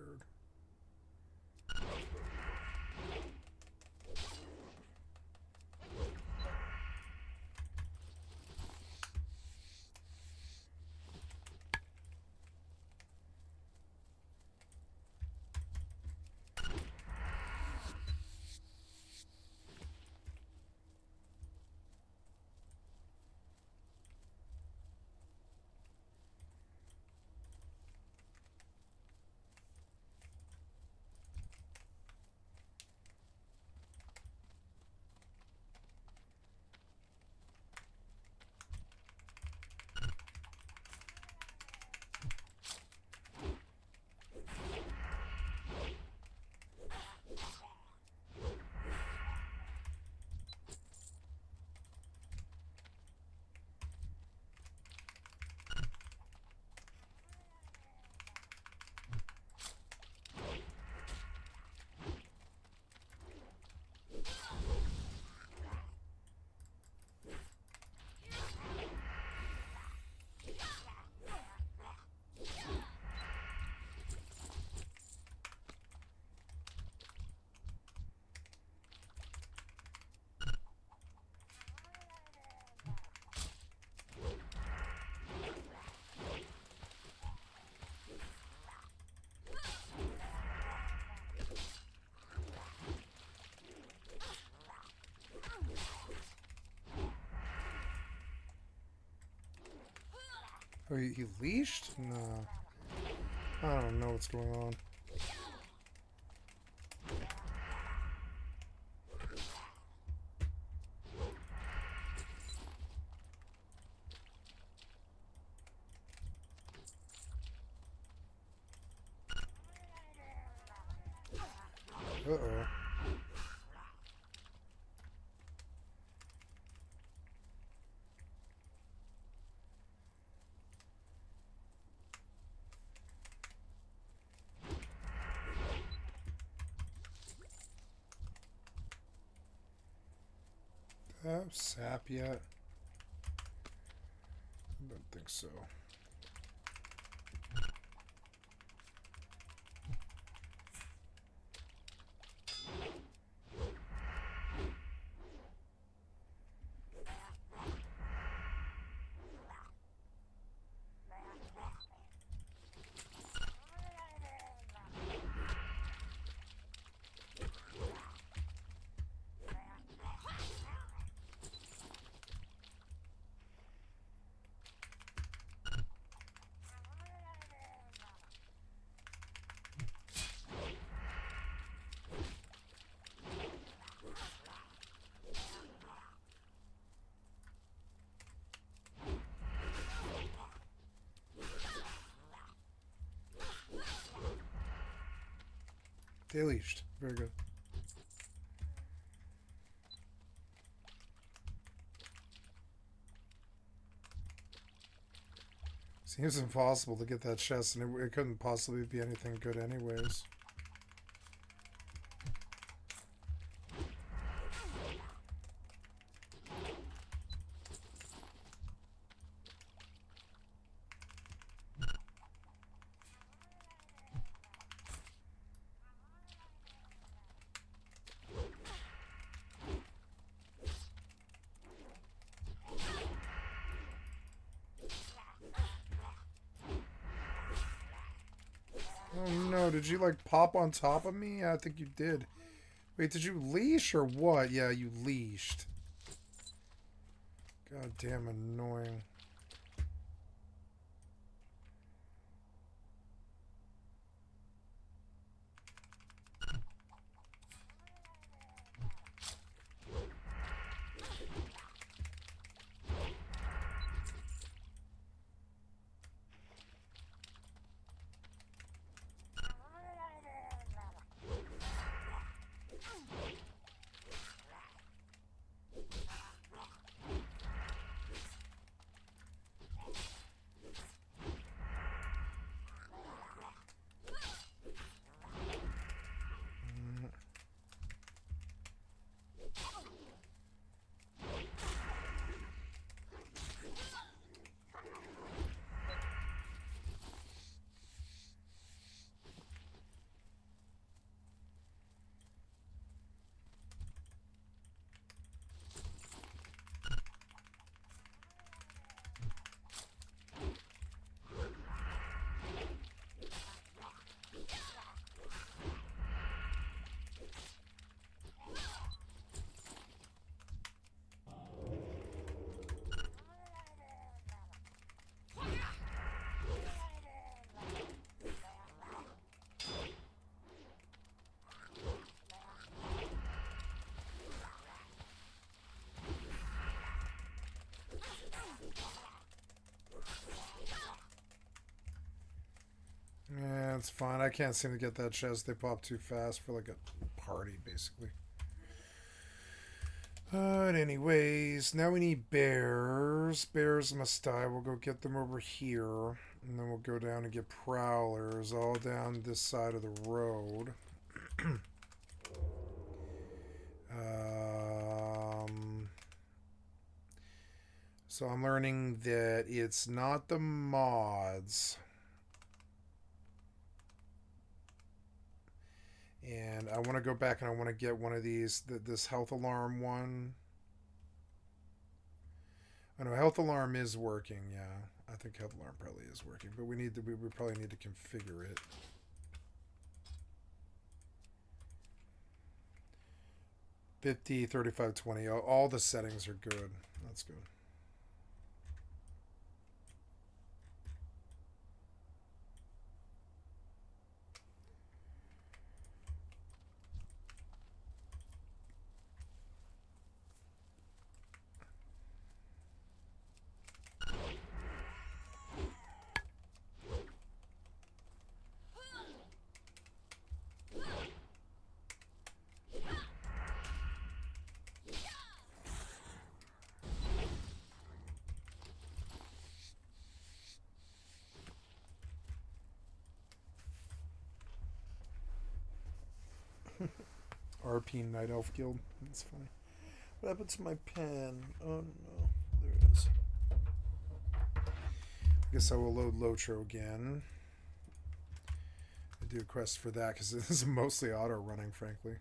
Oh, he leashed? No. I don't know what's going on. Uh-oh. Sap yet? I don't think so. Deluged. Very good. Seems impossible to get that chest, and it couldn't possibly be anything good anyways. Oh no, did you like pop on top of me? I think you did. Wait, did you leash or what? Yeah, you leashed. God damn annoying. Yeah, it's fine. I can't seem to get that chest. They pop too fast for like a party, basically. But anyways, now we need bears. Bears must die. We'll go get them over here. And then we'll go down and get prowlers all down this side of the road. So I'm learning that it's not the mods. And I want to go back and I want to get one of these, this health alarm one. I know health alarm is working, yeah. I think health alarm probably is working, but we probably need to configure it. $50, $35, $20. All the settings are good. That's good. RP Night Elf Guild. That's funny. What happened to my pen? Oh no. There it is. I guess I will load LOTRO again. I do a quest for that because this is mostly auto running, frankly.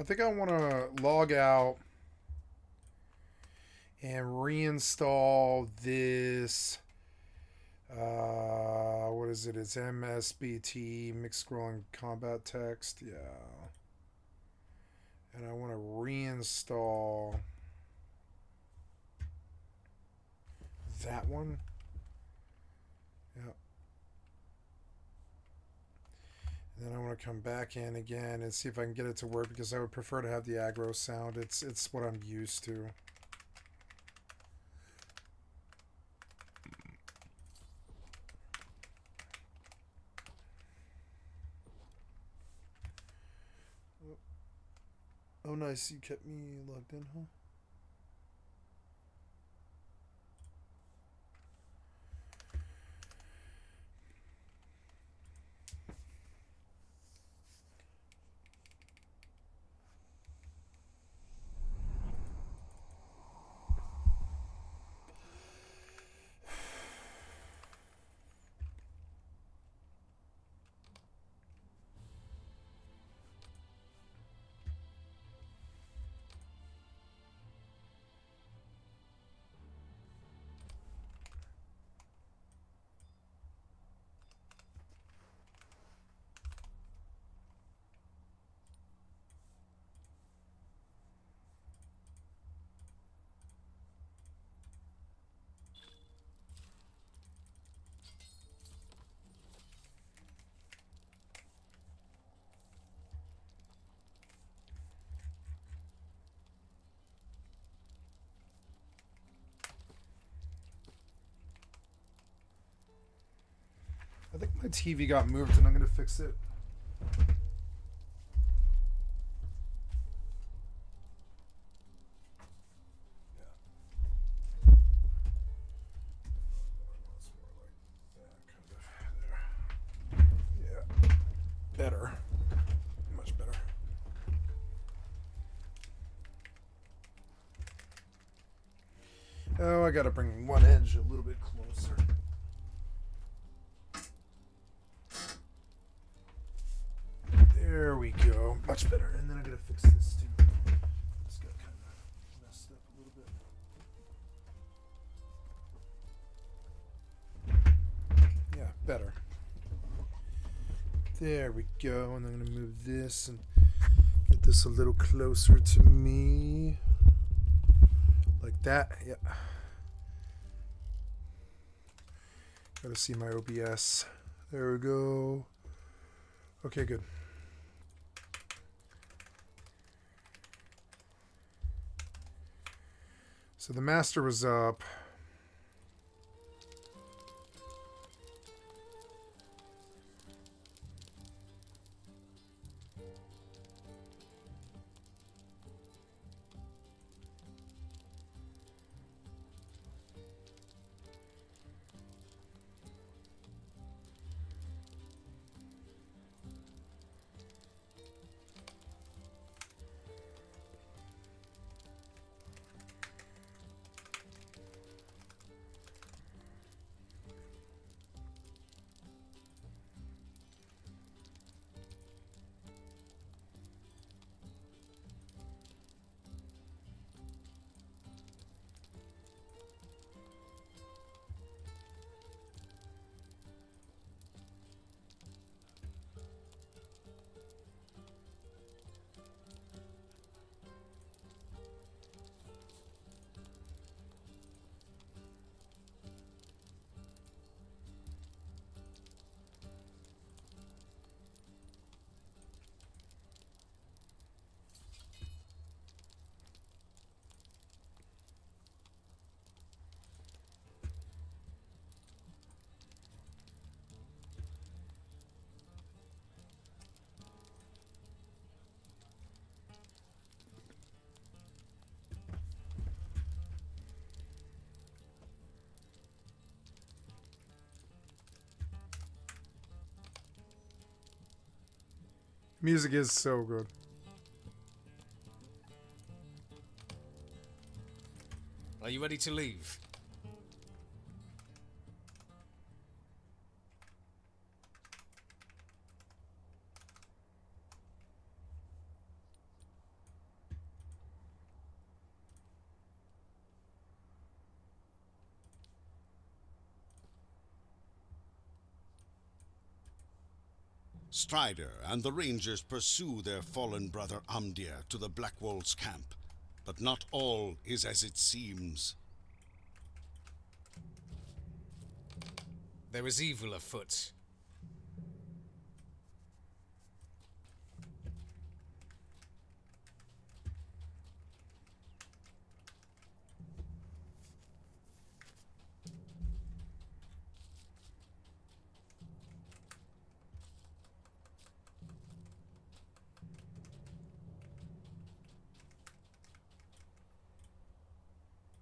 I think I want to log out and reinstall this. What is it? It's MSBT, mixed scrolling combat text. Yeah. And I want to reinstall that one. Yeah. And then I want to come back in again and see if I can get it to work, because I would prefer to have the aggro sound. It's what I'm used to. Oh, nice. You kept me logged in, huh? I think my TV got moved and I'm going to fix it. Yeah. Better. Much better. Oh, I got to bring one edge a little bit closer. There we go. Much better. And then I gotta fix this too. This got kind of messed up a little bit. Yeah, better. There we go. And I'm gonna move this and get this a little closer to me. Like that. Yeah. Gotta see my OBS. There we go. Okay, good. So the master was up. Music is so good. Are you ready to leave? Strider and the Rangers pursue their fallen brother Amdir to the Blackwolves camp, but not all is as it seems. There is evil afoot.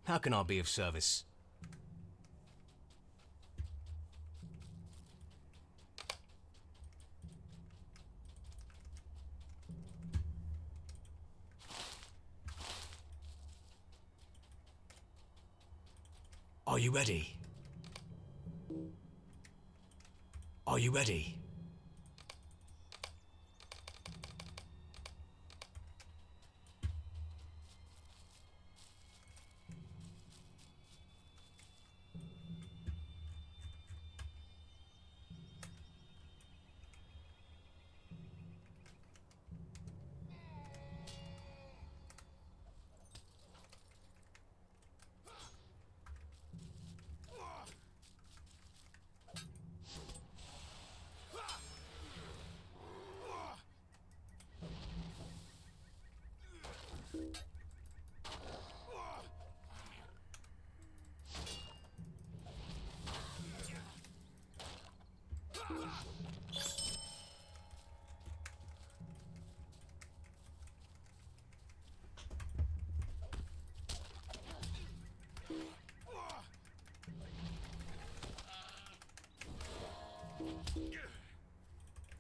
How can I be of service? Are you ready? Are you ready?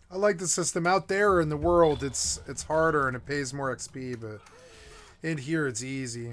I like the system. Out there in the world, it's harder and it pays more XP, but in here it's easy.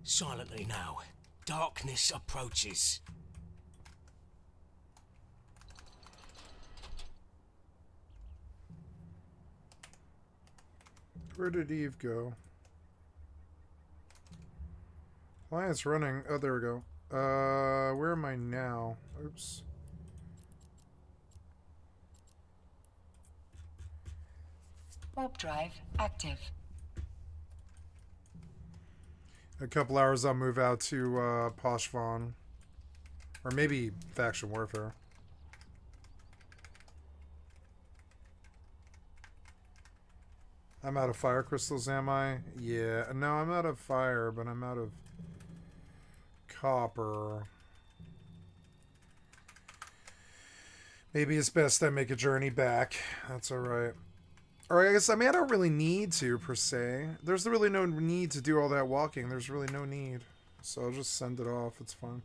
Silently now. Darkness approaches. Where did Eve go? Why it's running? Oh, there we go. Where am I now? Oops. Warp drive active. In a couple hours, I'll move out to Poshvon. Or maybe Faction Warfare. I'm out of fire crystals, am I? Yeah. No, I'm out of fire, but I'm out of copper. Maybe it's best I make a journey back. That's alright. Or I guess, I mean, I don't really need to, per se. There's really no need to do all that walking. There's really no need. So I'll just send it off. It's fine.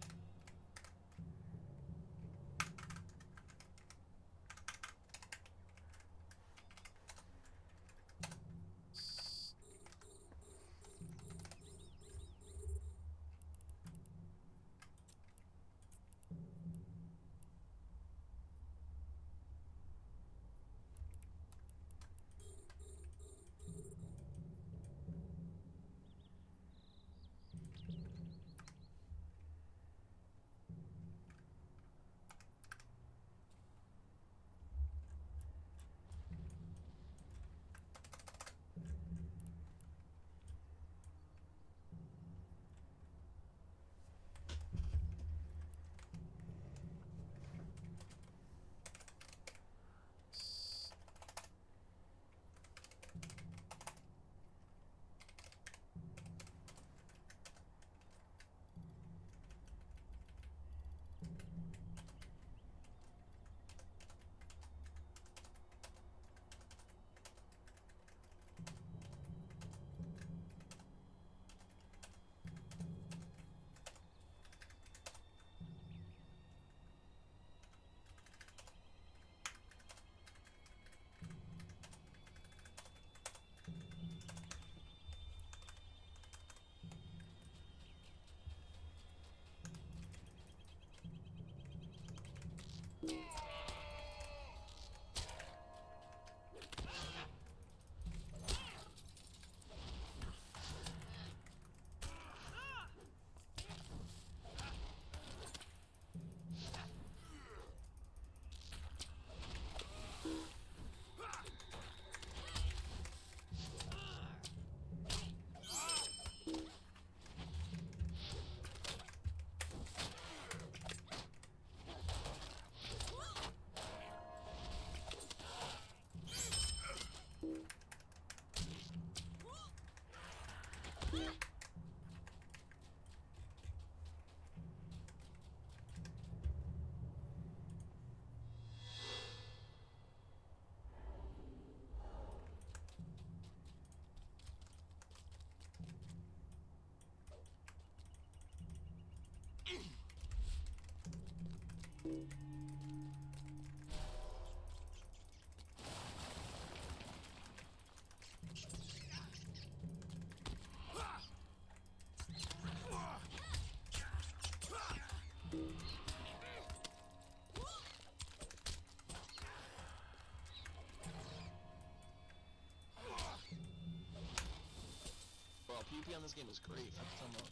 PvP on this game is great. I'm talking about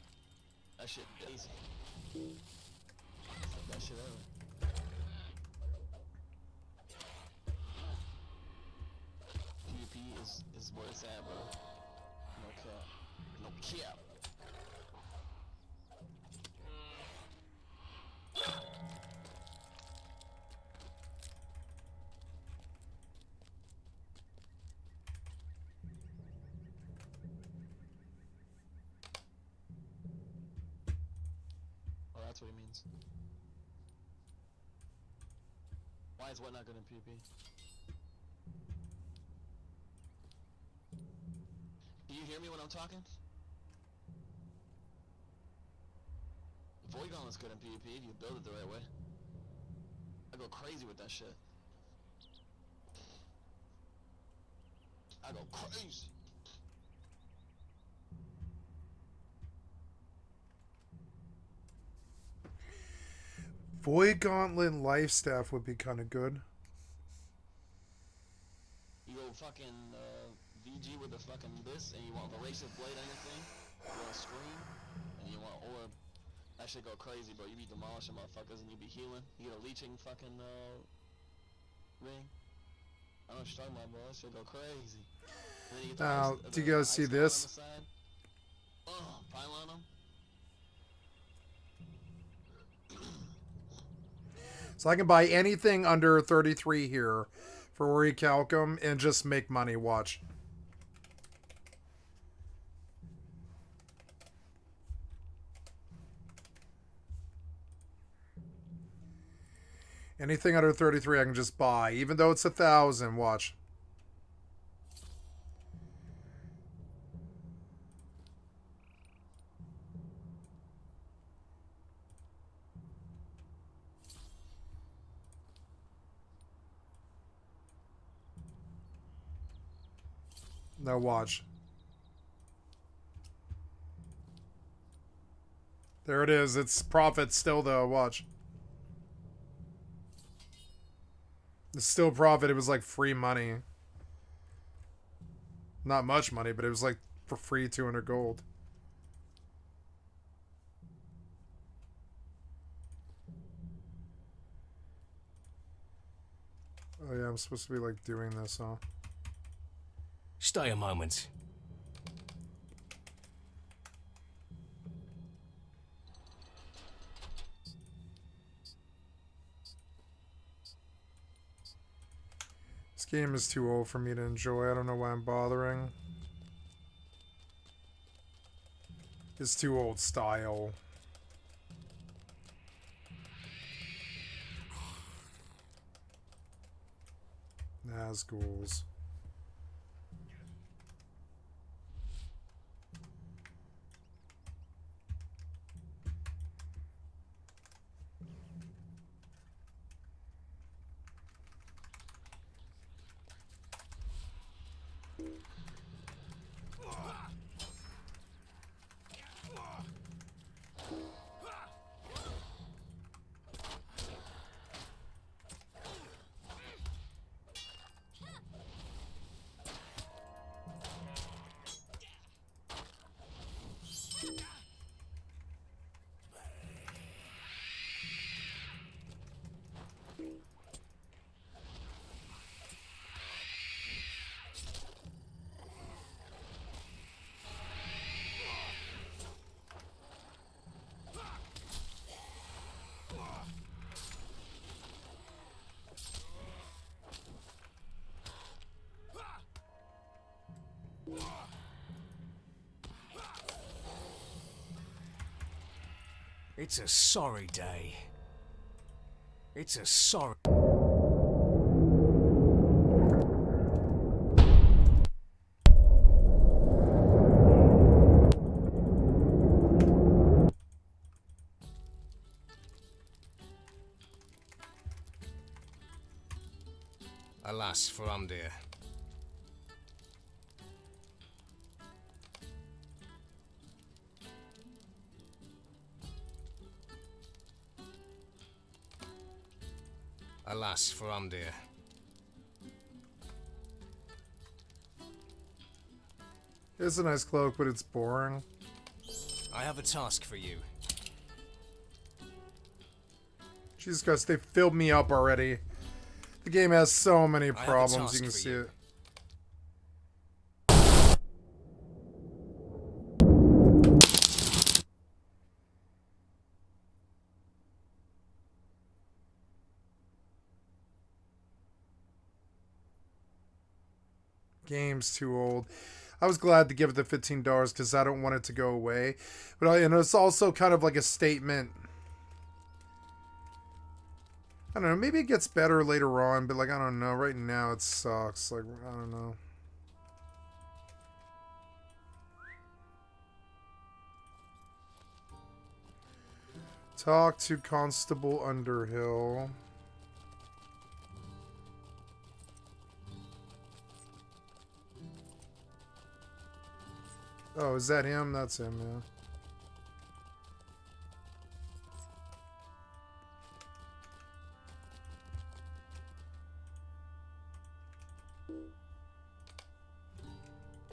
that shit basic. Fuck that shit ever. PvP is where it's at, bro. No cap. No cap. That's what he means. Why is what not good in PvP? Do you hear me when I'm talking? Void Gauntlet's good in PvP if you build it the right way. I go crazy with that shit. I go crazy. Void Gauntlet Life Staff would be kind of good. You go fucking VG with the fucking this, and you want the Abrasive Blade on your thing, you want to scream, and You want orb. That shit go crazy, bro. You be demolishing motherfuckers and you be healing. You get a leeching fucking ring. I don't know what you're talking about, bro. That shit go crazy. And then you get the Now, ice, do you guys see ice guy this? on the side. Oh, pile on him. So I can buy anything under 33 here for Orichalcum and just make money. Watch. Anything under 33 I can just buy, even though it's 1,000. Watch. Now watch. There it is. It's profit still though. Watch. It's still profit. It was like free money. Not much money, but it was like for free 200 gold. Oh yeah, I'm supposed to be like doing this, huh? Stay a moment. This game is too old for me to enjoy. I don't know why I'm bothering. It's too old style. Nazguls. It's a sorry day. It's a sorry... Alas for Umdir. Alas for Umdir. It's a nice cloak, but it's boring. I have a task for you. Jesus Christ, they filled me up already. The game has so many problems, you can task see for it. Game's too old. I was glad to give it the $15 because I don't want it to go away. But and it's also kind of like a statement. I don't know, maybe it gets better later on, but like, I don't know. Right now it sucks. Like, I don't know. Talk to Constable Underhill. Oh, is that him? That's him, yeah.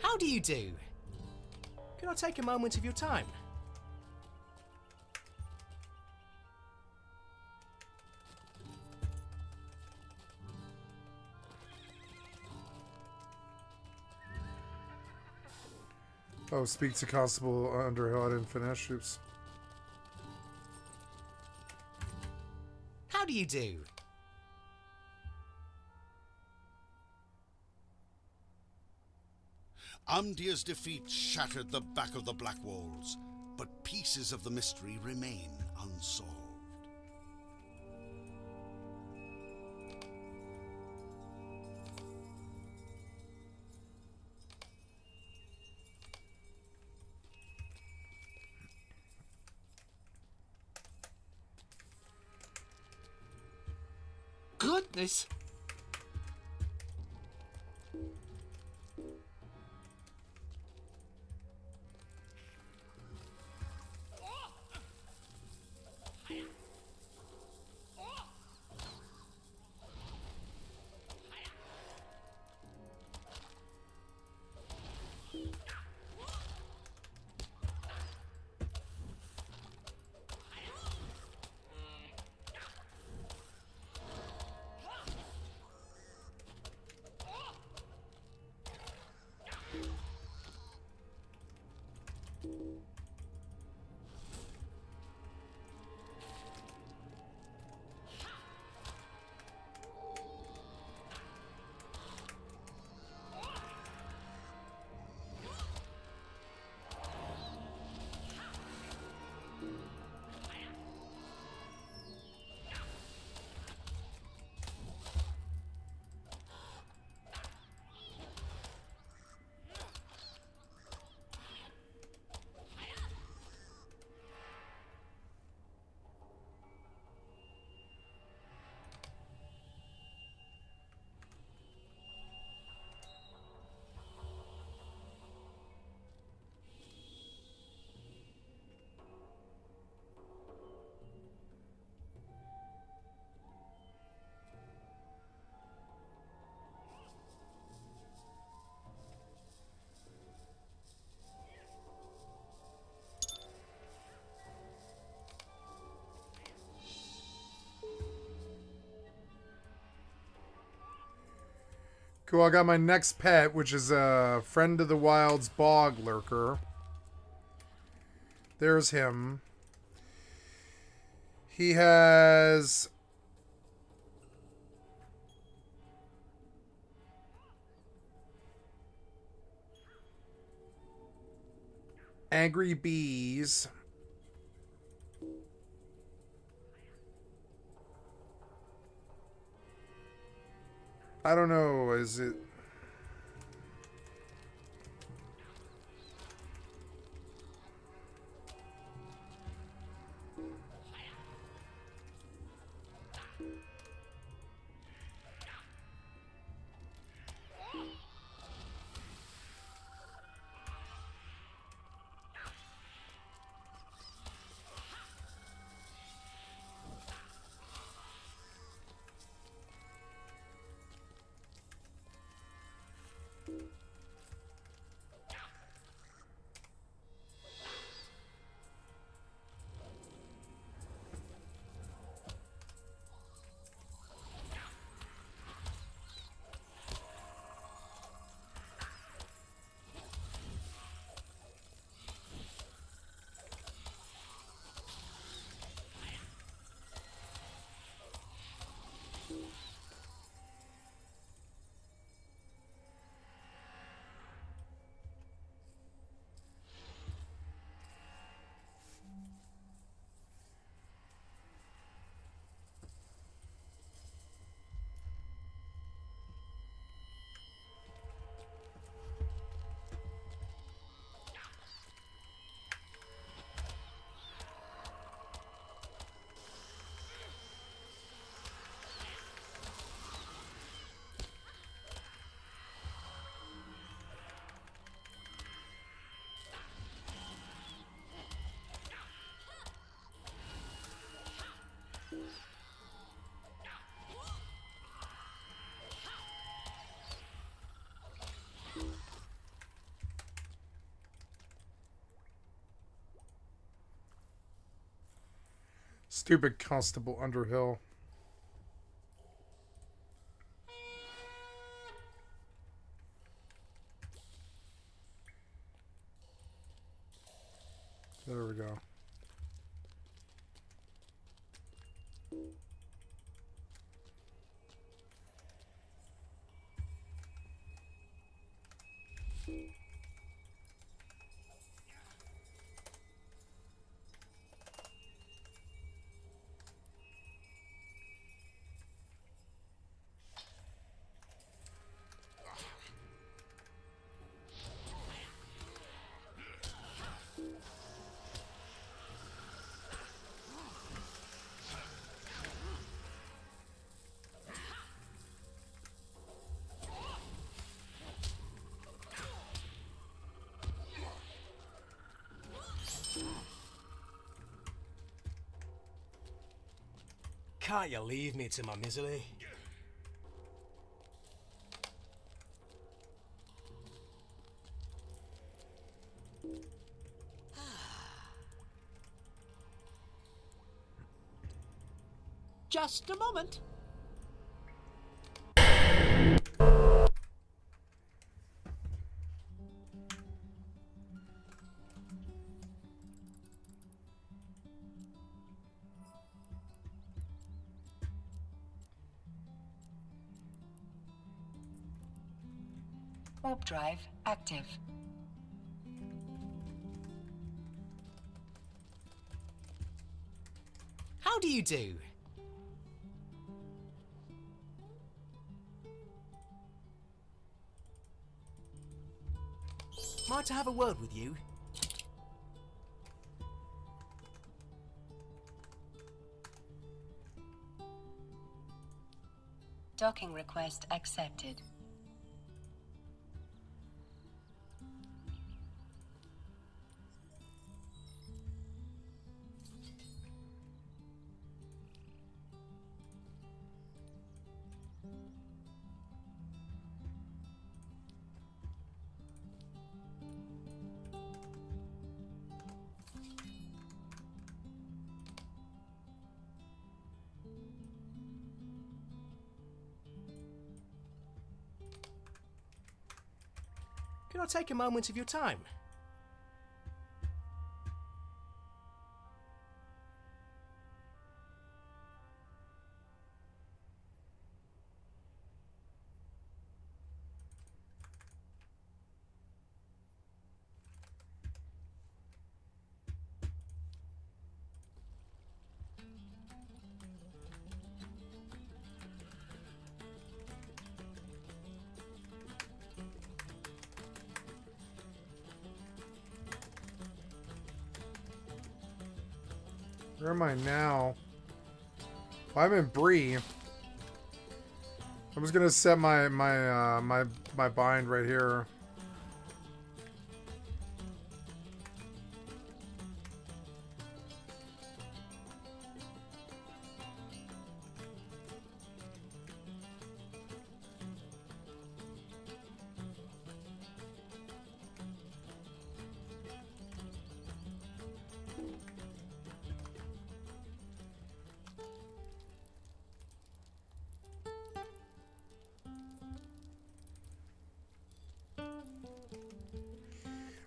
How do you do? Can I take a moment of your time? Oh, speak to Constable Underhill. I didn't finish. Oops. How do you do? Amdir's defeat shattered the back of the Black Walls, but pieces of the mystery remain unsolved. Goodness! Cool, I got my next pet, which is a Friend of the Wild's Bog Lurker. There's him. He has... Angry Bees. I don't know, is it... Stupid Constable Underhill. There we go. Can't you leave me to my misery? Just a moment. Warp drive active. How do you do? Might I have a word with you? Docking request accepted. Can I take a moment of your time? Where am I now? I'm in Bree. I'm just gonna set my bind right here.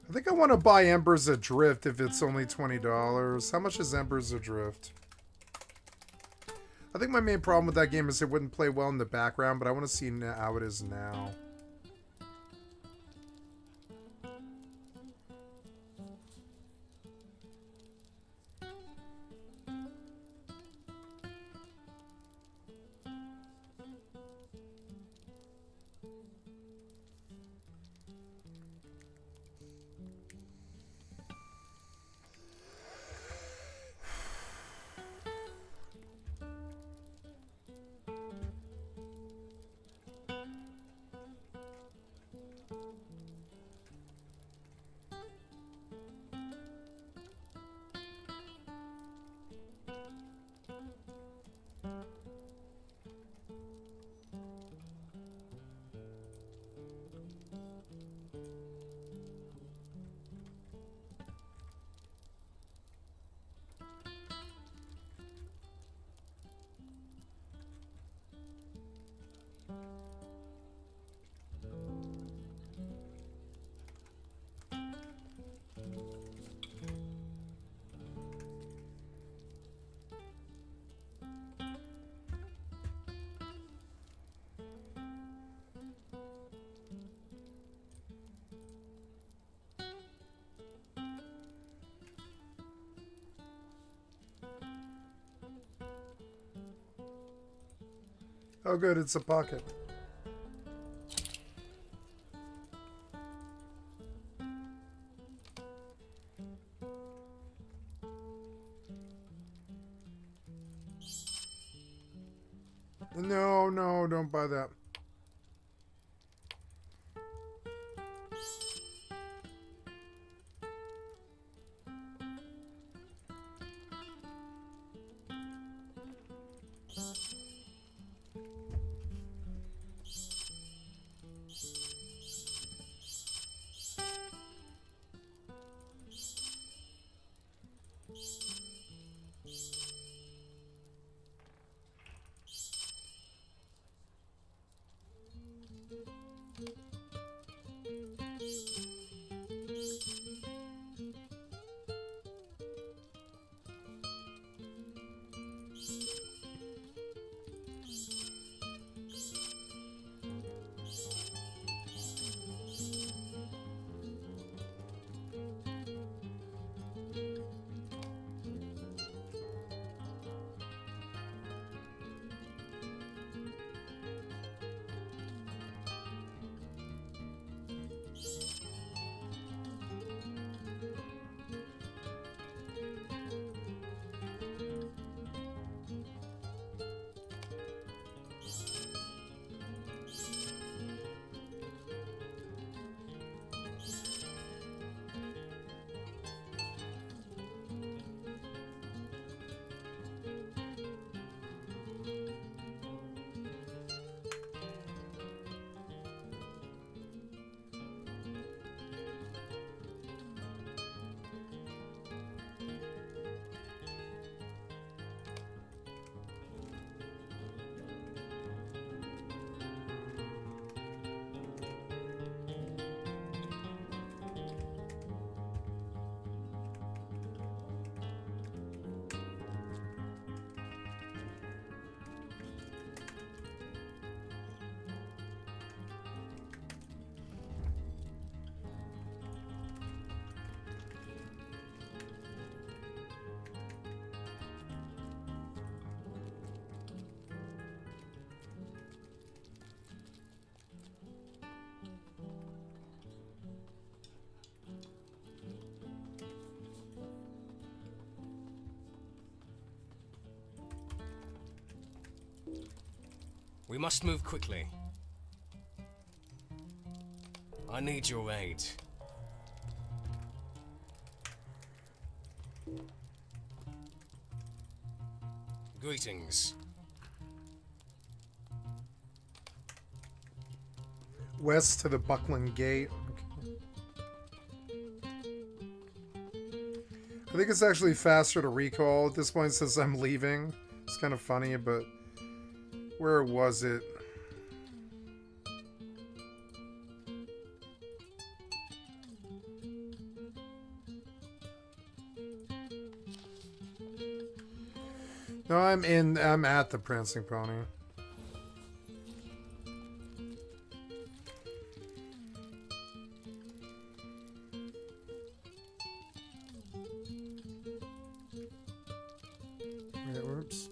I think I want to buy Embers Adrift if it's only $20. How much is Embers Adrift? I think my main problem with that game is it wouldn't play well in the background, but I want to see how it is now. Oh, good, it's a pocket. No, no, don't buy that. We must move quickly. I need your aid. Greetings. West to the Buckland Gate. I think it's actually faster to recall at this point since I'm leaving. It's kind of funny, but where was it? No, I'm at the Prancing Pony. Yeah, whoops.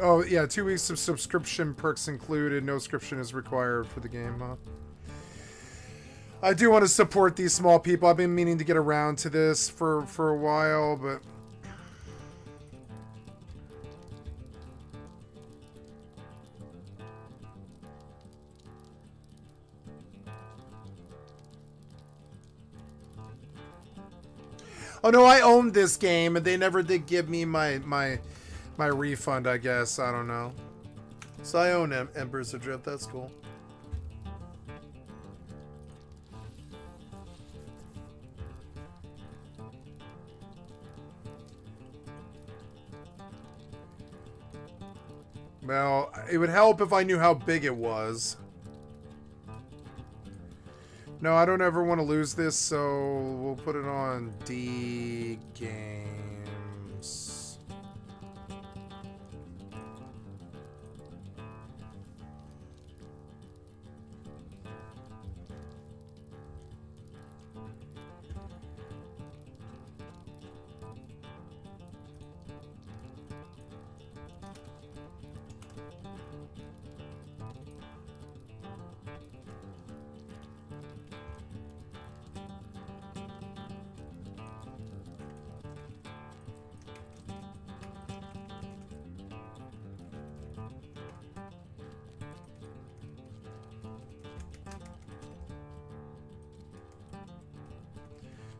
Oh, yeah, 2 weeks of subscription perks included. No subscription is required for the game, huh? I do want to support these small people. I've been meaning to get around to this for a while, but... Oh no, I owned this game and they never did give me my refund, I guess. I don't know. So I own Emperor's Adrift. That's cool. Well, it would help if I knew how big it was. No, I don't ever want to lose this, so we'll put it on D games.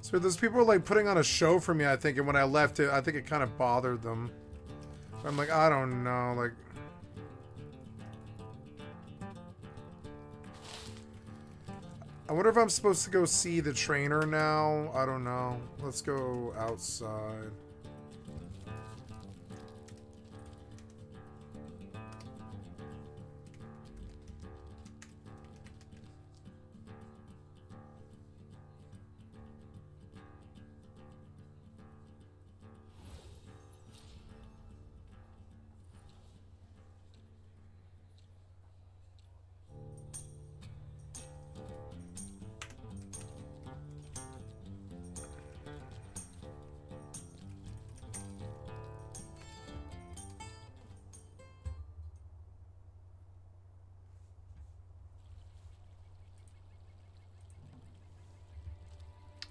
So those people were like putting on a show for me, I think, and when I left it, I think it kind of bothered them. I'm like, I don't know, like... I wonder if I'm supposed to go see the trainer now. I don't know. Let's go outside.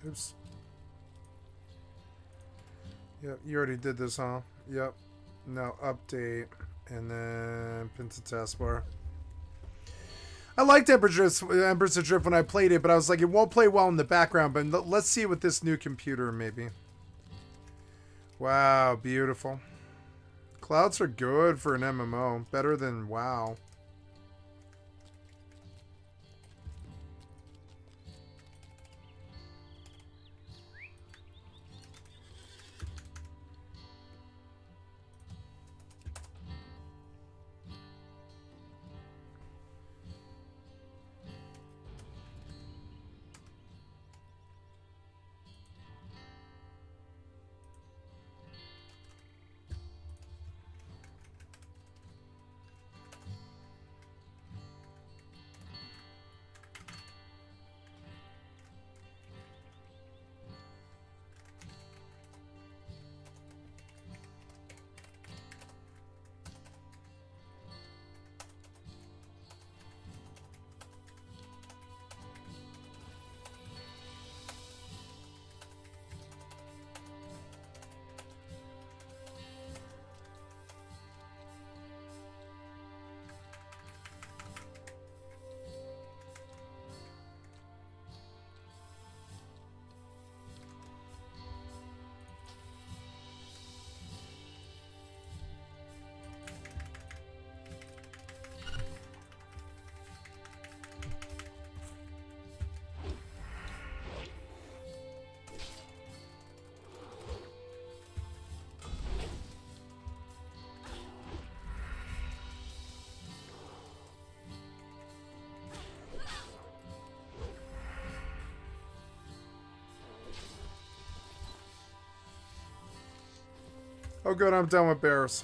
Oops. Yep, you already did this, huh? Yep. No, update. And then pin to taskbar. I liked Emperor's Adrift when I played it, but I was like, it won't play well in the background, but let's see it with this new computer, maybe. Wow, beautiful. Clouds are good for an MMO. Better than WoW. Oh good, I'm done with bears.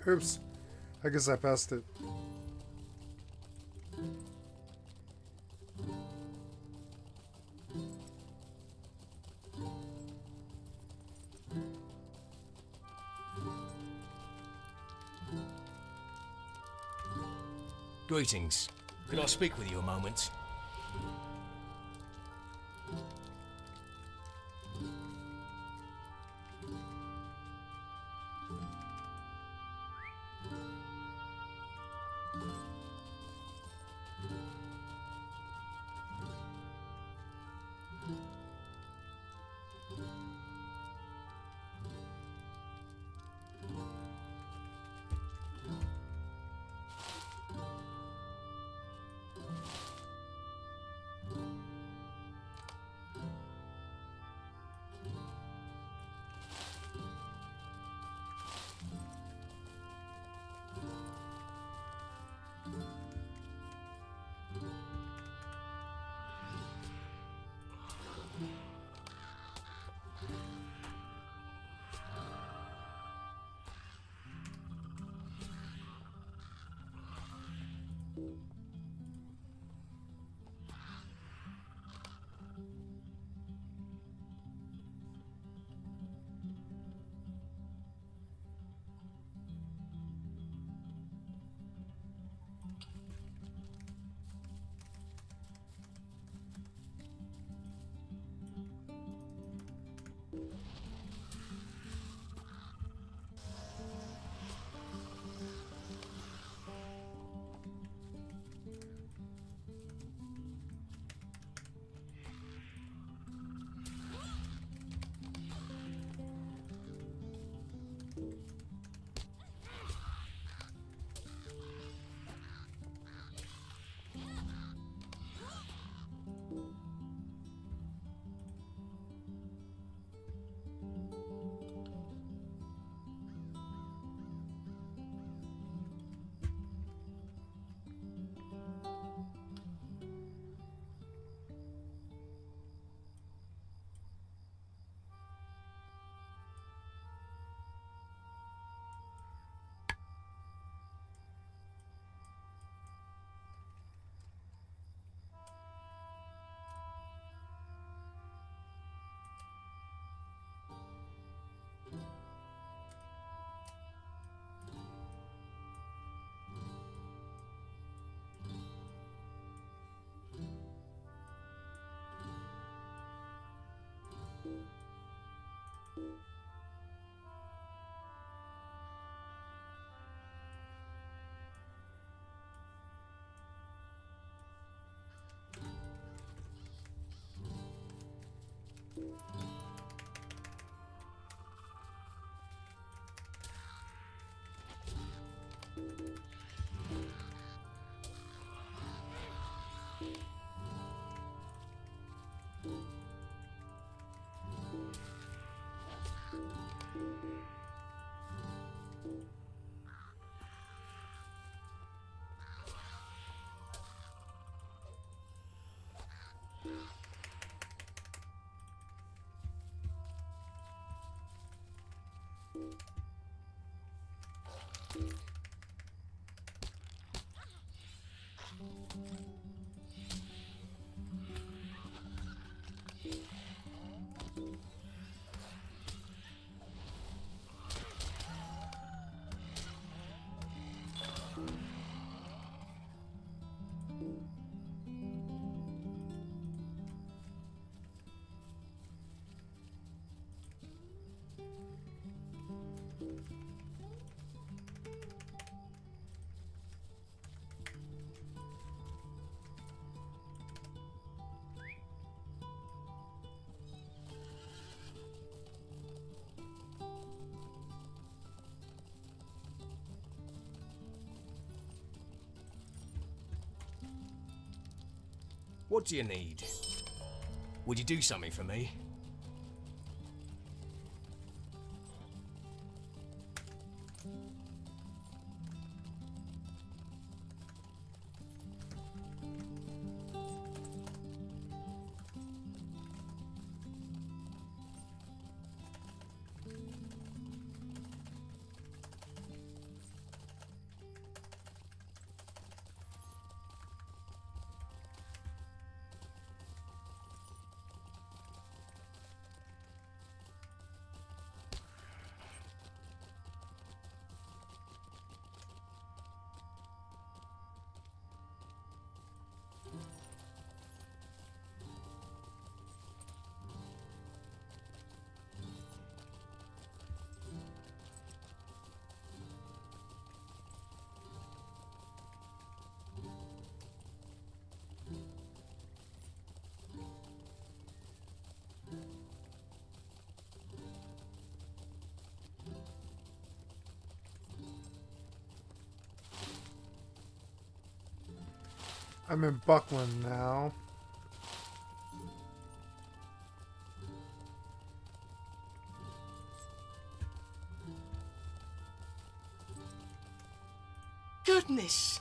Oops. I guess I passed it. Greetings. Could I speak with you a moment? What do you need? Would you do something for me? I'm in Buckland now. Goodness!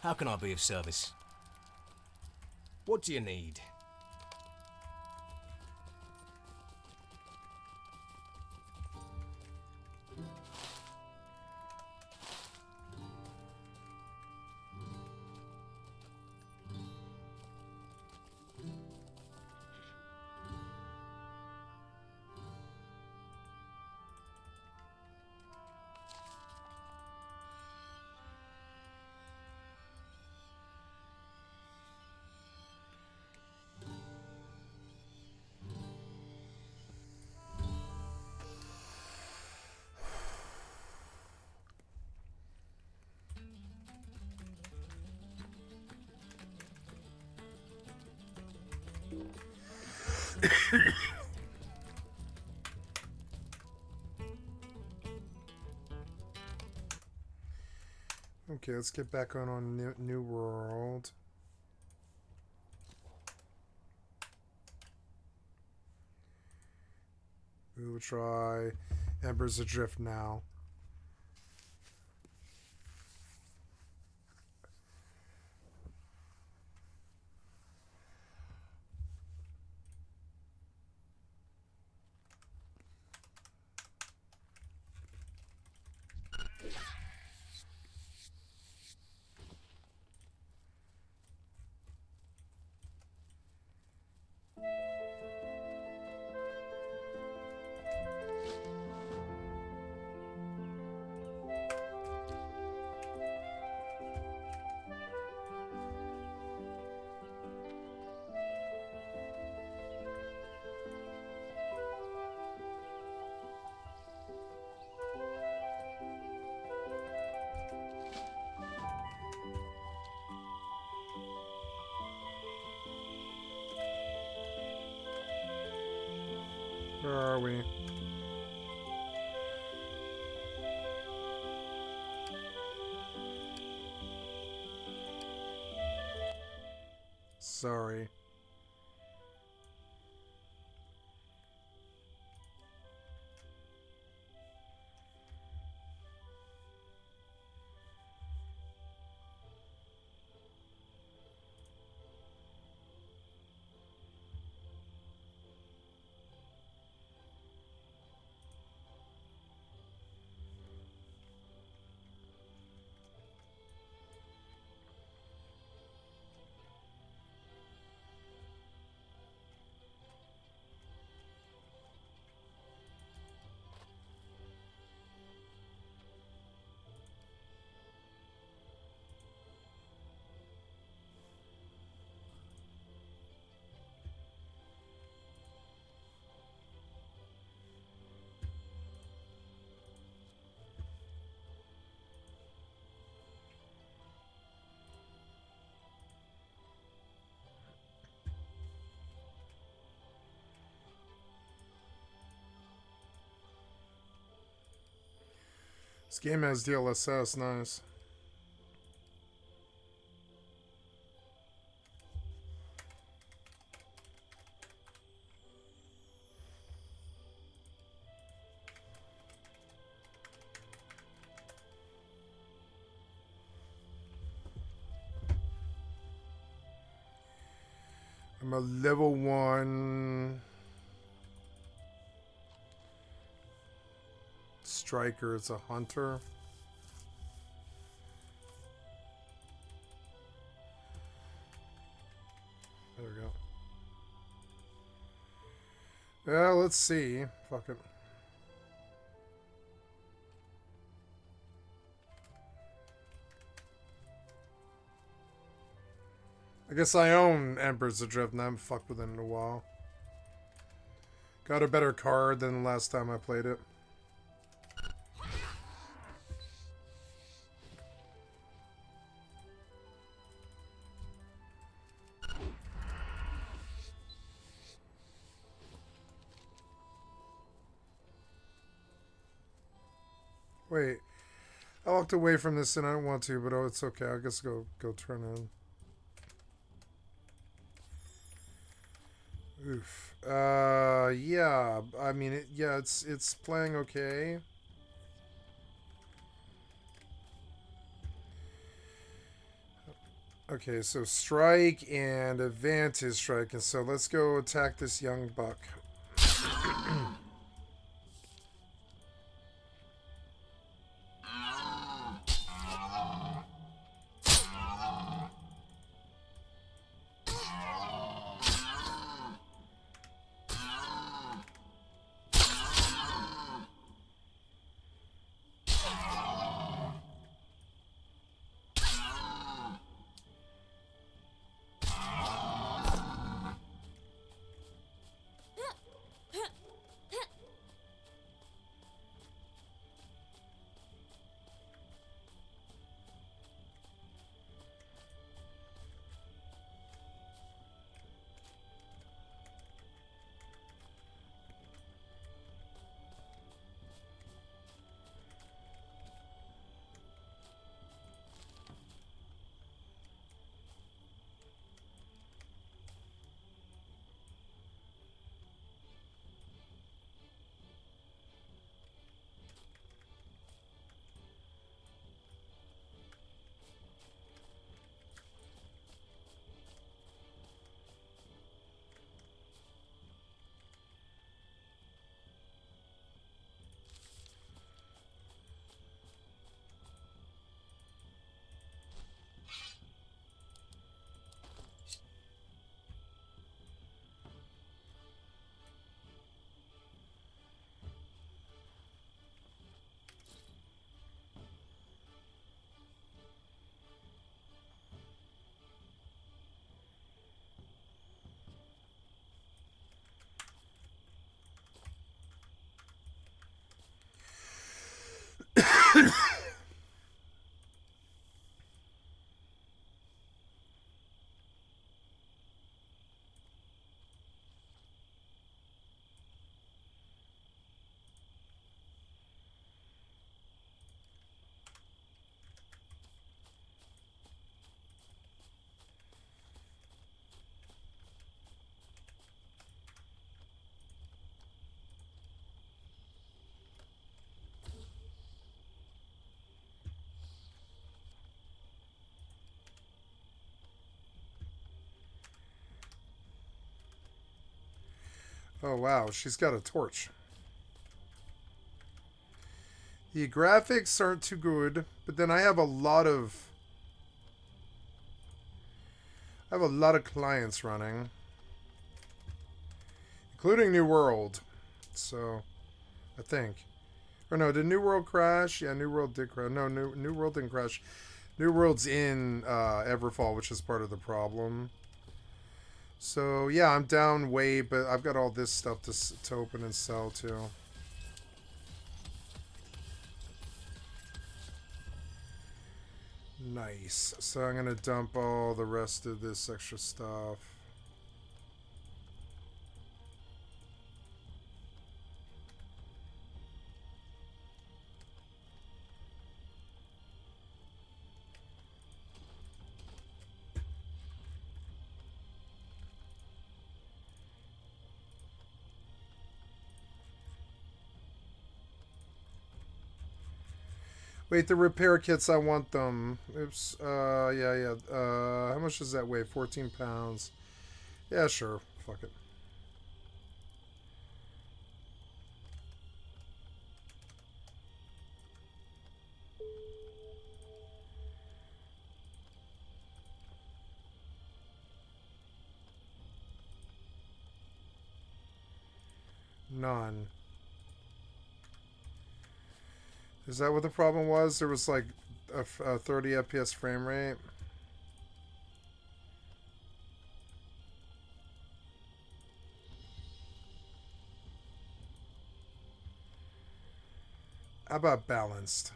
How can I be of service? What do you need? Okay, let's get back on New World. We will try Embers Adrift now. Where are we? Sorry. This game has DLSS, nice. I'm a level 1 striker. It's a hunter. There we go. Yeah, let's see. Fuck it. I guess I own Embers Adrift and I haven't fucked with it in a while. Got a better card than the last time I played it. Wait, I walked away from this and I don't want to, but oh, it's okay. I guess go turn in. Oof. Yeah. I mean, yeah, it's playing okay. Okay, so strike and advantage strike, and so let's go attack this young buck. Oh wow, she's got a torch. The graphics aren't too good, but then I have a lot of clients running, including New World. So, I think. Or no, did New World crash? Yeah, New World did crash. No, New World didn't crash. New World's in Everfall, which is part of the problem. So, yeah, I'm down way, but I've got all this stuff to open and sell, too. Nice. So I'm going to dump all the rest of this extra stuff. Wait, the repair kits, I want them. Oops. Yeah. How much does that weigh? 14 pounds. Yeah, sure. Fuck it. None. Is that what the problem was? There was like a 30 FPS frame rate. How about balanced?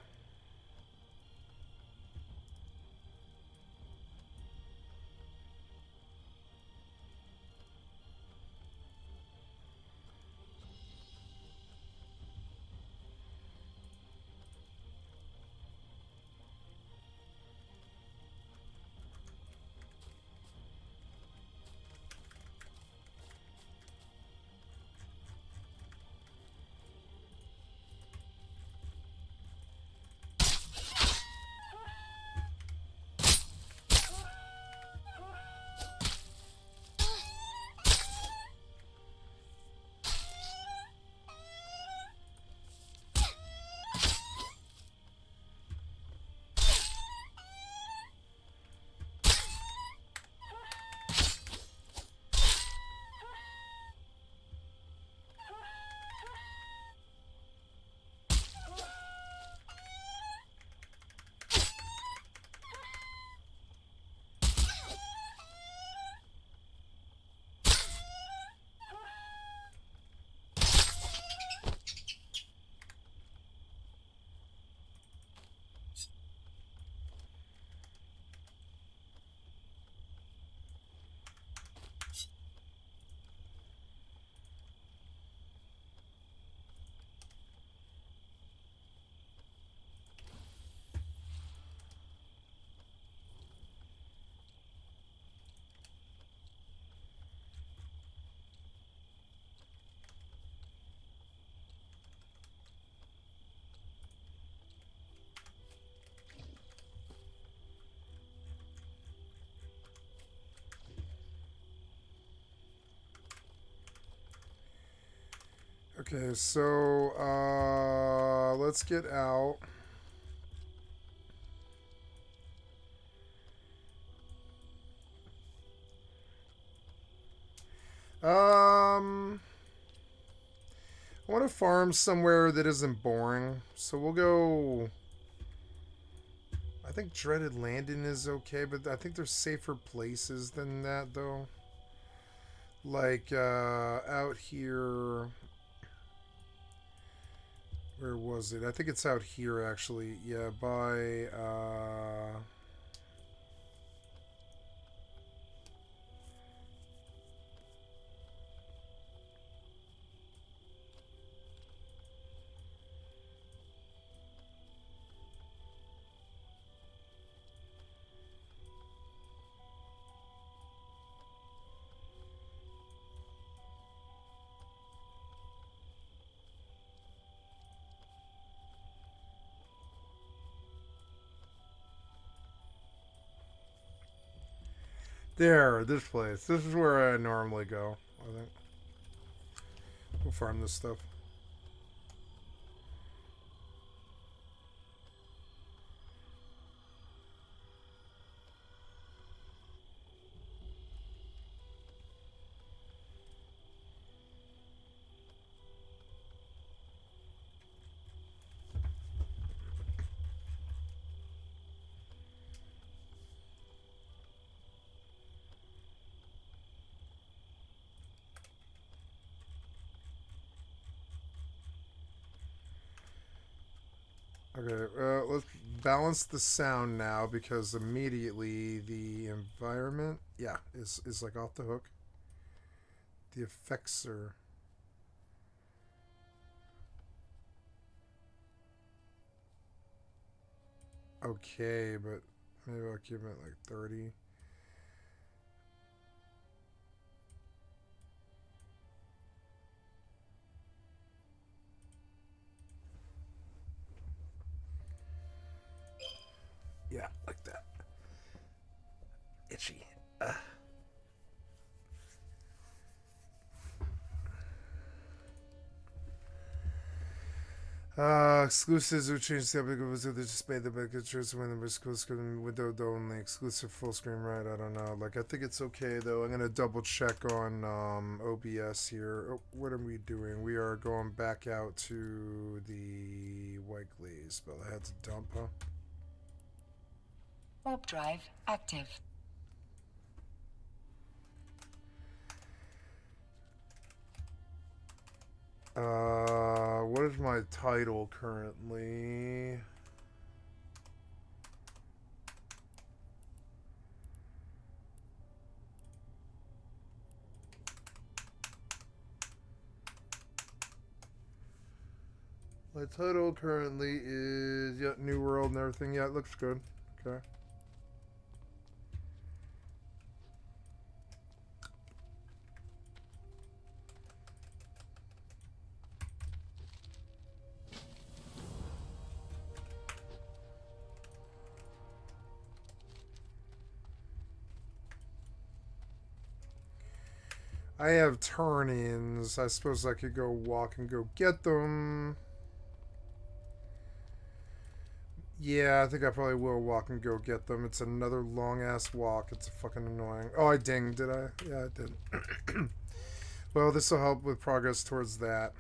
Okay, so let's get out. I want to farm somewhere that isn't boring, so we'll go. I think Dreaded Landing is okay, but I think there's safer places than that, though. Like out here. Where was it? I think it's out here, actually. Yeah, by there, this place. This is where I normally go, I think. We'll farm this stuff. Okay, let's balance the sound now because immediately the environment, yeah, is like off the hook. The effects are... okay, but maybe I'll keep it like 30. Yeah, like that. Itchy. Exclusives will change the applicable to the display the pictures when the exclusive window only exclusive full screen, right? I don't know. Like, I think it's okay though. I'm gonna double check on OBS here. Oh, what are we doing? We are going back out to the white glaze, but I had to dump, huh? Warp drive active. What is my title currently? My title currently is, yeah, New World and everything. Yeah, it looks good. Okay. I have turn-ins. I suppose I could go walk and go get them. Yeah, I think I probably will walk and go get them. It's another long-ass walk. It's fucking annoying. Oh, I dinged, did I? Yeah, I did. Well, this will help with progress towards that.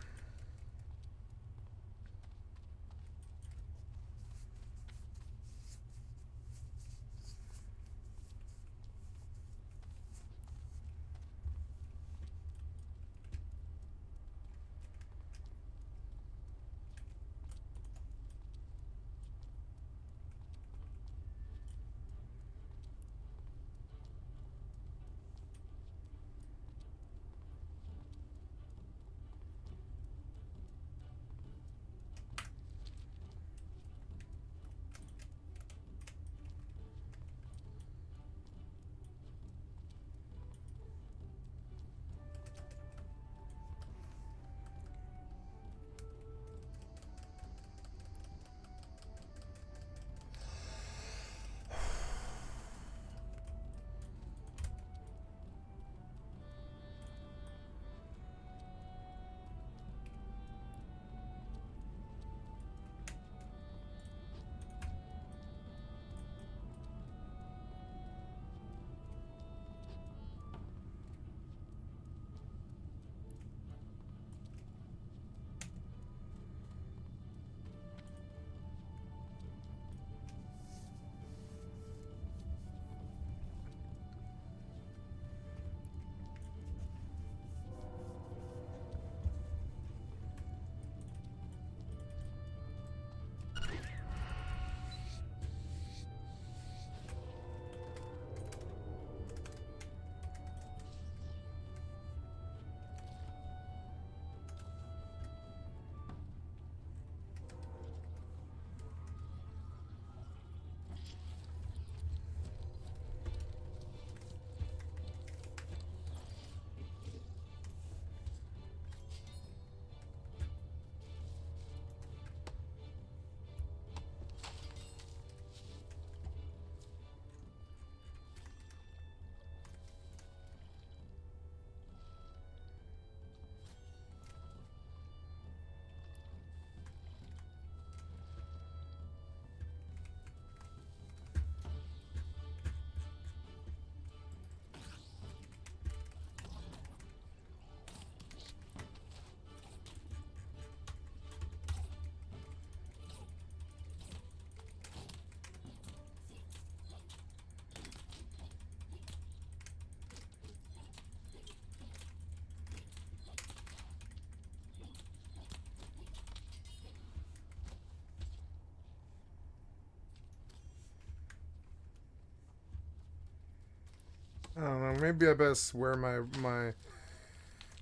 don't know. Maybe I best wear my.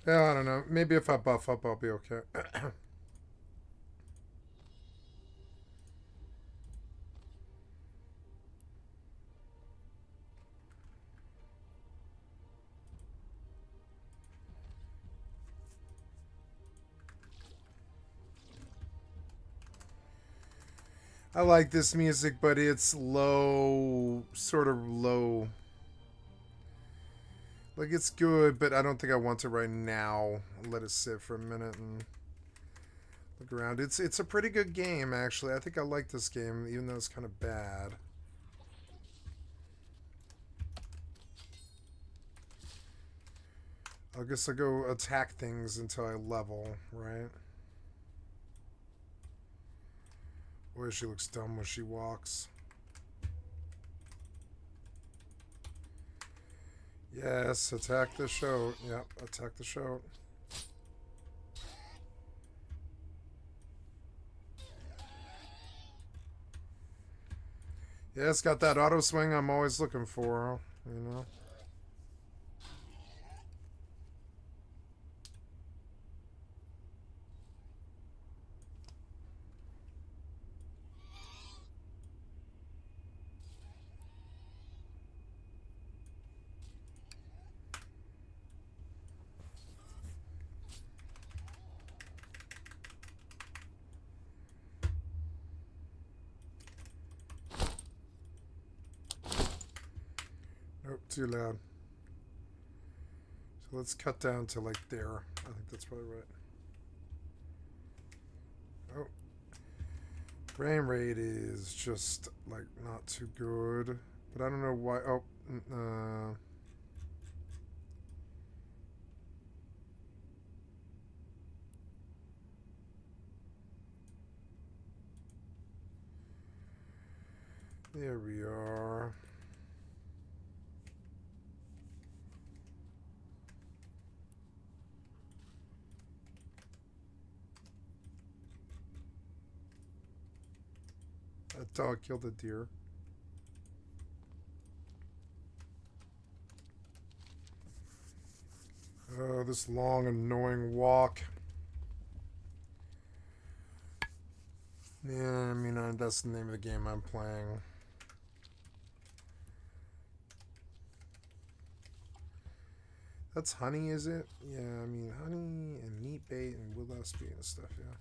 Yeah, I don't know. Maybe if I buff up, I'll be okay. I like this music, but it's low, sort of low. Like, it's good, but I don't think I want to right now. Let it sit for a minute and look around. It's a pretty good game, actually. I think I like this game, even though it's kind of bad. I guess I'll go attack things until I level, right? Boy, she looks dumb when she walks. Yes, attack the shoat. Yep, attack the shoat. Yeah, it's got that auto swing I'm always looking for, you know? Nope, too loud. So let's cut down to like there. I think that's probably right. Oh. Frame rate is just like not too good. But I don't know why. Oh. There we are. That dog killed a deer. Oh, this long, annoying walk. Yeah, I mean, that's the name of the game I'm playing. That's honey, is it? Yeah, I mean, honey and meat bait and willow speed and stuff, yeah.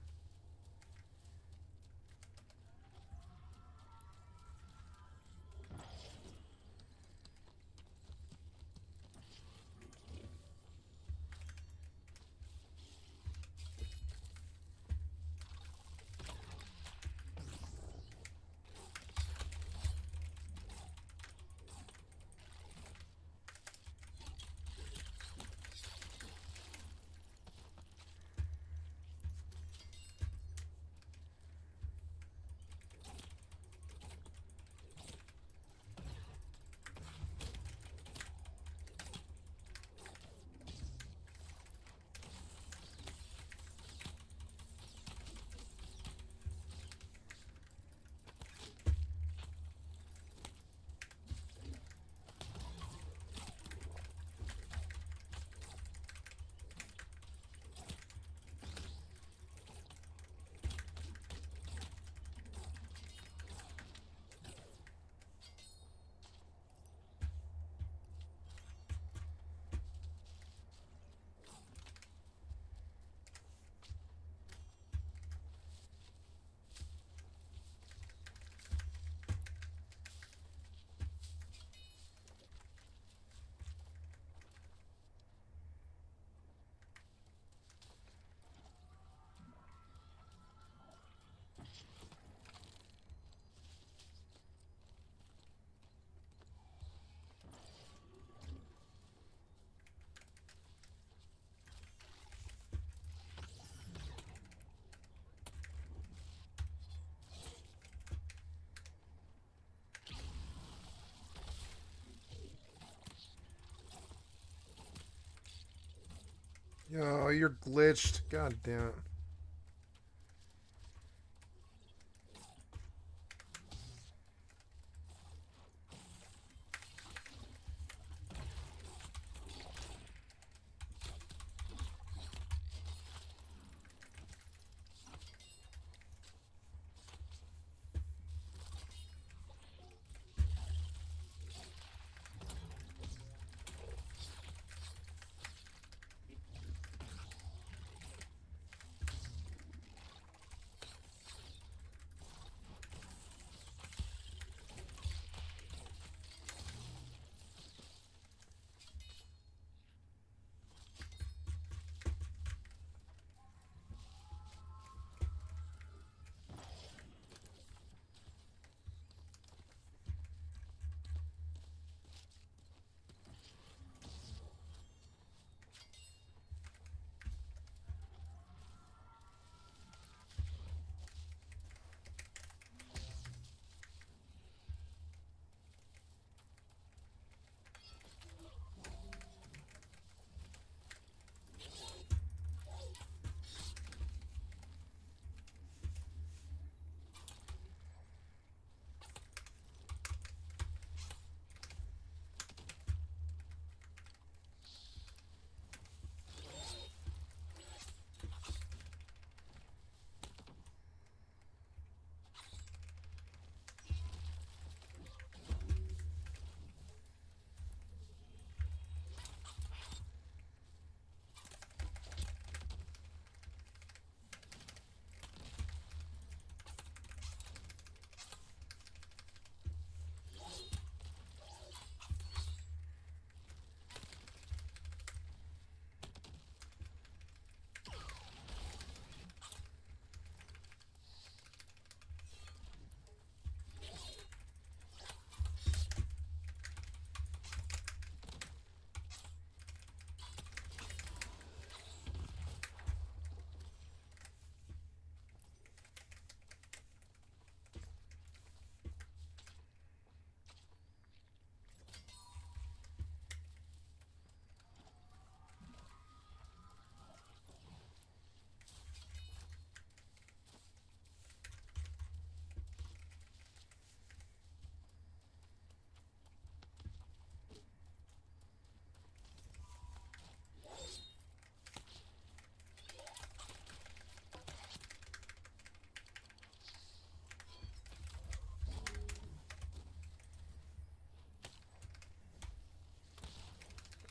Yo, you're glitched. God damn it.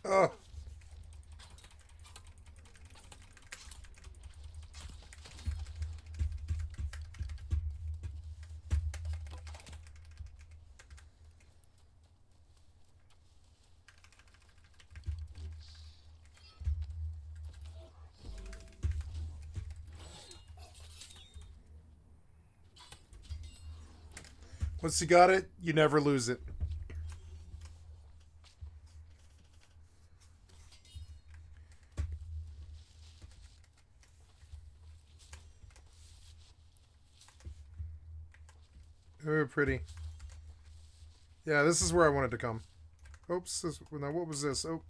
Oh. Once you got it, you never lose it. Oh, pretty. Yeah, this is where I wanted to come. Oops. Now, what was this? Oh.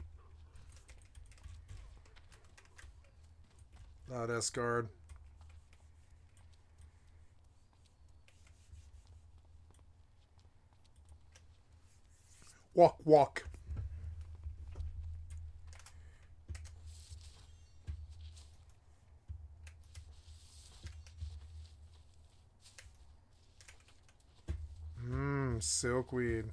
Not S-guard. Walk, walk. Silkweed.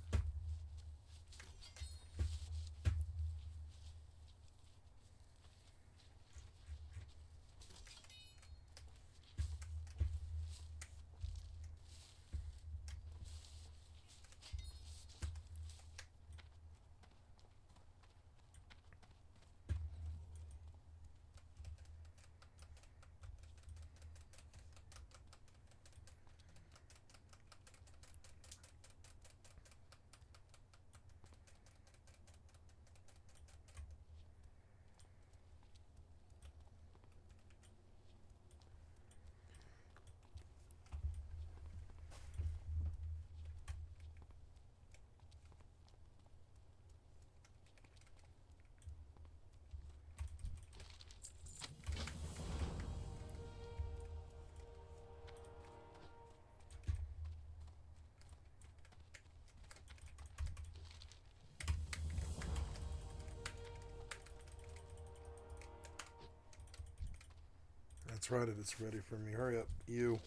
That's right, it's ready for me. Hurry up, you.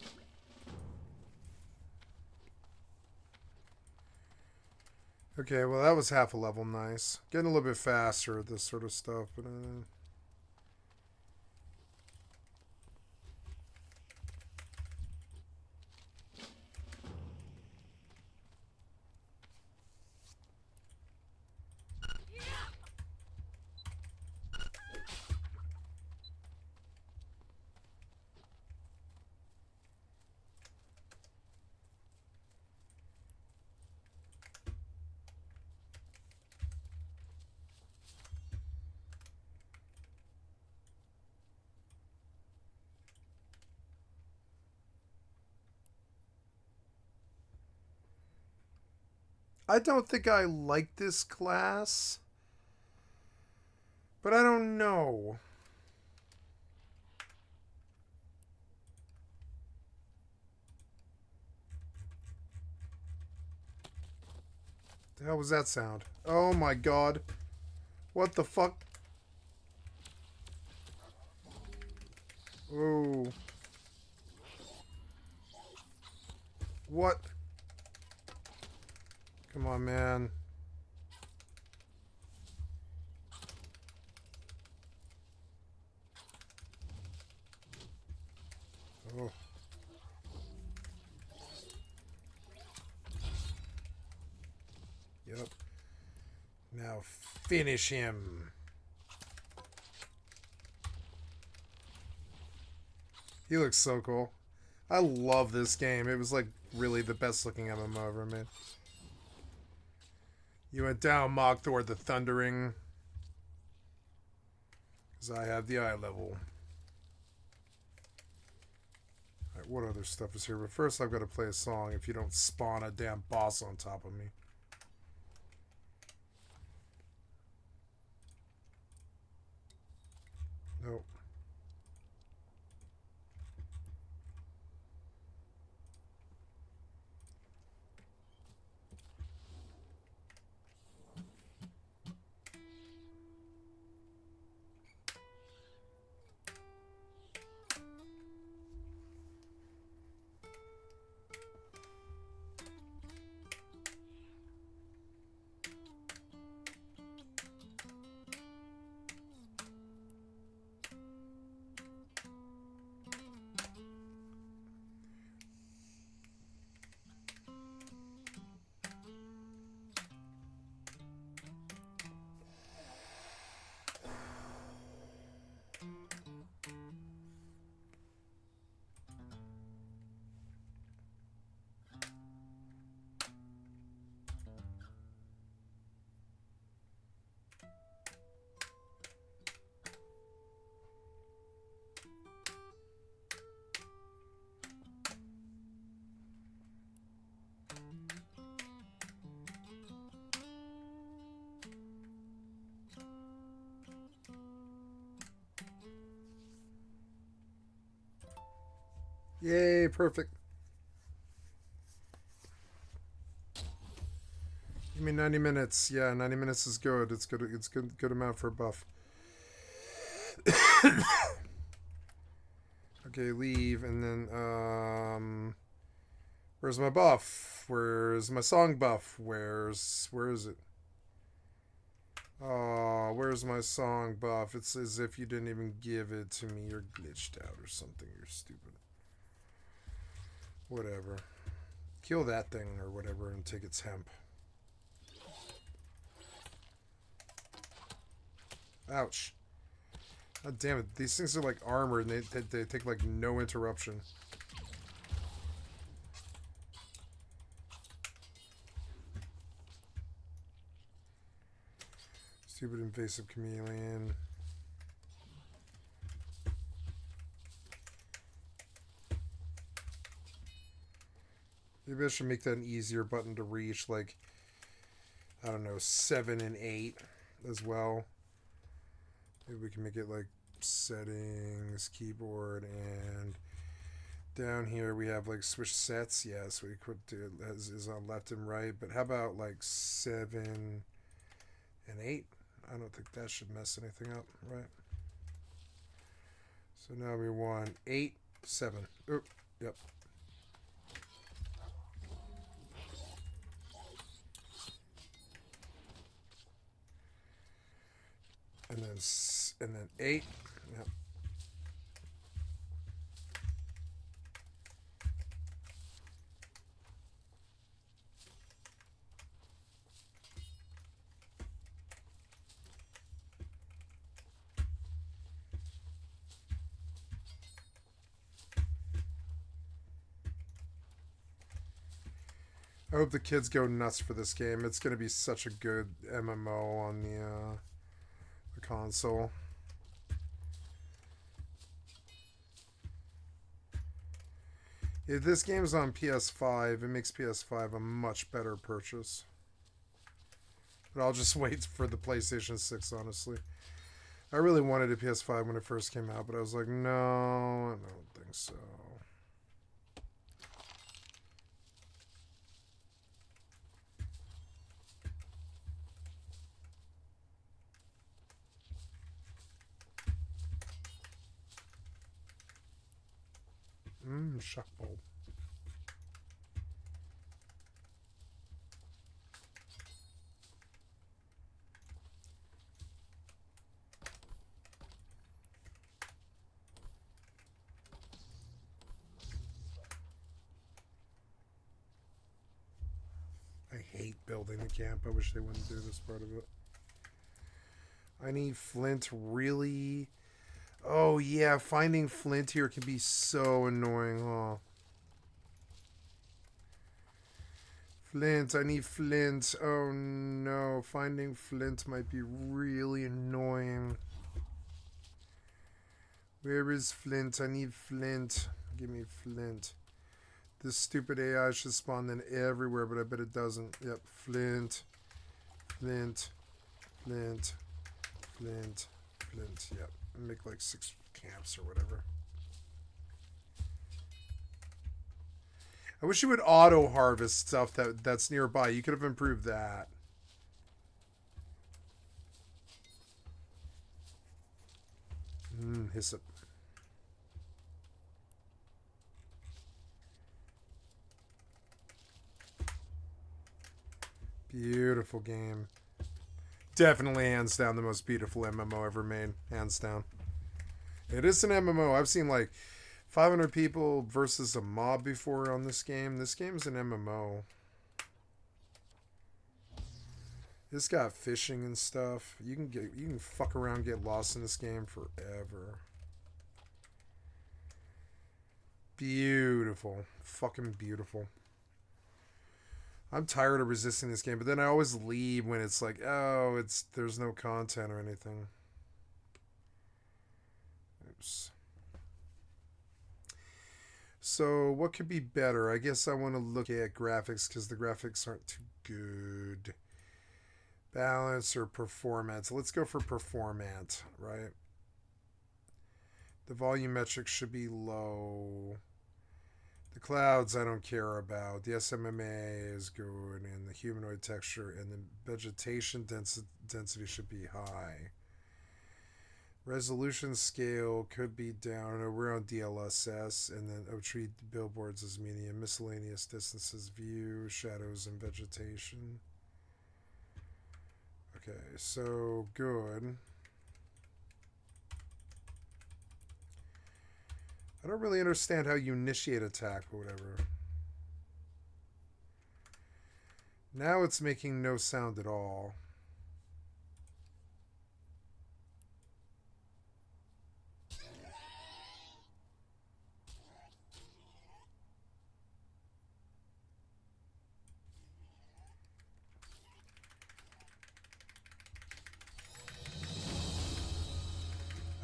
Okay, well that was half a level, nice. Getting a little bit faster at this sort of stuff, but I don't think I like this class, but I don't know. The hell was that sound? Oh my god. What the fuck? Oh. What? Come on, man. Oh. Yep. Now finish him. He looks so cool. I love this game. It was like really the best looking MMO ever made. You went down, Mokthor the Thundering. Because I have the eye level. Alright, what other stuff is here? But first I've got to play a song if you don't spawn a damn boss on top of me. Nope. Yay, perfect. Give me 90 minutes. Yeah, 90 minutes is good. It's good. It's good amount for a buff. Okay, leave, and then where's my buff? Where's my song buff? Where is it? Oh, where's my song buff? It's as if you didn't even give it to me. You're glitched out or something. You're stupid. Whatever. Kill that thing or whatever and take its hemp. Ouch. God damn it. These things are like armor and they take like no interruption. Stupid invasive chameleon. Maybe I should make that an easier button to reach, like, I don't know, 7 and 8 as well. Maybe we can make it like settings, keyboard, and down here we have like switch sets. Yes, we could do it is on left and right, but how about like 7 and 8? I don't think that should mess anything up, right? So now we want 8, 7. Oh, yep. And then 8. Yep. I hope the kids go nuts for this game. It's going to be such a good MMO on the console. If this game's on PS5, it makes PS5 a much better purchase. But I'll just wait for the PlayStation 6, honestly. I really wanted a PS5 when it first came out, but I was like, no, I don't think so. Shock bulb. I hate building the camp. I wish they wouldn't do this part of it. I need flint, really? Oh, yeah, finding flint here can be so annoying, huh? Flint, I need flint. Oh, no. Finding flint might be really annoying. Where is flint? I need flint. Give me flint. This stupid AI should spawn then everywhere, but I bet it doesn't. Yep, flint. Flint. Flint. Flint. Flint. Yep. Make like 6 camps or whatever. I wish you would auto harvest stuff that's nearby. You could have improved that. Hyssop. Beautiful game. Definitely hands down the most beautiful MMO ever made. Hands down. It is an MMO. I've seen like 500 people versus a mob before on this game. This game's an MMO. It's got fishing and stuff. You can fuck around, get lost in this game forever. Beautiful. Fucking beautiful. I'm tired of resisting this game, but then I always leave when it's like, oh, there's no content or anything. Oops. So, what could be better? I guess I want to look at graphics because the graphics aren't too good. Balance or performance? Let's go for performance, right? The volume metric should be low. The clouds I don't care about. The SMMA is good, and the humanoid texture and the vegetation density should be high. Resolution scale could be down. No, we're on DLSS, and then tree billboards is medium. Miscellaneous distances, view, shadows, and vegetation. Okay, so good. I don't really understand how you initiate attack or whatever. Now it's making no sound at all.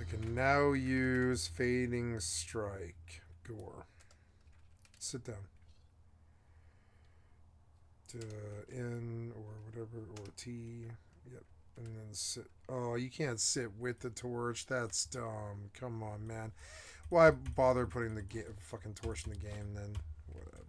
I can now use Fading Strike. Gore. Sit down. N or whatever, or T. Yep. And then sit. Oh, you can't sit with the torch. That's dumb. Come on, man. Why bother putting the fucking torch in the game then? Whatever.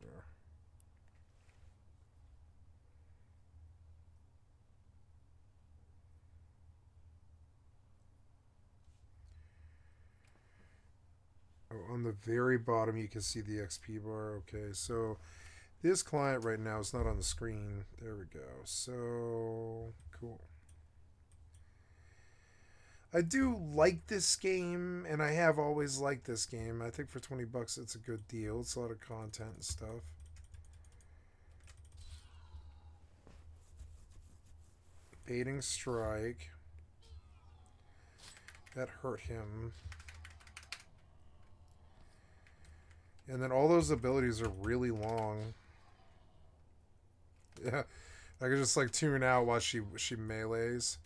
Oh, on the very bottom you can see the XP bar. Okay, so this client right now is not on the screen. There we go. So cool. I do like this game, and I have always liked this game. I think for 20 bucks it's a good deal. It's a lot of content and stuff. Baiting Strike. That hurt him. And then all those abilities are really long. Yeah. I could just like tune out while she melees.